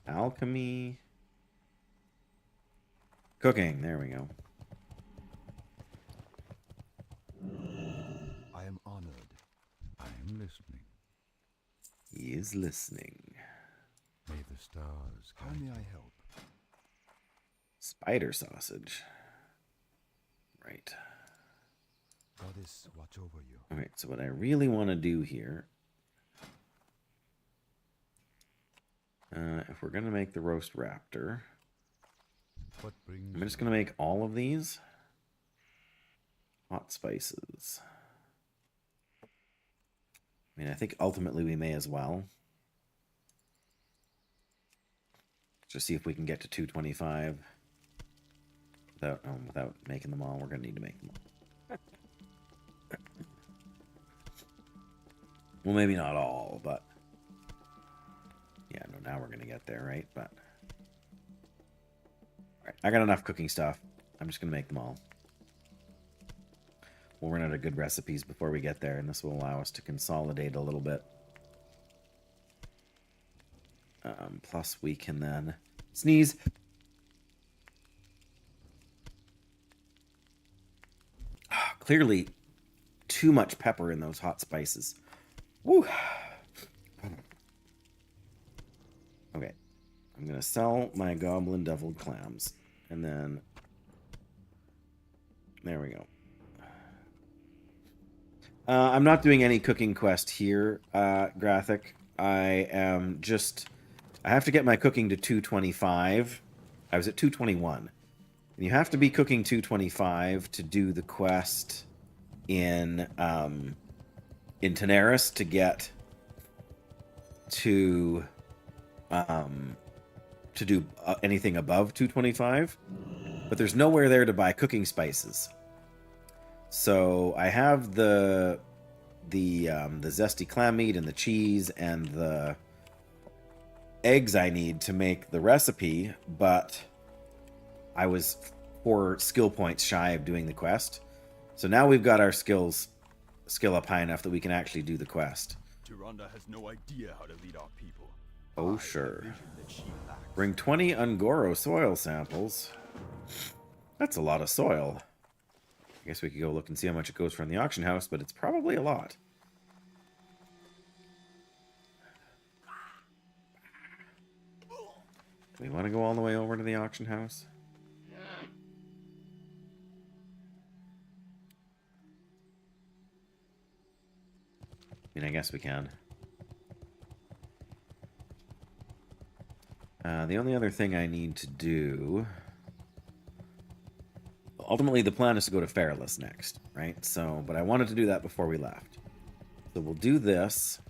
Alchemy. Cooking. There we go. I am honored. I am listening. He is listening. May the stars. How may I help? Spider sausage. Right. Goddess, watch over you. Alright, so what I really want to do here... if we're going to make the roast raptor... What brings I'm just going to make all of these. Hot spices. I mean, I think ultimately we may as well. Just see if we can get to 225 without making them all. We're going to need to make them all. Well, maybe not all, but... Yeah, no, now we're going to get there, right? But... Alright, I got enough cooking stuff. I'm just going to make them all. We'll run out of good recipes before we get there, and this will allow us to consolidate a little bit. Plus, we can then sneeze. Clearly, too much pepper in those hot spices. Woo! Okay, I'm gonna sell my goblin deviled clams, and then there we go. I'm not doing any cooking quest here, Graphic. I have to get my cooking to 225. I was at 221. And you have to be cooking 225 to do the quest in Tenaris to get to do anything above 225. But there's nowhere there to buy cooking spices. So I have the zesty clam meat and the cheese and the eggs I need to make the recipe, but I was 4 skill points shy of doing the quest. So now we've got our skills skill up high enough that we can actually do the quest. Tyrande has no idea how to lead our people. Oh, I have sure. vision that she lacks. Bring 20 Ungoro soil samples. That's a lot of soil. I guess we could go look and see how much it goes for in the auction house, but it's probably a lot. Do we want to go all the way over to the auction house? I mean, I guess we can. The only other thing I need to do... Ultimately, the plan is to go to Fairless next, right? So, but I wanted to do that before we left. So we'll do this.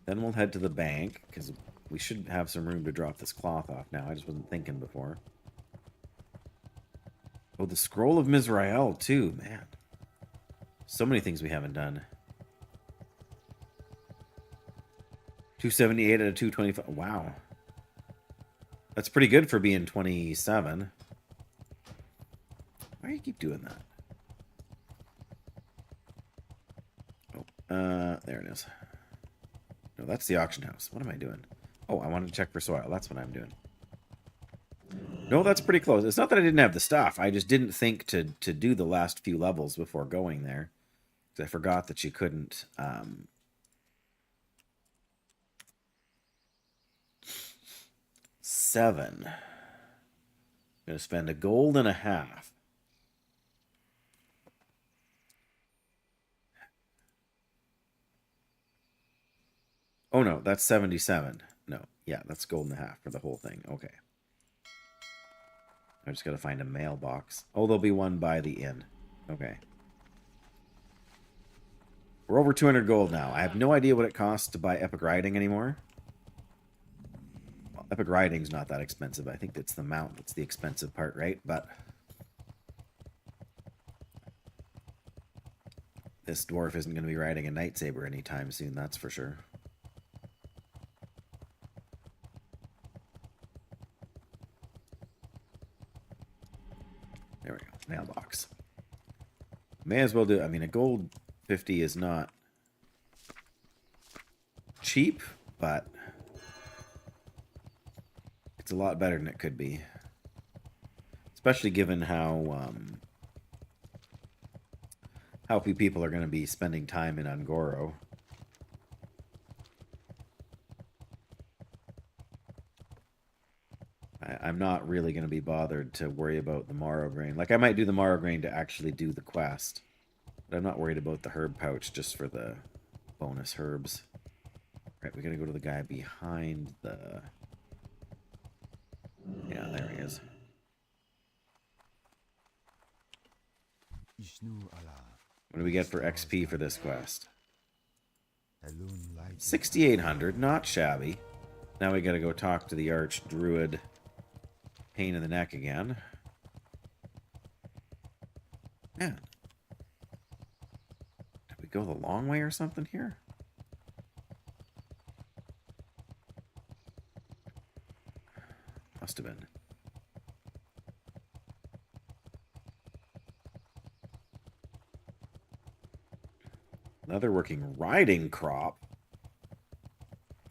Then we'll head to the bank, because we should have some room to drop this cloth off now. I just wasn't thinking before. Oh, the Scroll of Mizrael, too, man. So many things we haven't done. 278 out of 225. Wow. That's pretty good for being 27. Why do you keep doing that? Oh, there it is. No, that's the auction house. What am I doing? Oh, I wanted to check for soil. That's what I'm doing. No, that's pretty close. It's not that I didn't have the stuff. I just didn't think to do the last few levels before going there. Because I forgot that you couldn't... 7. I'm going to spend a gold and a half. Oh, no, that's 77. No, yeah, that's gold and a half for the whole thing. Okay. I just got to find a mailbox. Oh, there'll be one by the inn. Okay. We're over 200 gold now. I have no idea what it costs to buy Epic Riding anymore. Well, Epic Riding's not that expensive. I think it's the mount that's the expensive part, right? But this dwarf isn't going to be riding a lightsaber anytime soon, that's for sure. There we go. Mailbox. May as well do... I mean, a gold 50 is not cheap, but it's a lot better than it could be. Especially given how few people are going to be spending time in Ungoro. I'm not really going to be bothered to worry about the Morrow Grain. Like, I might do the Morrow Grain to actually do the quest. But I'm not worried about the herb pouch just for the bonus herbs. Right, we got to go to the guy behind the... Yeah, there he is. What do we get for XP for this quest? 6,800, not shabby. Now we got to go talk to the Arch Druid. Pain in the neck again. Man. Did we go the long way or something here? Must have been. Leatherworking riding crop.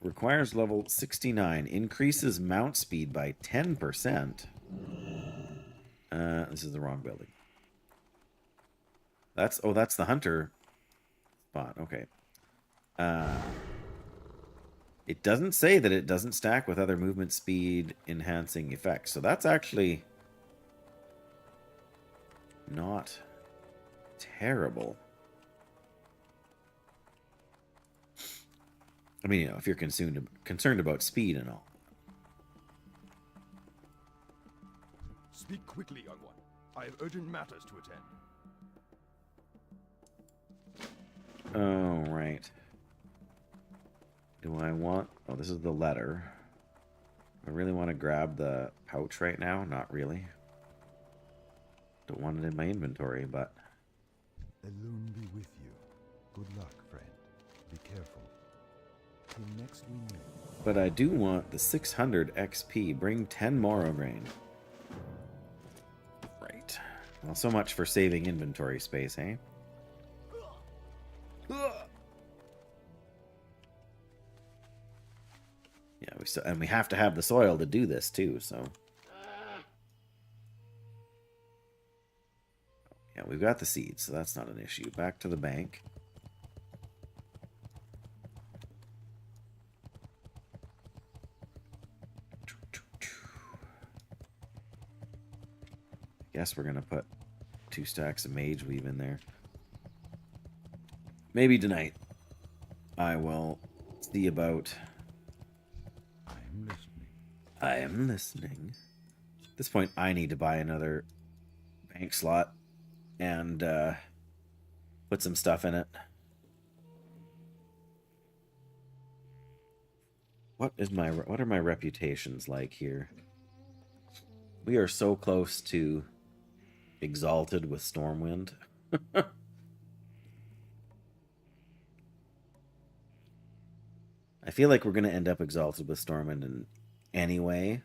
Requires level 69. Increases mount speed by 10%. This is the wrong building. That's the hunter spot. Okay. It doesn't say that it doesn't stack with other movement speed enhancing effects. So that's actually not terrible. I mean, you know, if you're concerned about speed and all. Speak quickly, young one. I have urgent matters to attend. Oh, right. Do I want... Oh, this is the letter. I really want to grab the pouch right now? Not really. Don't want it in my inventory, but... Elune be with you. Good luck, friend. Be careful. Till next we meet. But I do want the 600 XP. Bring 10 Morrow Grain. Right. Well, so much for saving inventory space, eh? and we have to have the soil to do this too, so. Yeah, we've got the seeds, so that's not an issue. Back to the bank. Guess we're gonna put 2 stacks of mage weave in there. Maybe tonight I will see about. I'm listening. I am listening. At this point, I need to buy another bank slot and put some stuff in it. What are my reputations like here? We are so close to exalted with Stormwind. I feel like we're going to end up exalted with Stormwind anyway.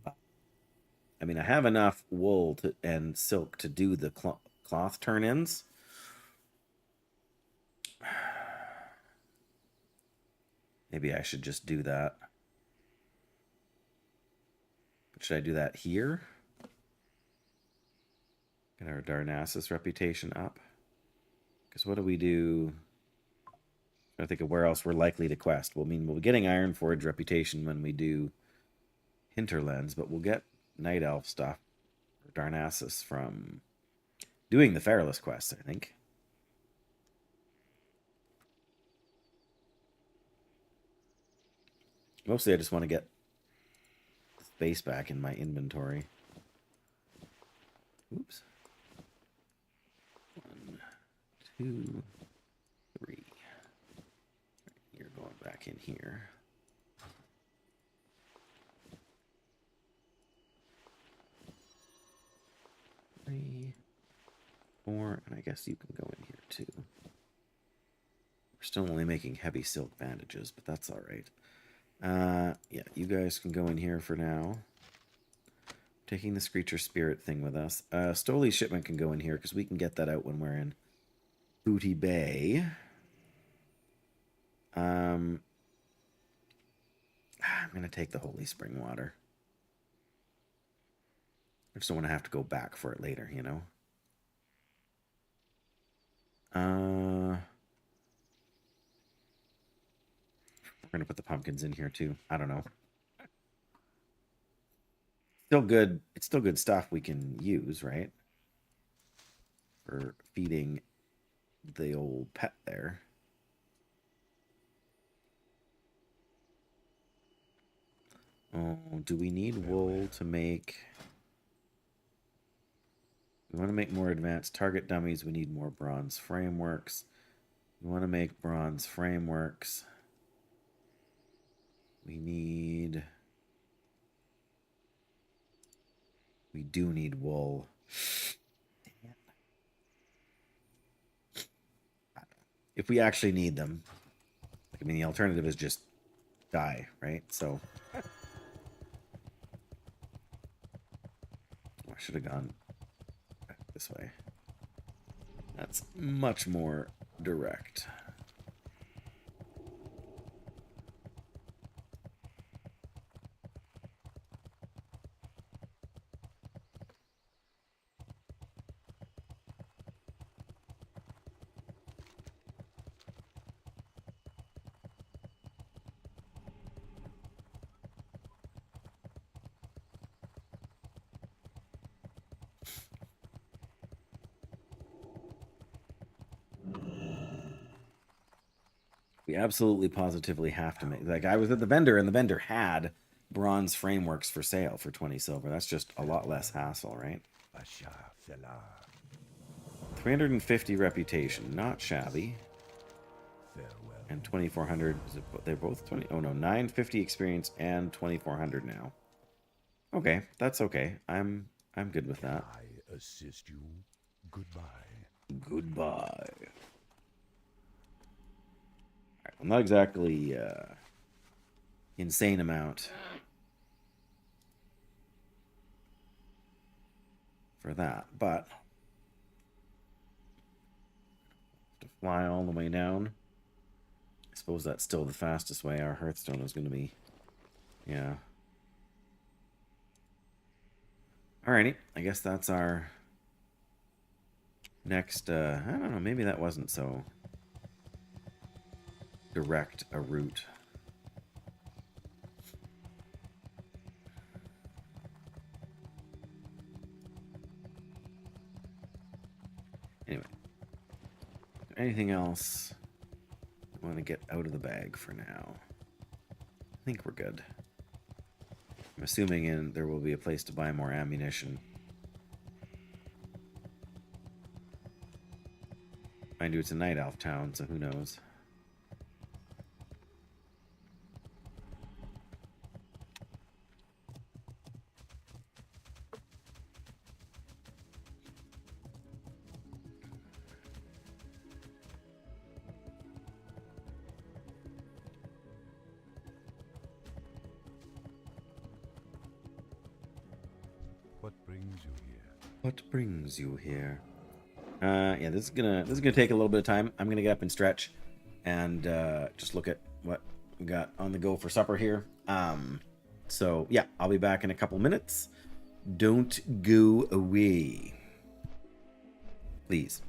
I mean, I have enough wool and silk to do the cloth turn-ins. Maybe I should just do that. But should I do that here? Get our Darnassus reputation up. Because what do we do? I think of where else we're likely to quest. Well, I mean, we'll be getting Ironforge reputation when we do Hinterlands, but we'll get Night Elf stuff, or Darnassus, from doing the Feralus quest, I think. Mostly I just want to get space back in my inventory. Oops. 1, 2, 3. You're going back in here. 3, 4, and I guess you can go in here too. We're still only making heavy silk bandages, but that's all right. Yeah, you guys can go in here for now. Taking the Screecher Spirit thing with us. Stoley's shipment can go in here because we can get that out when we're in Booty Bay. I'm going to take the Holy Spring water. I just don't want to have to go back for it later, you know? We're going to put the pumpkins in here too. I don't know. Still good. It's still good stuff we can use, right? For feeding the old pet there. Oh, do we need wool to make... We want to make more advanced target dummies. We need more bronze frameworks. We want to make bronze frameworks. We do need wool. If we actually need them. Like, I mean, the alternative is just die, right? So... I should have gone back this way. That's much more direct. We absolutely positively have to make... Like, I was at the vendor, and the vendor had bronze frameworks for sale for 20 silver. That's just a lot less hassle, right? 350 reputation. Not shabby. And 2,400... They're both 20... Oh, no. 950 experience and 2,400 now. Okay. That's okay. I'm good with that. I assist you. Goodbye. Goodbye. I'm not exactly insane amount for that, but to fly all the way down. I suppose that's still the fastest way. Our Hearthstone is going to be Yeah. Alrighty. I guess that's our next, I don't know, maybe that wasn't so direct a route. Anyway. Anything else I want to get out of the bag for now? I think we're good. I'm assuming there will be a place to buy more ammunition. Mind you, it's a night elf town, so who knows? What brings you here? What brings you here? Yeah, this is gonna take a little bit of time. I'm gonna get up and stretch, and just look at what we got on the go for supper here. So yeah, I'll be back in a couple minutes. Don't go away, please.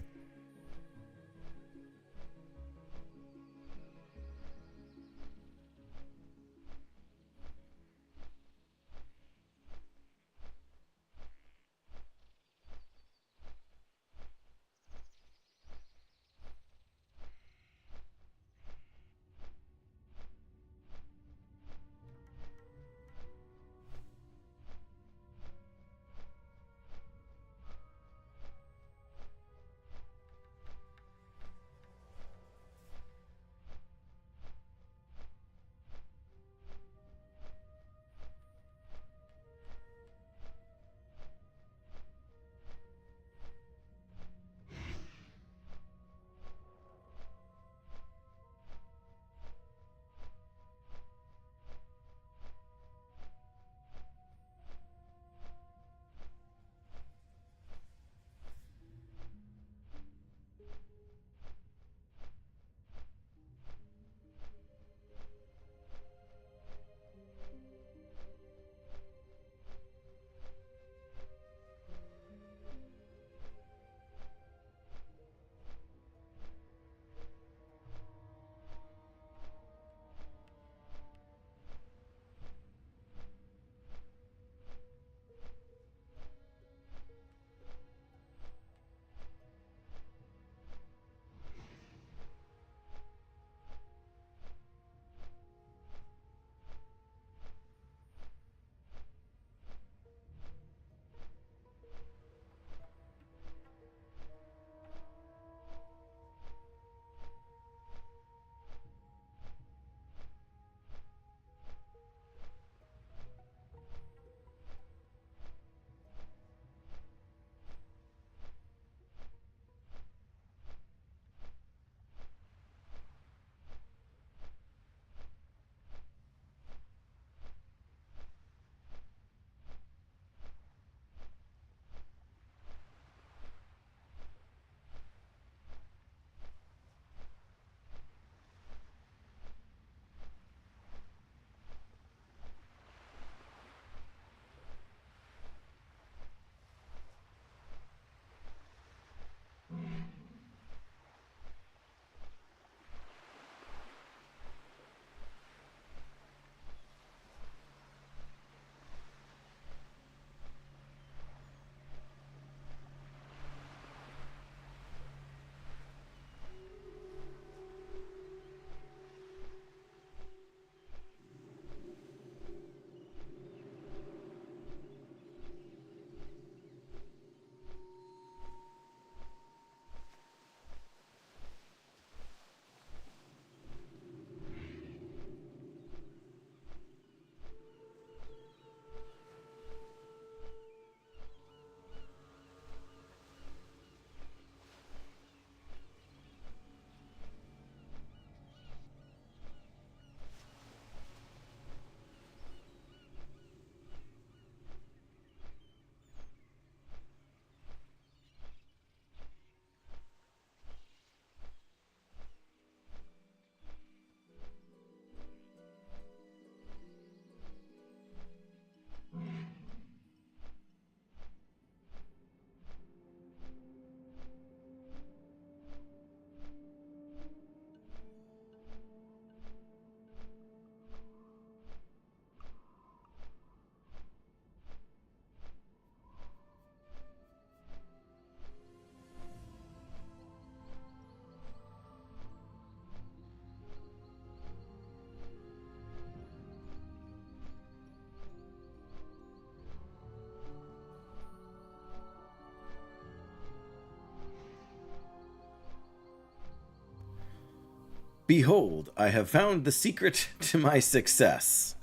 Behold, I have found the secret to my success.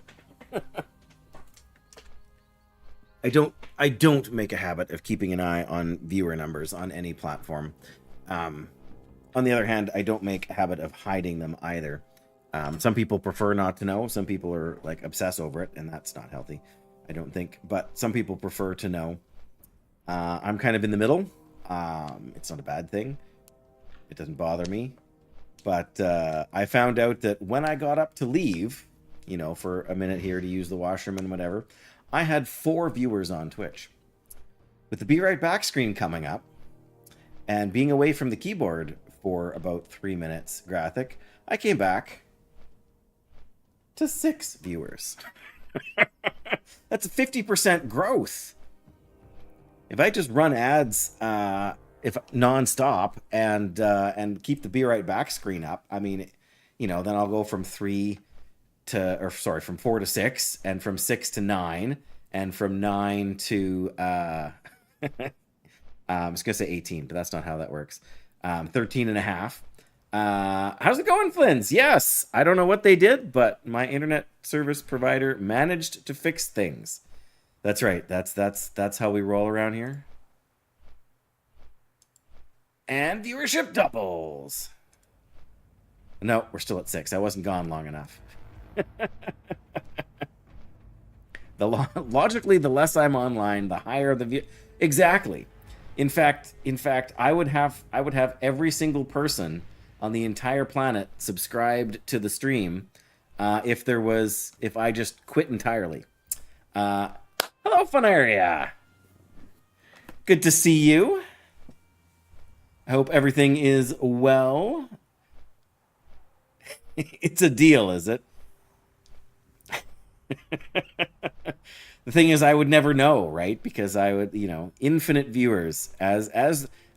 I don't make a habit of keeping an eye on viewer numbers on any platform. On the other hand, I don't make a habit of hiding them either. Some people prefer not to know. Some people are like obsess over it, and that's not healthy, I don't think. But some people prefer to know. I'm kind of in the middle. It's not a bad thing. It doesn't bother me. But I found out that when I got up to leave, you know, for a minute here to use the washroom and whatever, I had 4 viewers on Twitch. With the Be Right Back screen coming up, and being away from the keyboard for about 3 minutes, Graphic, I came back to 6 viewers. That's a 50% growth. If I just run ads if nonstop and keep the Be Right Back screen up, I mean, you know, then I'll go from 4 to 6, and from 6 to 9, and from 9 to I was gonna say 18, but that's not how that works. 13 and a half. How's it going, Flins? Yes, I don't know what they did, but my internet service provider managed to fix things. That's right. That's how we roll around here. And viewership doubles. No, we're still at 6. I wasn't gone long enough. Logically, the less I'm online, the higher the view. Exactly. In fact, I would have every single person on the entire planet subscribed to the stream if I just quit entirely. Hello, Funaria. Good to see you. I hope everything is well. It's a deal, is it? The thing is, I would never know, right? Because I would, you know, infinite viewers. As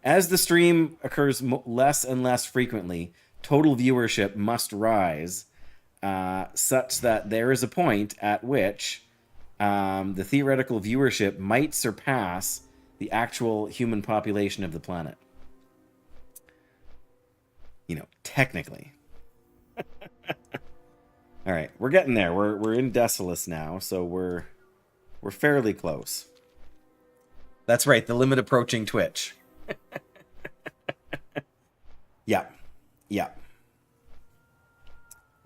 the stream occurs less and less frequently, total viewership must rise, such that there is a point at which the theoretical viewership might surpass the actual human population of the planet. You know, technically. All right, we're getting there. We're in Decimus now, so we're fairly close. That's right, the limit approaching Twitch. Yeah.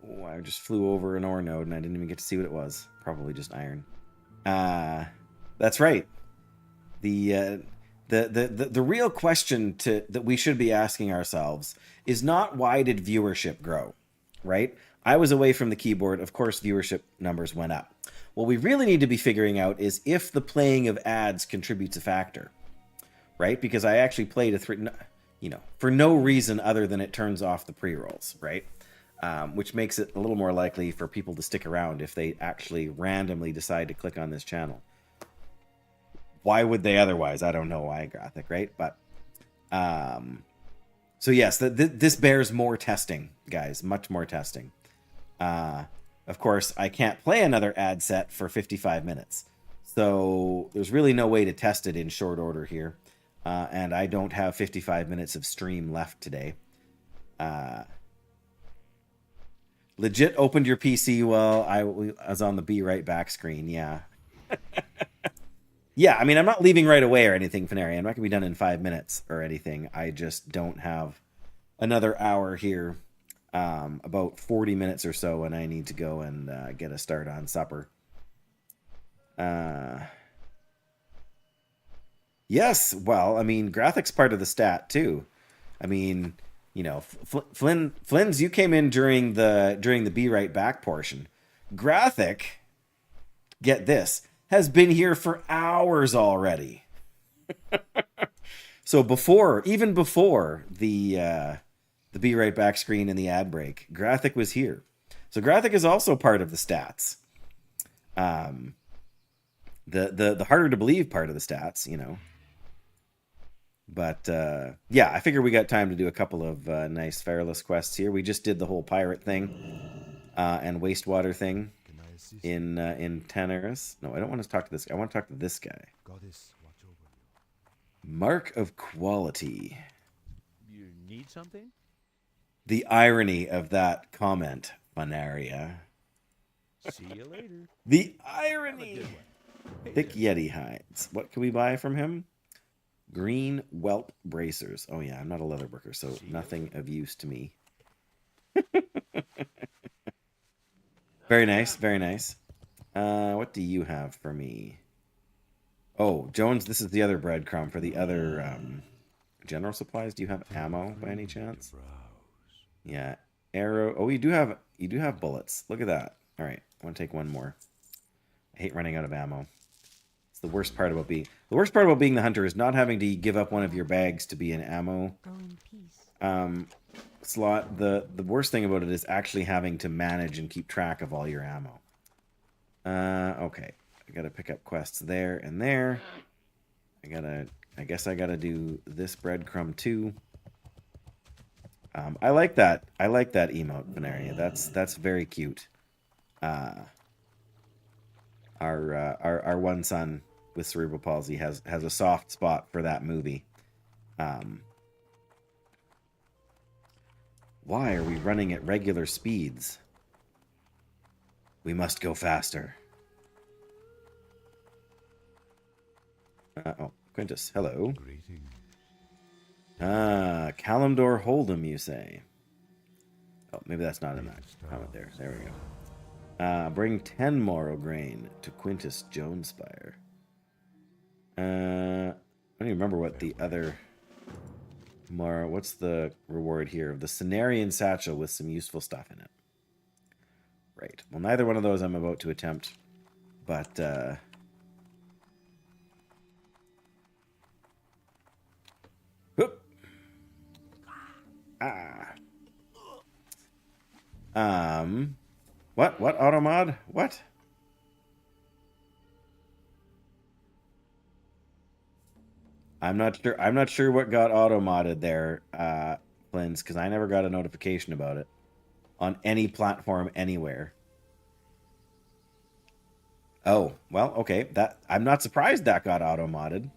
Oh, I just flew over an ore node and I didn't even get to see what it was. Probably just iron. That's right. The real question that we should be asking ourselves is not why did viewership grow, right? I was away from the keyboard. Of course, viewership numbers went up. What we really need to be figuring out is if the playing of ads contributes a factor, right? Because I actually played for no reason other than it turns off the pre-rolls, right? Which makes it a little more likely for people to stick around if they actually randomly decide to click on this channel. Why would they otherwise? I don't know why, Graphic, right? But, so yes, this bears more testing, guys. Much more testing. Of course, I can't play another ad set for 55 minutes. So there's really no way to test it in short order here. And I don't have 55 minutes of stream left today. Legit opened your PC while I was on the Be Right Back screen, yeah. Yeah, I mean, I'm not leaving right away or anything, Fanari. I'm not going to be done in 5 minutes or anything. I just don't have another hour here, about 40 minutes or so, and I need to go and get a start on supper. Yes, well, I mean, graphics part of the stat, too. I mean, you know, Flynn's, you came in during the Be Right Back portion. Graphic, get this, has been here for hours already. So even before the Be Right Back screen and the ad break, Graphic was here. So Graphic is also part of the stats. The harder to believe part of the stats, you know. But yeah, I figure we got time to do a couple of nice Fareless quests here. We just did the whole pirate thing and wastewater thing in Tanaris. No, I don't want to talk to this guy. I want to talk to this guy. Goddess, watch over you. Mark of quality. You need something? The irony of that comment, Funaria. See you later. The Have a irony. good one. Hey Thick there. Yeti hides. What can we buy from him? Green whelp bracers. Oh yeah, I'm not a leather worker, so nothing of use to me. Very nice, very nice. What do you have for me? Oh, Jones, this is the other breadcrumb for the other general supplies. Do you have ammo by any chance? Yeah, arrow. Oh, you do have bullets. Look at that. All right, I want to take one more. I hate running out of ammo. It's the worst part about being the hunter is not having to give up one of your bags to be an ammo Go in peace. slot. The worst thing about it is actually having to manage and keep track of all your ammo. Okay. I gotta pick up quests there and there. I guess I gotta do this breadcrumb too. I like that. I like that emote, Veneria. That's very cute. Our one son with cerebral palsy has a soft spot for that movie. Why are we running at regular speeds? We must go faster. Oh, Quintus, hello. Greetings. Kalimdor Hold'em, you say? Oh, maybe that's not in that comment there. There we go. Bring 10 moral grain to Quintus Jonespire. I don't even remember what the other... What's the reward here? The Cenarian Satchel with some useful stuff in it. Right. Well, neither one of those I'm about to attempt. But, whoop. What? What? Automod? What? I'm not sure what got auto-modded there, Flins, because I never got a notification about it on any platform anywhere. Oh, well, okay. I'm not surprised that got auto-modded.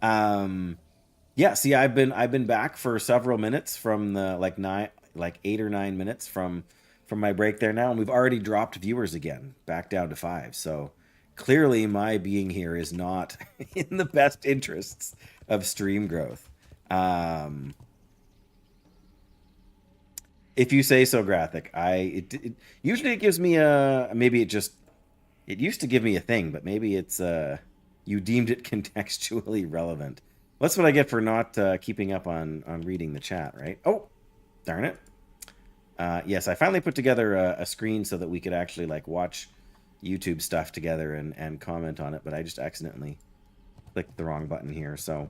Yeah, see, I've been back for several minutes from the like 8 or 9 minutes from my break there now, and we've already dropped viewers again, back down to 5. So clearly my being here is not in the best interests of stream growth. If you say so, Graphic. Usually it gives me it used to give me a thing, but maybe it's you deemed it contextually relevant. That's what I get for not keeping up on reading the chat, right? Oh, darn it. Yes, I finally put together a screen so that we could actually like watch YouTube stuff together and comment on it, but I just accidentally clicked the wrong button here. So,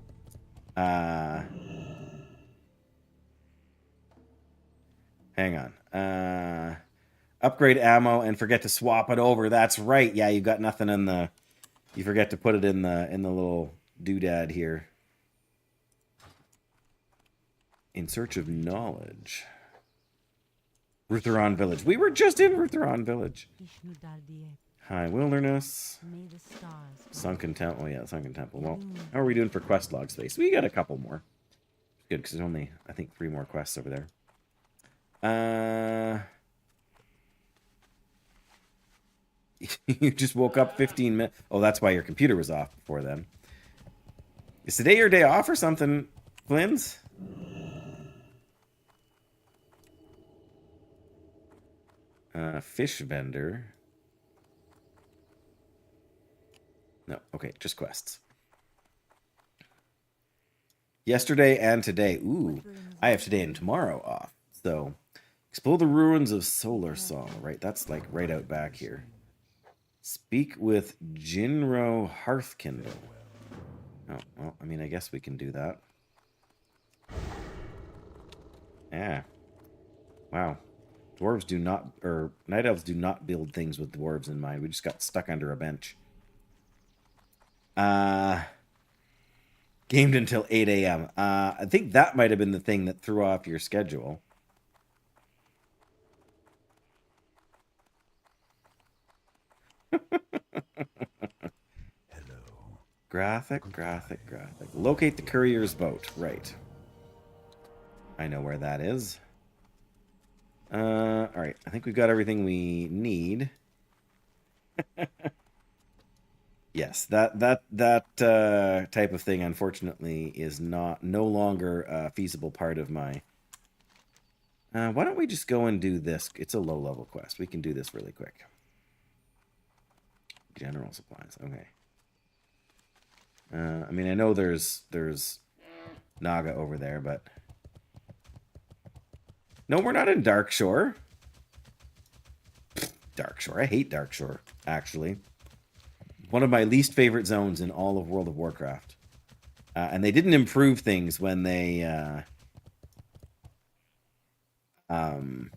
hang on. Upgrade ammo and forget to swap it over. That's right. Yeah, you got nothing in the. You forget to put it in the little doodad here. In search of knowledge. Rutheron Village. We were just in Rutheron Village. High Wilderness. Sunken Temple. Oh, yeah, Sunken Temple. Well, how are we doing for quest log space? We got a couple more. Good, because there's only, I think, 3 more quests over there. You just woke up 15 minutes. Oh, that's why your computer was off before then. Is today your day off or something, Flins? Fish vendor. No, okay, just quests. Yesterday and today. Ooh, I have today and tomorrow off. So, explore the ruins of Solar Saw. Right, that's like right out back here. Speak with Jinro Hearthkindle. Oh, well, I mean, I guess we can do that. Yeah. Wow. Dwarves do not, or night elves do not build things with dwarves in mind. We just got stuck under a bench. Gamed until 8 a.m. I think that might have been the thing that threw off your schedule. Hello. Graphic. Locate the courier's boat. Right. I know where that is. Alright, I think we've got everything we need. Yes, that type of thing, unfortunately, is no longer a feasible part of my... why don't we just go and do this? It's a low-level quest. We can do this really quick. General supplies, okay. I mean, I know there's Naga over there, but... No, we're not in Darkshore. Darkshore. I hate Darkshore, actually. One of my least favorite zones in all of World of Warcraft. And they didn't improve things when they... when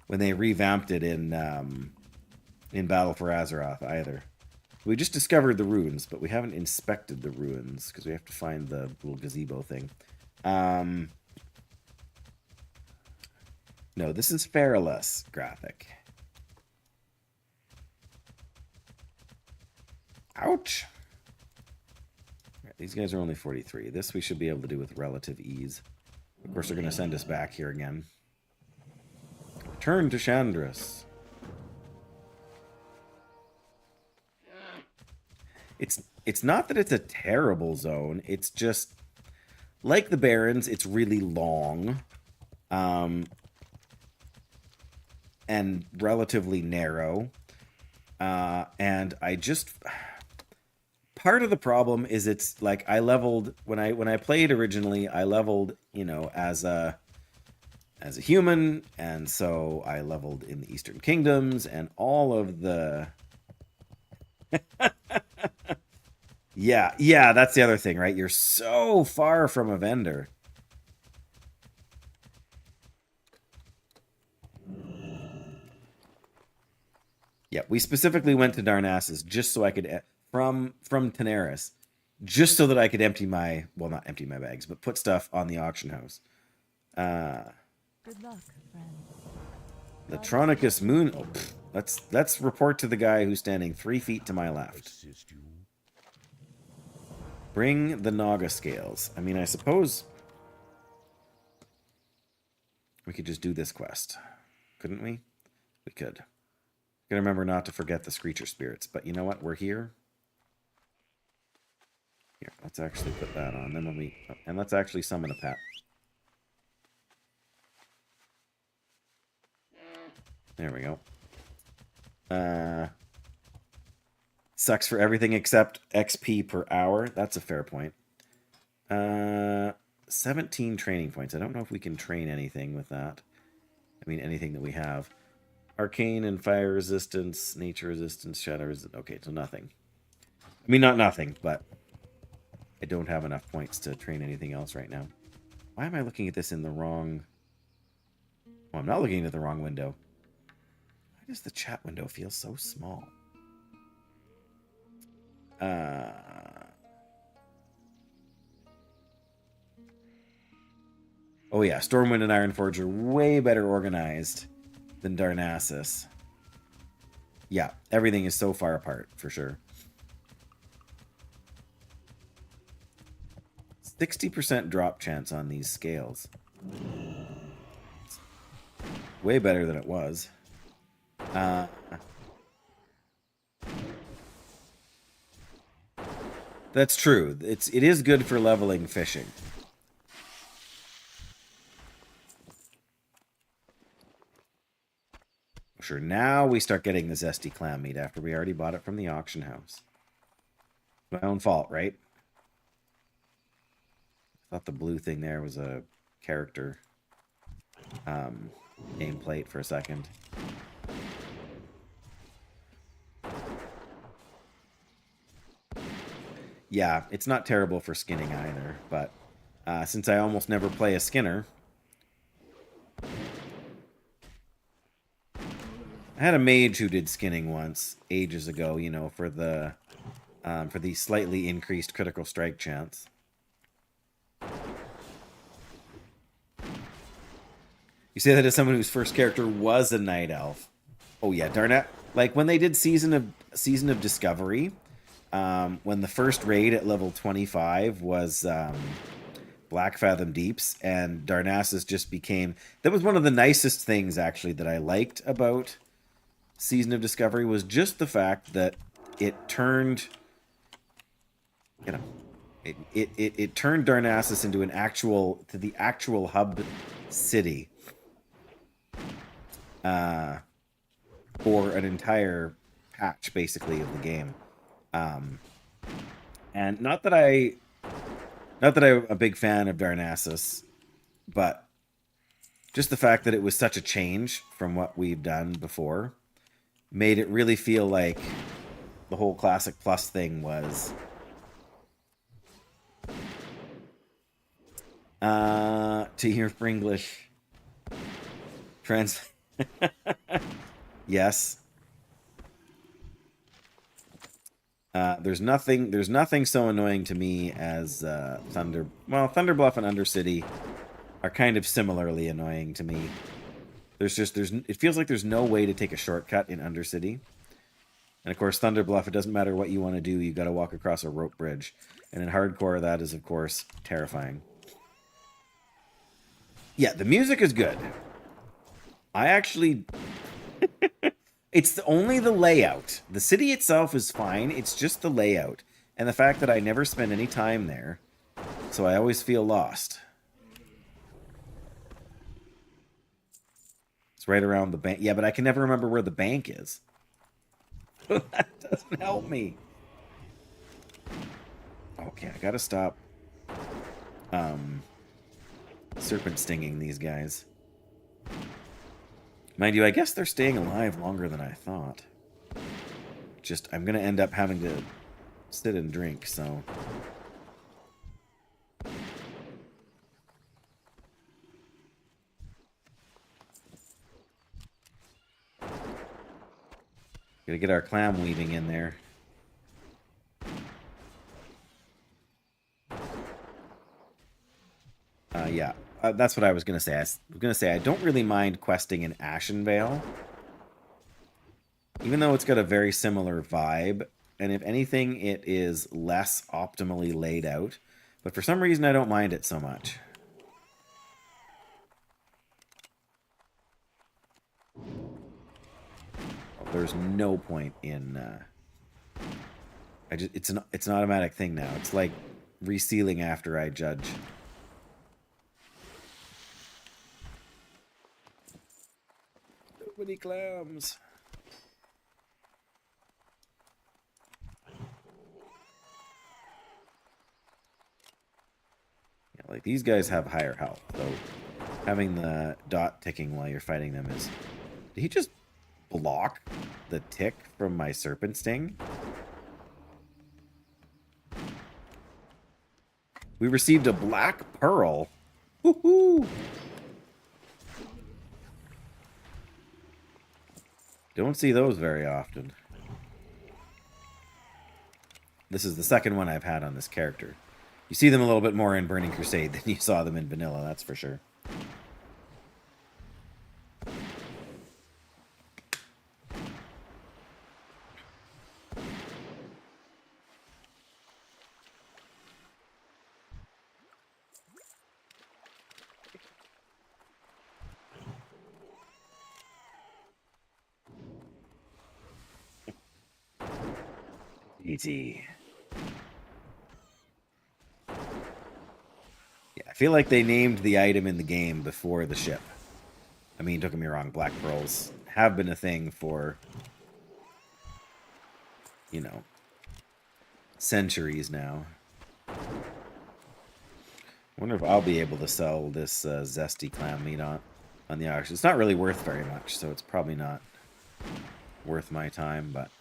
they revamped it in Battle for Azeroth, either. We just discovered the ruins, but we haven't inspected the ruins, because we have to find the little gazebo thing. No, this is Fairless graphic. Ouch! Right, these guys are only 43. This we should be able to do with relative ease. Of course, they're going to send us back here again. Return to Chandris. It's not that it's a terrible zone. It's just, like the Barrens, it's really long. And relatively narrow. And I just... Part of the problem is it's like I leveled... When I played originally, I leveled, you know, as a human. And so I leveled in the Eastern Kingdoms and all of the... Yeah, that's the other thing, right? You're so far from a vendor. Yeah, we specifically went to Darnassus just so I could, from Tenaris, just so that I could empty my, well, not empty my bags, but put stuff on the auction house. Good luck, friend. Latronicus Moon. Oh, let's report to the guy who's standing 3 feet to my left. Bring the Naga scales. I mean, I suppose we could just do this quest, couldn't we? We could. Gotta remember not to forget the Screecher spirits, but you know what? We're here. Here, let's actually put that on. Then when we, and let's actually summon a pet. There we go. Sucks for everything except XP per hour. That's a fair point. 17 training points. I don't know if we can train anything with that. I mean, anything that we have. Arcane and fire resistance, nature resistance, shadow resistance. Okay, so nothing. I mean, not nothing, but I don't have enough points to train anything else right now. Why am I looking at this in the wrong... Well, I'm not looking at the wrong window. Why does the chat window feel so small? Oh yeah, Stormwind and Ironforge are way better organized than Darnassus. Yeah, everything is so far apart, for sure. 60% drop chance on these scales. It's way better than it was. That's true. It is good for leveling fishing. Sure, now we start getting the zesty clam meat after we already bought it from the auction house. My own fault, right? I thought the blue thing there was a character nameplate for a second. Yeah, it's not terrible for skinning either, but since I almost never play a skinner, I had a mage who did skinning once, ages ago, you know, for the slightly increased critical strike chance. You say that as someone whose first character was a night elf. Oh yeah, darn it. Like when they did Season of Discovery, when the first raid at level 25 was Black Fathom Deeps, and Darnassus just became... That was one of the nicest things, actually, that I liked about Season of Discovery, was just the fact that it turned... You know, it turned Darnassus into the actual hub city for an entire patch, basically, of the game. And not that I'm a big fan of Darnassus, but just the fact that it was such a change from what we've done before made it really feel like the whole Classic Plus thing was... to hear for English. Yes. There's nothing so annoying to me as Thunder. Well, Thunder Bluff and Undercity are kind of similarly annoying to me. It feels like there's no way to take a shortcut in Undercity. And of course, Thunder Bluff, it doesn't matter what you want to do, you got to walk across a rope bridge. And in hardcore, that is of course terrifying. Yeah, the music is good. I actually... It's only the layout. The city itself is fine. It's just the layout. And the fact that I never spend any time there. So I always feel lost. It's right around the bank. Yeah, but I can never remember where the bank is. That doesn't help me. Okay, I gotta stop serpent stinging these guys. Mind you, I guess they're staying alive longer than I thought. Just, I'm gonna end up having to sit and drink, so... Gotta get our clam weaving in there. Yeah, that's what I was gonna say. I was gonna say I don't really mind questing in Ashenvale, even though it's got a very similar vibe, and if anything, it is less optimally laid out. But for some reason, I don't mind it so much. There's no point in. It's an automatic thing now. It's like resealing after I judge. Nobody clams. Yeah, like these guys have higher health, so having the dot ticking while you're fighting them is. Did he just block the tick from my serpent sting? We received a black pearl. Woohoo! Don't see those very often. This is the second one I've had on this character. You see them a little bit more in Burning Crusade than you saw them in Vanilla, that's for sure. E.T. Yeah, I feel like they named the item in the game before the ship. I mean, don't get me wrong, Black Pearls have been a thing for, you know, centuries now. I wonder if I'll be able to sell this zesty clam meat on the auction. It's not really worth very much, so it's probably not worth my time, but...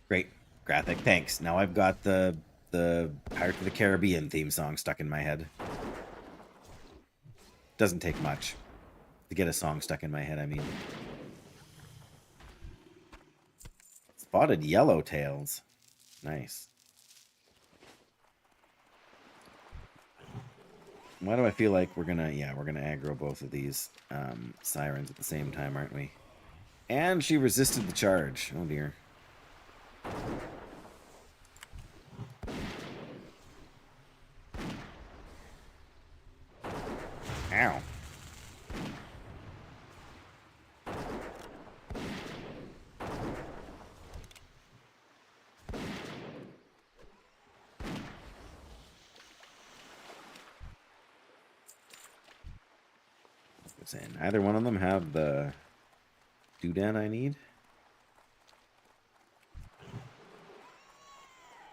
Great, graphic. Thanks. Now I've got the Pirates of the Caribbean theme song stuck in my head. Doesn't take much to get a song stuck in my head, I mean. Spotted yellowtails. Nice. Why do I feel like we're gonna aggro both of these sirens at the same time, aren't we? And she resisted the charge. Oh dear. Ow. Saying either one of them have the doodad I need.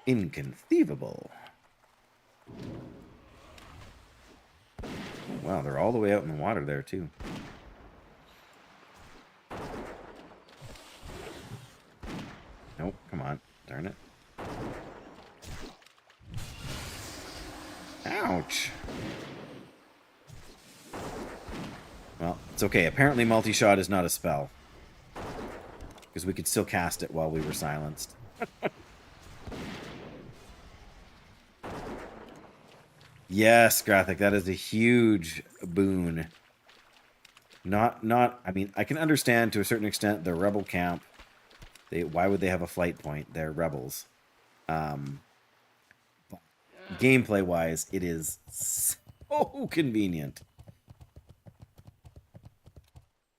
Inconceivable. Wow, they're all the way out in the water there too. Nope, come on. Darn it. Ouch. Well, it's okay. Apparently multi-shot is not a spell. Because we could still cast it while we were silenced. Yes, Graphic, that is a huge boon. I mean, I can understand to a certain extent the rebel camp. Why would they have a flight point? They're rebels. Gameplay-wise, it is so convenient.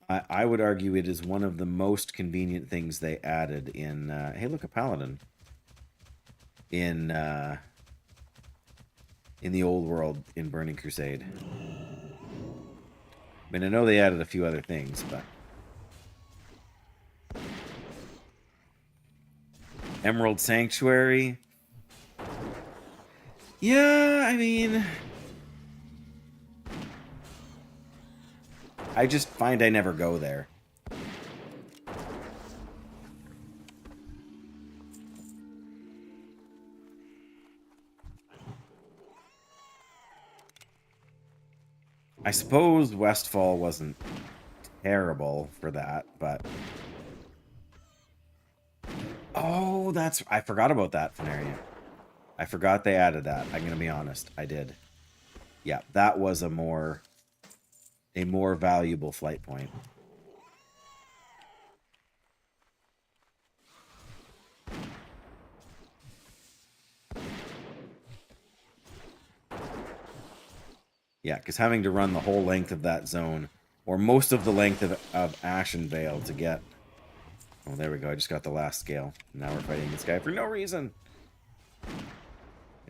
I would argue it is one of the most convenient things they added in... hey, look, a paladin. In the old world in Burning Crusade. I mean, I know they added a few other things, but... Emerald Sanctuary. Yeah, I mean... I just find I never go there. I suppose Westfall wasn't terrible for that, but... Oh, I forgot about that, Fenarian. I forgot they added that. I'm gonna be honest. I did. Yeah, that was a more valuable flight point. Yeah, because having to run the whole length of that zone, or most of the length of Ashenvale to get... Oh, there we go. I just got the last scale. Now we're fighting this guy for no reason.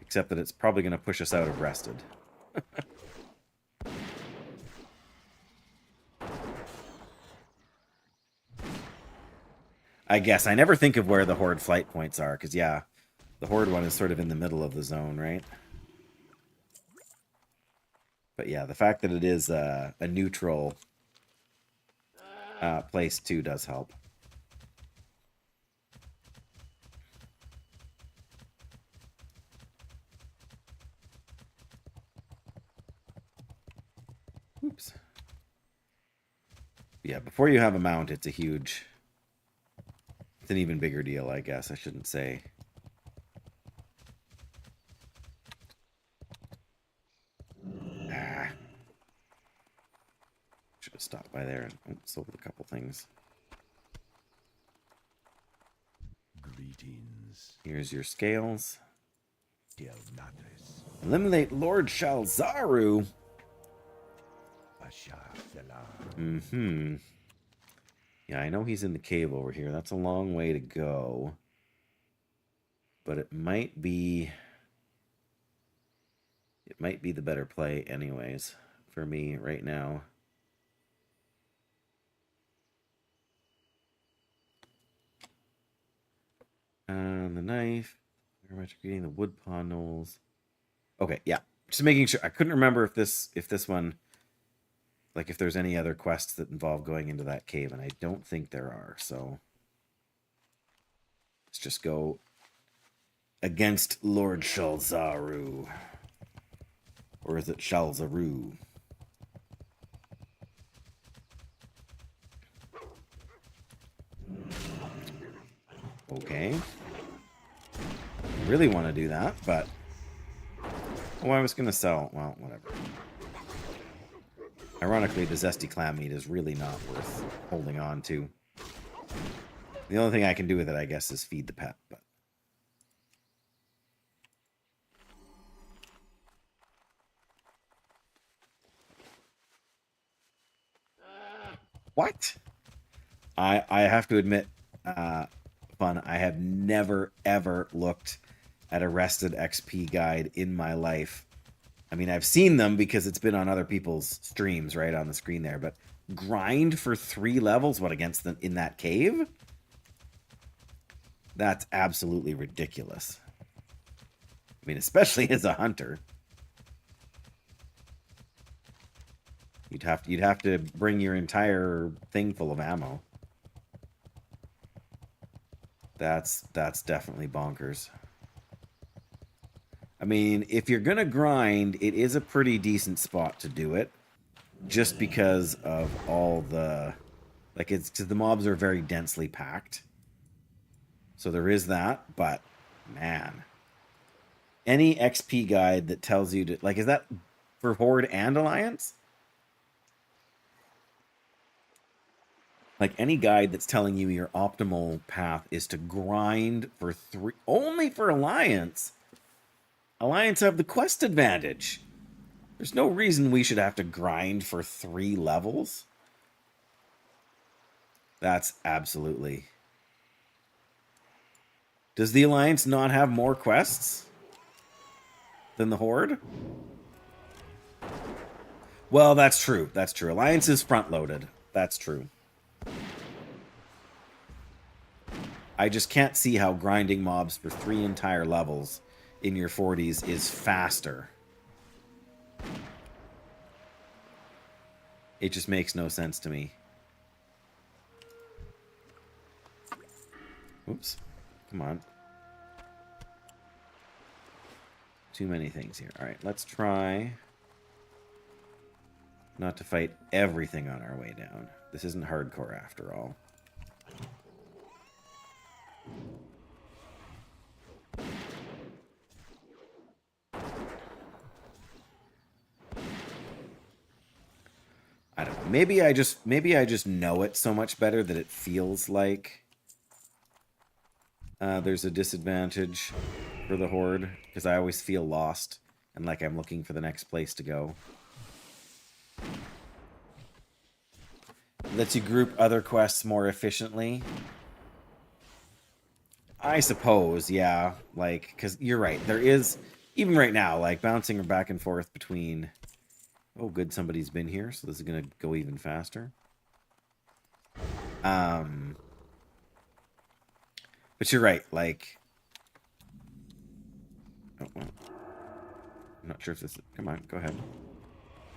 Except that it's probably going to push us out of Rested. I guess. I never think of where the Horde flight points are, because, yeah, the Horde one is sort of in the middle of the zone, right? But, yeah, the fact that it is a neutral place, too, does help. Oops. Yeah, before you have a mount, it's an even bigger deal, I guess. I shouldn't say. Should have stopped by there and sold a couple things. Greetings. Here's your scales. Eliminate Lord Shalzaru. Mm-hmm. Yeah, I know he's in the cave over here. That's a long way to go. But it might be... It might be the better play anyways, for me right now. The knife. Getting the wood paw knolls. Okay, yeah. Just making sure. I couldn't remember if this one... Like, if there's any other quests that involve going into that cave, and I don't think there are, so... Let's just go against Lord Shalzaru. Or is it Shalzaru? Okay. I really want to do that, but... Oh, I was going to sell... Well, whatever. Ironically, the zesty clam meat is really not worth holding on to. The only thing I can do with it, I guess, is feed the pet. But what? I have to admit, fun. I have never ever looked at a rested XP guide in my life. I mean, I've seen them because it's been on other people's streams, right on the screen there. But grind for 3 levels? What, against them in that cave? That's absolutely ridiculous. I mean, especially as a hunter. You'd have to bring your entire thing full of ammo. That's definitely bonkers. I mean, if you're gonna grind, it is a pretty decent spot to do it, just because of all the, like, it's because the mobs are very densely packed. So there is that, but man, any XP guide that tells you to, like, is that for Horde and Alliance? Like, any guide that's telling you your optimal path is to grind for 3, only for Alliance. Alliance have the quest advantage. There's no reason we should have to grind for 3 levels. That's absolutely... Does the Alliance not have more quests than the Horde? Well, that's true. That's true. Alliance is front-loaded. That's true. I just can't see how grinding mobs for 3 entire levels in your 40s is faster. It just makes no sense to me. Oops. Come on. Too many things here. Alright, let's try not to fight everything on our way down. This isn't hardcore after all. I don't know. Maybe I just know it so much better that it feels like there's a disadvantage for the Horde, because I always feel lost and like I'm looking for the next place to go. Lets you group other quests more efficiently. I suppose, yeah. Like, because you're right. There is, even right now, like, bouncing back and forth between... Oh, good, somebody's been here, so this is going to go even faster. But you're right, like... Oh, well. I'm not sure if this is... Come on, go ahead.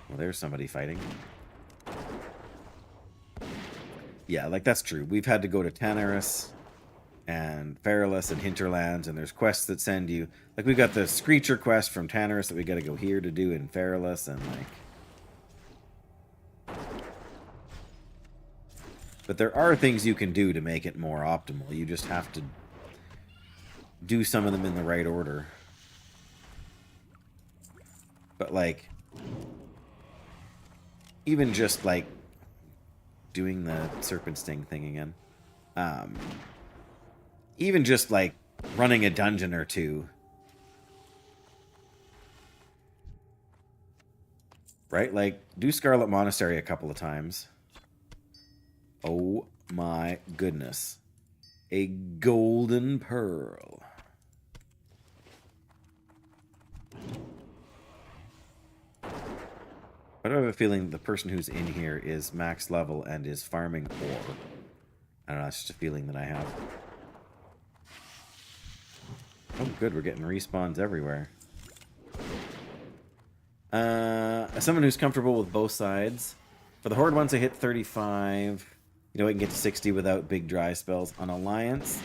Well, there's somebody fighting. Yeah, like, that's true. We've had to go to Tanaris and Fairless and Hinterlands, and there's quests that send you... Like, we got the Screecher quest from Tanaris that we got to go here to do in Fairless, and, like... But there are things you can do to make it more optimal. You just have to do some of them in the right order. But, like, even just, like, doing the Serpent Sting thing again. Even just, like, running a dungeon or two. Right? Like, do Scarlet Monastery a couple of times. Oh my goodness. A golden pearl. But I have a feeling the person who's in here is max level and is farming ore. I don't know, it's just a feeling that I have. Oh good, we're getting respawns everywhere. As someone who's comfortable with both sides, for the Horde once I hit 35... You know, I can get to 60 without big dry spells. On Alliance,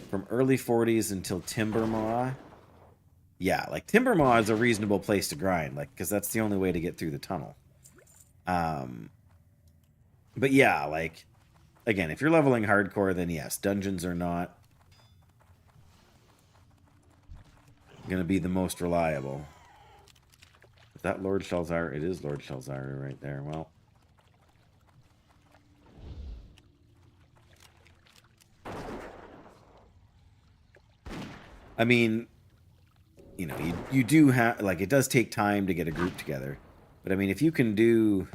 from early 40s until Timbermaw. Yeah, like, Timbermaw is a reasonable place to grind, like, because that's the only way to get through the tunnel. But yeah, like, again, if you're leveling hardcore, then yes, dungeons are not going to be the most reliable. Is that Lord Shalzar? It is Lord Shalzar right there. Well, I mean, you know, you do have, like, it does take time to get a group together. But I mean, if you can do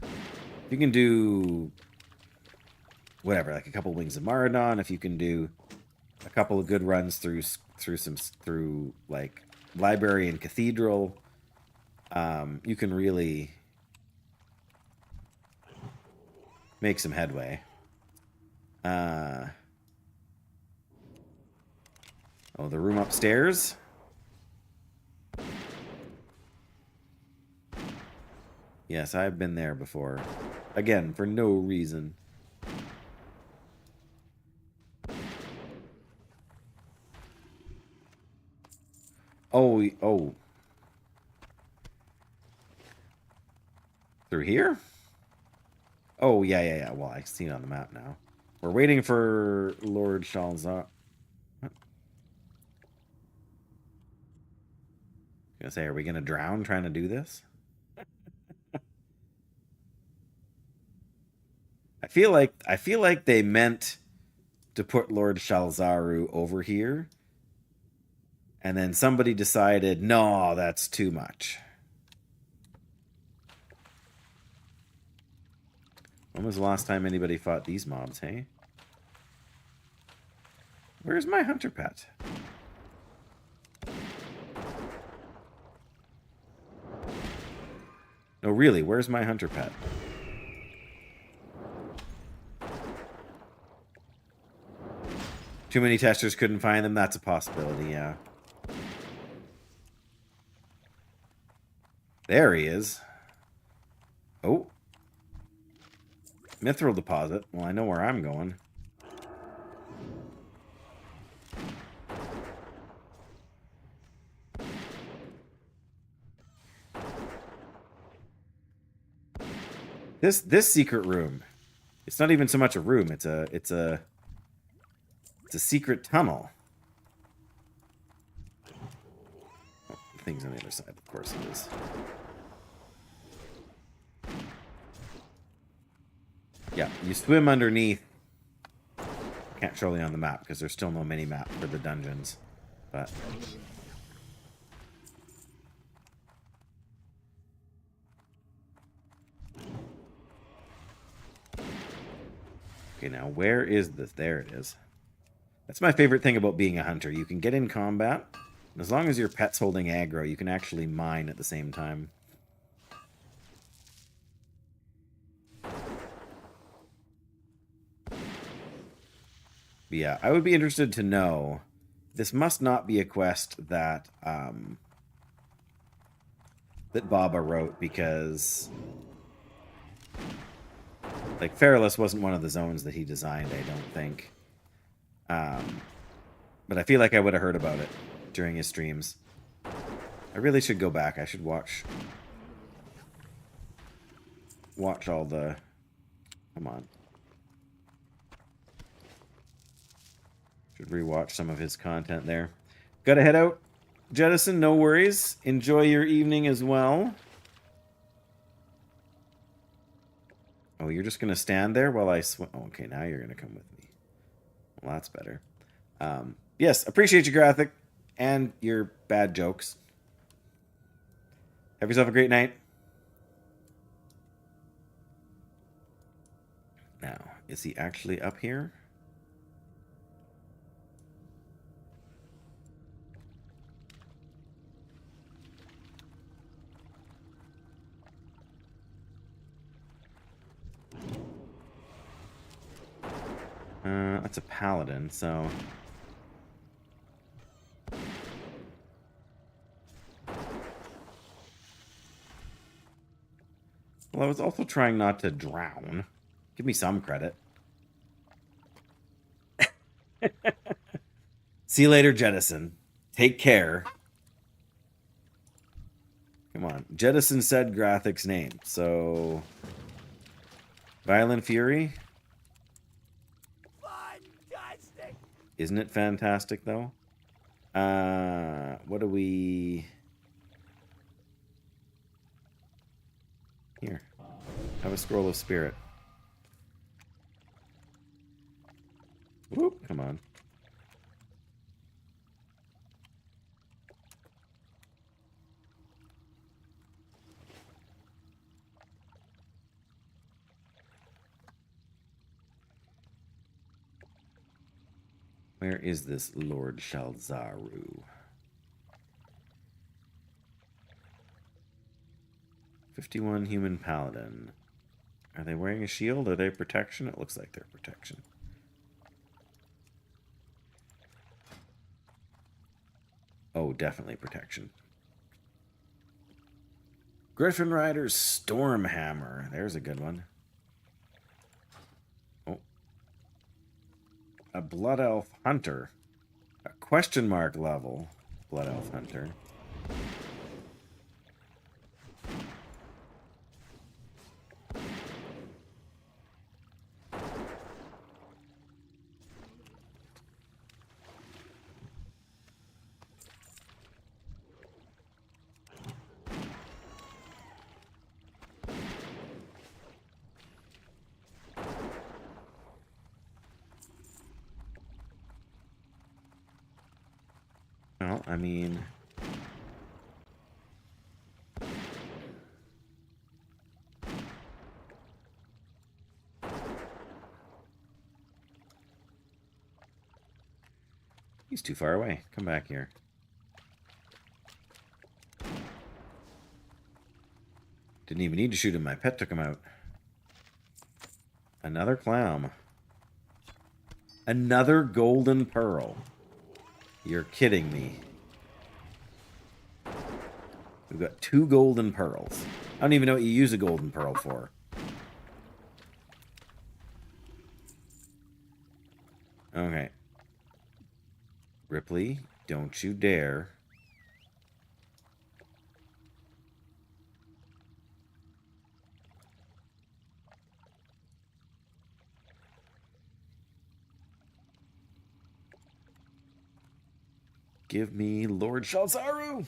whatever, like a couple Wings of Maradon, if you can do a couple of good runs through like Library and Cathedral, you can really make some headway. Oh, the room upstairs. Yes, I've been there before. Again, for no reason. Oh. Through here? Oh, yeah. Well, I see it on the map now. We're waiting for Lord Shalzar. What? Gonna say, are we gonna drown trying to do this? I feel like they meant to put Lord Shalzaru over here, and then somebody decided, no, that's too much. When was the last time anybody fought these mobs, hey? Where's my hunter pet? No, really, where's my hunter pet? Too many testers couldn't find them? That's a possibility, yeah. There he is. Oh. Mithril deposit. Well, I know where I'm going. This secret room. It's not even so much a room. It's a secret tunnel. Oh, things on the other side. Of course it is. Yeah, you swim underneath. Can't show you on the map because there's still no mini map for the dungeons. But okay, now where is this? There it is. That's my favorite thing about being a hunter. You can get in combat, and as long as your pet's holding aggro, you can actually mine at the same time. But yeah, I would be interested to know. This must not be a quest that that Baba wrote, because like Feralus wasn't one of the zones that he designed, I don't think. But I feel like I would have heard about it during his streams. I really should go back. I should watch all the... Come on. Should rewatch some of his content there. Gotta head out. Jettison, no worries. Enjoy your evening as well. Oh, you're just gonna stand there while I swim? Oh, okay, now you're gonna come with me. Well, that's better. Yes, appreciate you, Graphic, and your bad jokes. Have yourself a great night. Now, is he actually up here? That's a paladin, so... Well, I was also trying not to drown. Give me some credit. See you later, Jettison. Take care. Come on. Jettison said Grathic's name, so... Violent Fury? Fantastic! Isn't it fantastic, though? What do we... Here. Have a scroll of spirit. Whoop, come on. Where is this Lord Shalzaru? 51 human paladin. Are they wearing a shield? Are they protection? It looks like they're protection. Oh, definitely protection. Griffin Rider's Stormhammer. There's a good one. Oh. A Blood Elf Hunter. A question mark level Blood Elf Hunter. Well, I mean... He's too far away. Come back here. Didn't even need to shoot him. My pet took him out. Another clown. Another golden pearl. You're kidding me. We've got 2 golden pearls. I don't even know what you use a golden pearl for. Okay. Ripley, don't you dare. Give me Lord Shalzaru!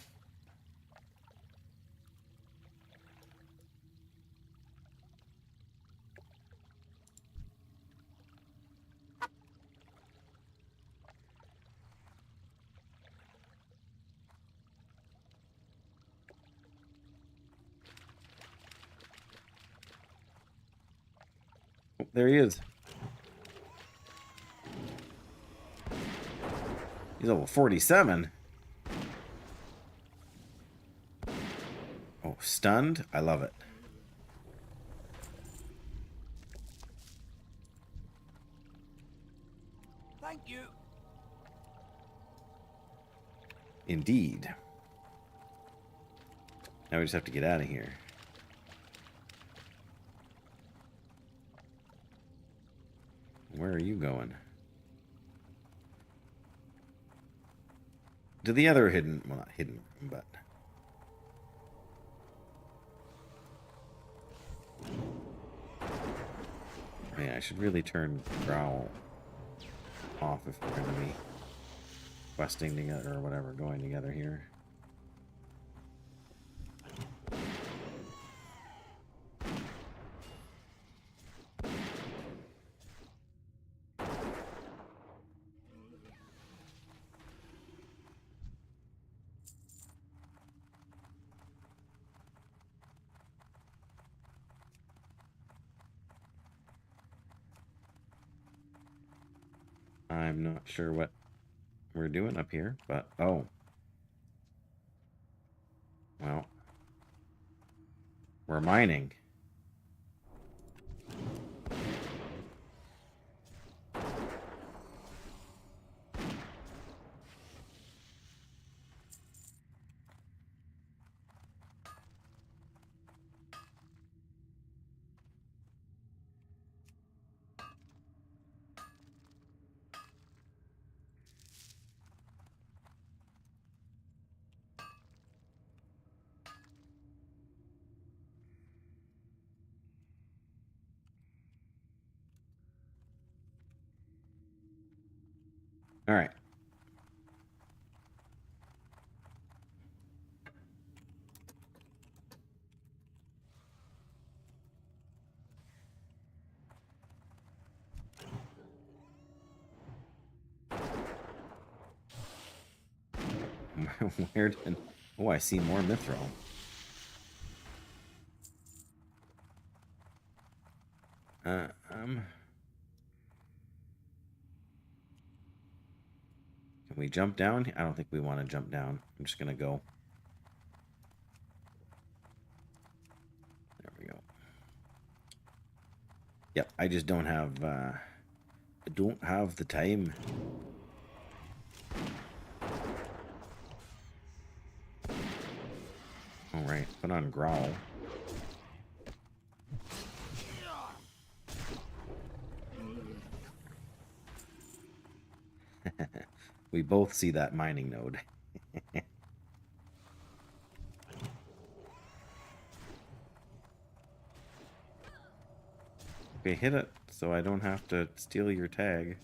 Oh, there he is. He's level 47. Oh, stunned? I love it. Thank you. Indeed. Now we just have to get out of here. Where are you going? To the other hidden... Well, not hidden room, but... Yeah, I should really turn Growl off if we're going to be questing together or whatever, going together here. I'm not sure what we're doing up here, but oh. Well. We're mining. All right. Where did... Oh, I see more mithril. Um... Can we jump down? I don't think we want to jump down. I'm just going to go. There we go. Yep, I just don't have the time. All right, put on growl. We both see that mining node. Okay, hit it so I don't have to steal your tag.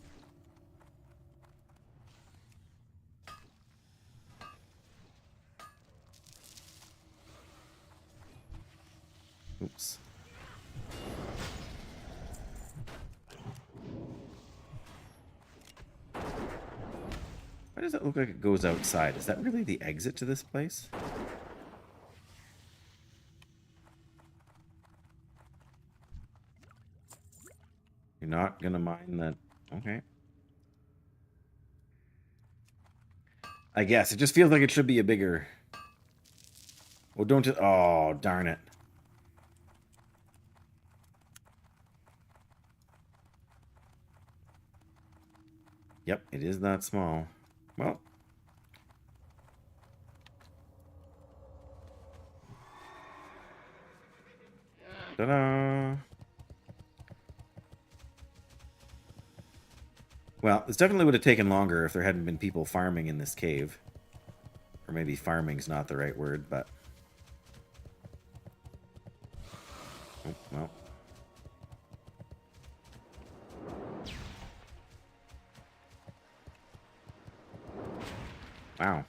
Oops. Why does it look like it goes outside? Is that really the exit to this place? You're not gonna mind that. Okay. I guess. It just feels like it should be a bigger... Oh, don't just... Oh, darn it. Yep, it is that small. Well. Ta-da! Well, this definitely would have taken longer if there hadn't been people farming in this cave. Or maybe farming's not the right word, but... Oh, well. Wow.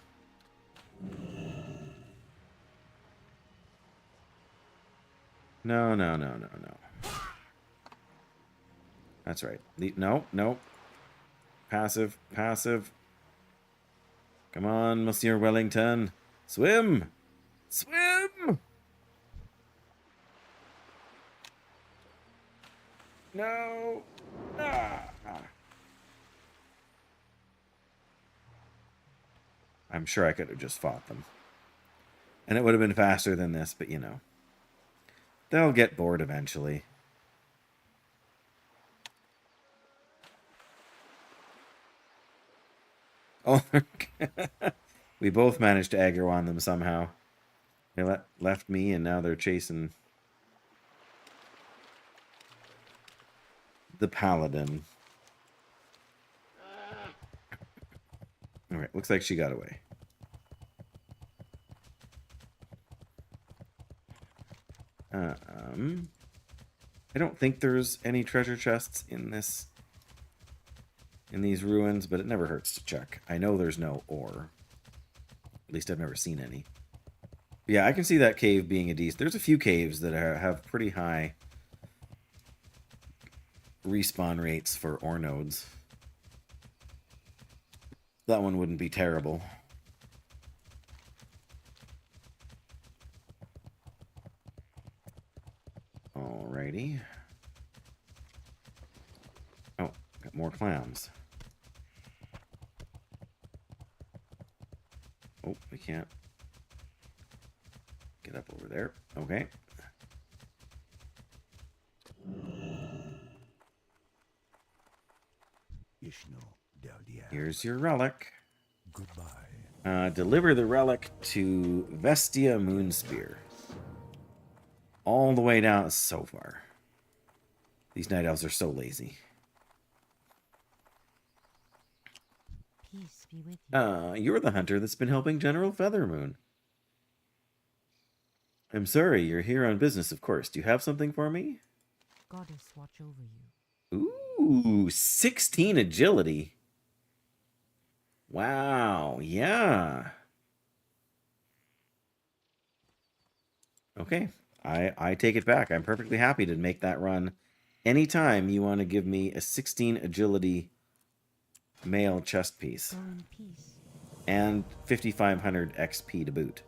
No, no, no, no, no. That's right. No, no. Passive, passive. Come on, Monsieur Wellington. Swim! Swim! No! Ah! I'm sure I could have just fought them. And it would have been faster than this, but you know. They'll get bored eventually. Oh, we both managed to aggro on them somehow. They left me, and now they're chasing the paladin. All right, looks like she got away. I don't think there's any treasure chests in these ruins, but it never hurts to check. I know there's no ore. At least I've never seen any. Yeah, I can see that cave being a decent... There's a few caves that have pretty high respawn rates for ore nodes. That one wouldn't be terrible. Alrighty. Oh, got more clams. Oh, we can't get up over there. Okay. Here's your relic. Goodbye. Deliver the relic to Vestia Moonspear. All the way down so far. These night elves are so lazy. Peace be with you. You're the hunter that's been helping General Feathermoon. I'm sorry, you're here on business, of course. Do you have something for me? Goddess watch over you. Ooh, 16 agility. Wow, yeah. Okay, I take it back. I'm perfectly happy to make that run anytime you want to give me a 16 agility male chest piece. Go in peace. And 5,500 XP to boot.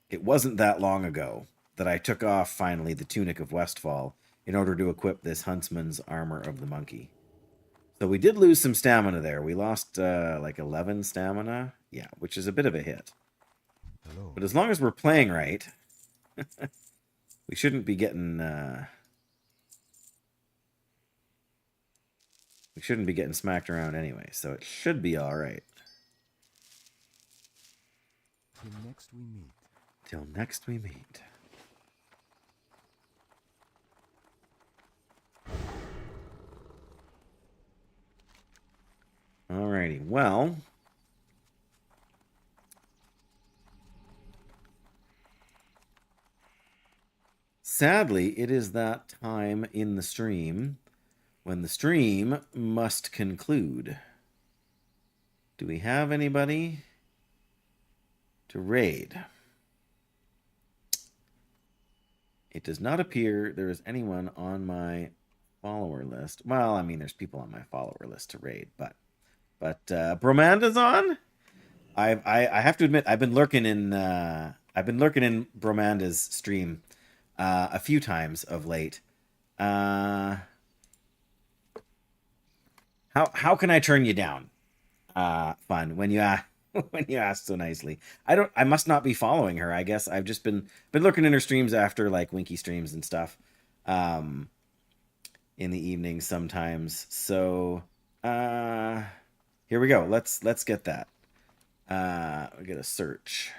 It wasn't that long ago that I took off, finally, the Tunic of Westfall in order to equip this Huntsman's Armor of the Monkey. So we did lose some stamina there. We lost like 11 stamina. Yeah, which is a bit of a hit. Hello. But as long as we're playing right, we shouldn't be getting smacked around anyway. So it should be all right. Till next we meet. Till next we meet. Alrighty, well. Sadly, it is that time in the stream when the stream must conclude. Do we have anybody to raid? It does not appear there is anyone on my follower list. Well, I mean, there's people on my follower list to raid, but Bromanda's on. I have to admit I've been lurking in Bromanda's stream a few times of late. How can I turn you down? Fun when you when you ask so nicely. I must not be following her. I guess I've just been lurking in her streams after like Winky streams and stuff. In the evenings sometimes. So here we go. Let's get that. We get a search.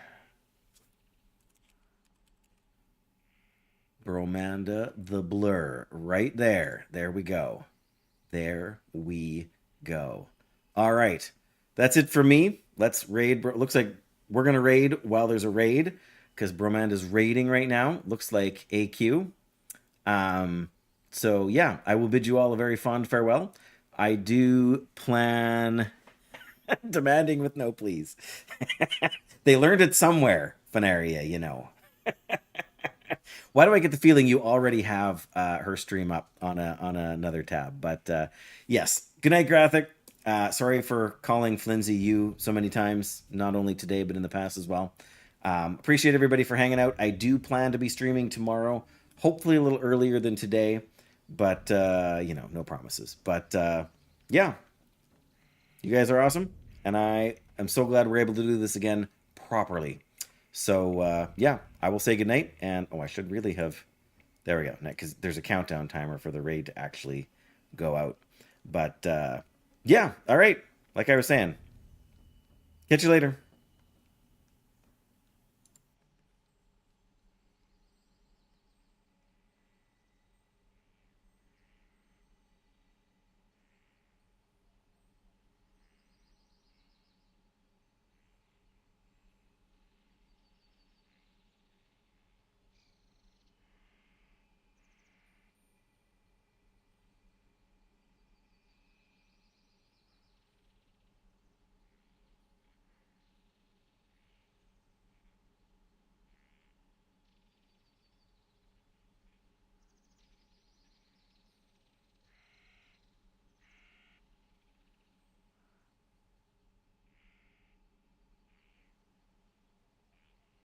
Bromanda the Blur. Right there. There we go. There we go. All right. That's it for me. Let's raid. Looks like we're going to raid while there's a raid because Bromanda's raiding right now. Looks like AQ. So, yeah, I will bid you all a very fond farewell. I do plan... Demanding with no please. They learned it somewhere, Fenaria, you know. Why do I get the feeling you already have her stream up on another tab? But yes, good night, Graphic. Sorry for calling Flimsy you so many times, not only today but in the past as well. Appreciate everybody for hanging out. I do plan to be streaming tomorrow, hopefully a little earlier than today, but you know, no promises. But yeah, you guys are awesome, and I am so glad we're able to do this again properly. So, yeah, I will say goodnight, and, oh, I should really have, there we go, because there's a countdown timer for the raid to actually go out. But, yeah, all right, like I was saying, catch you later.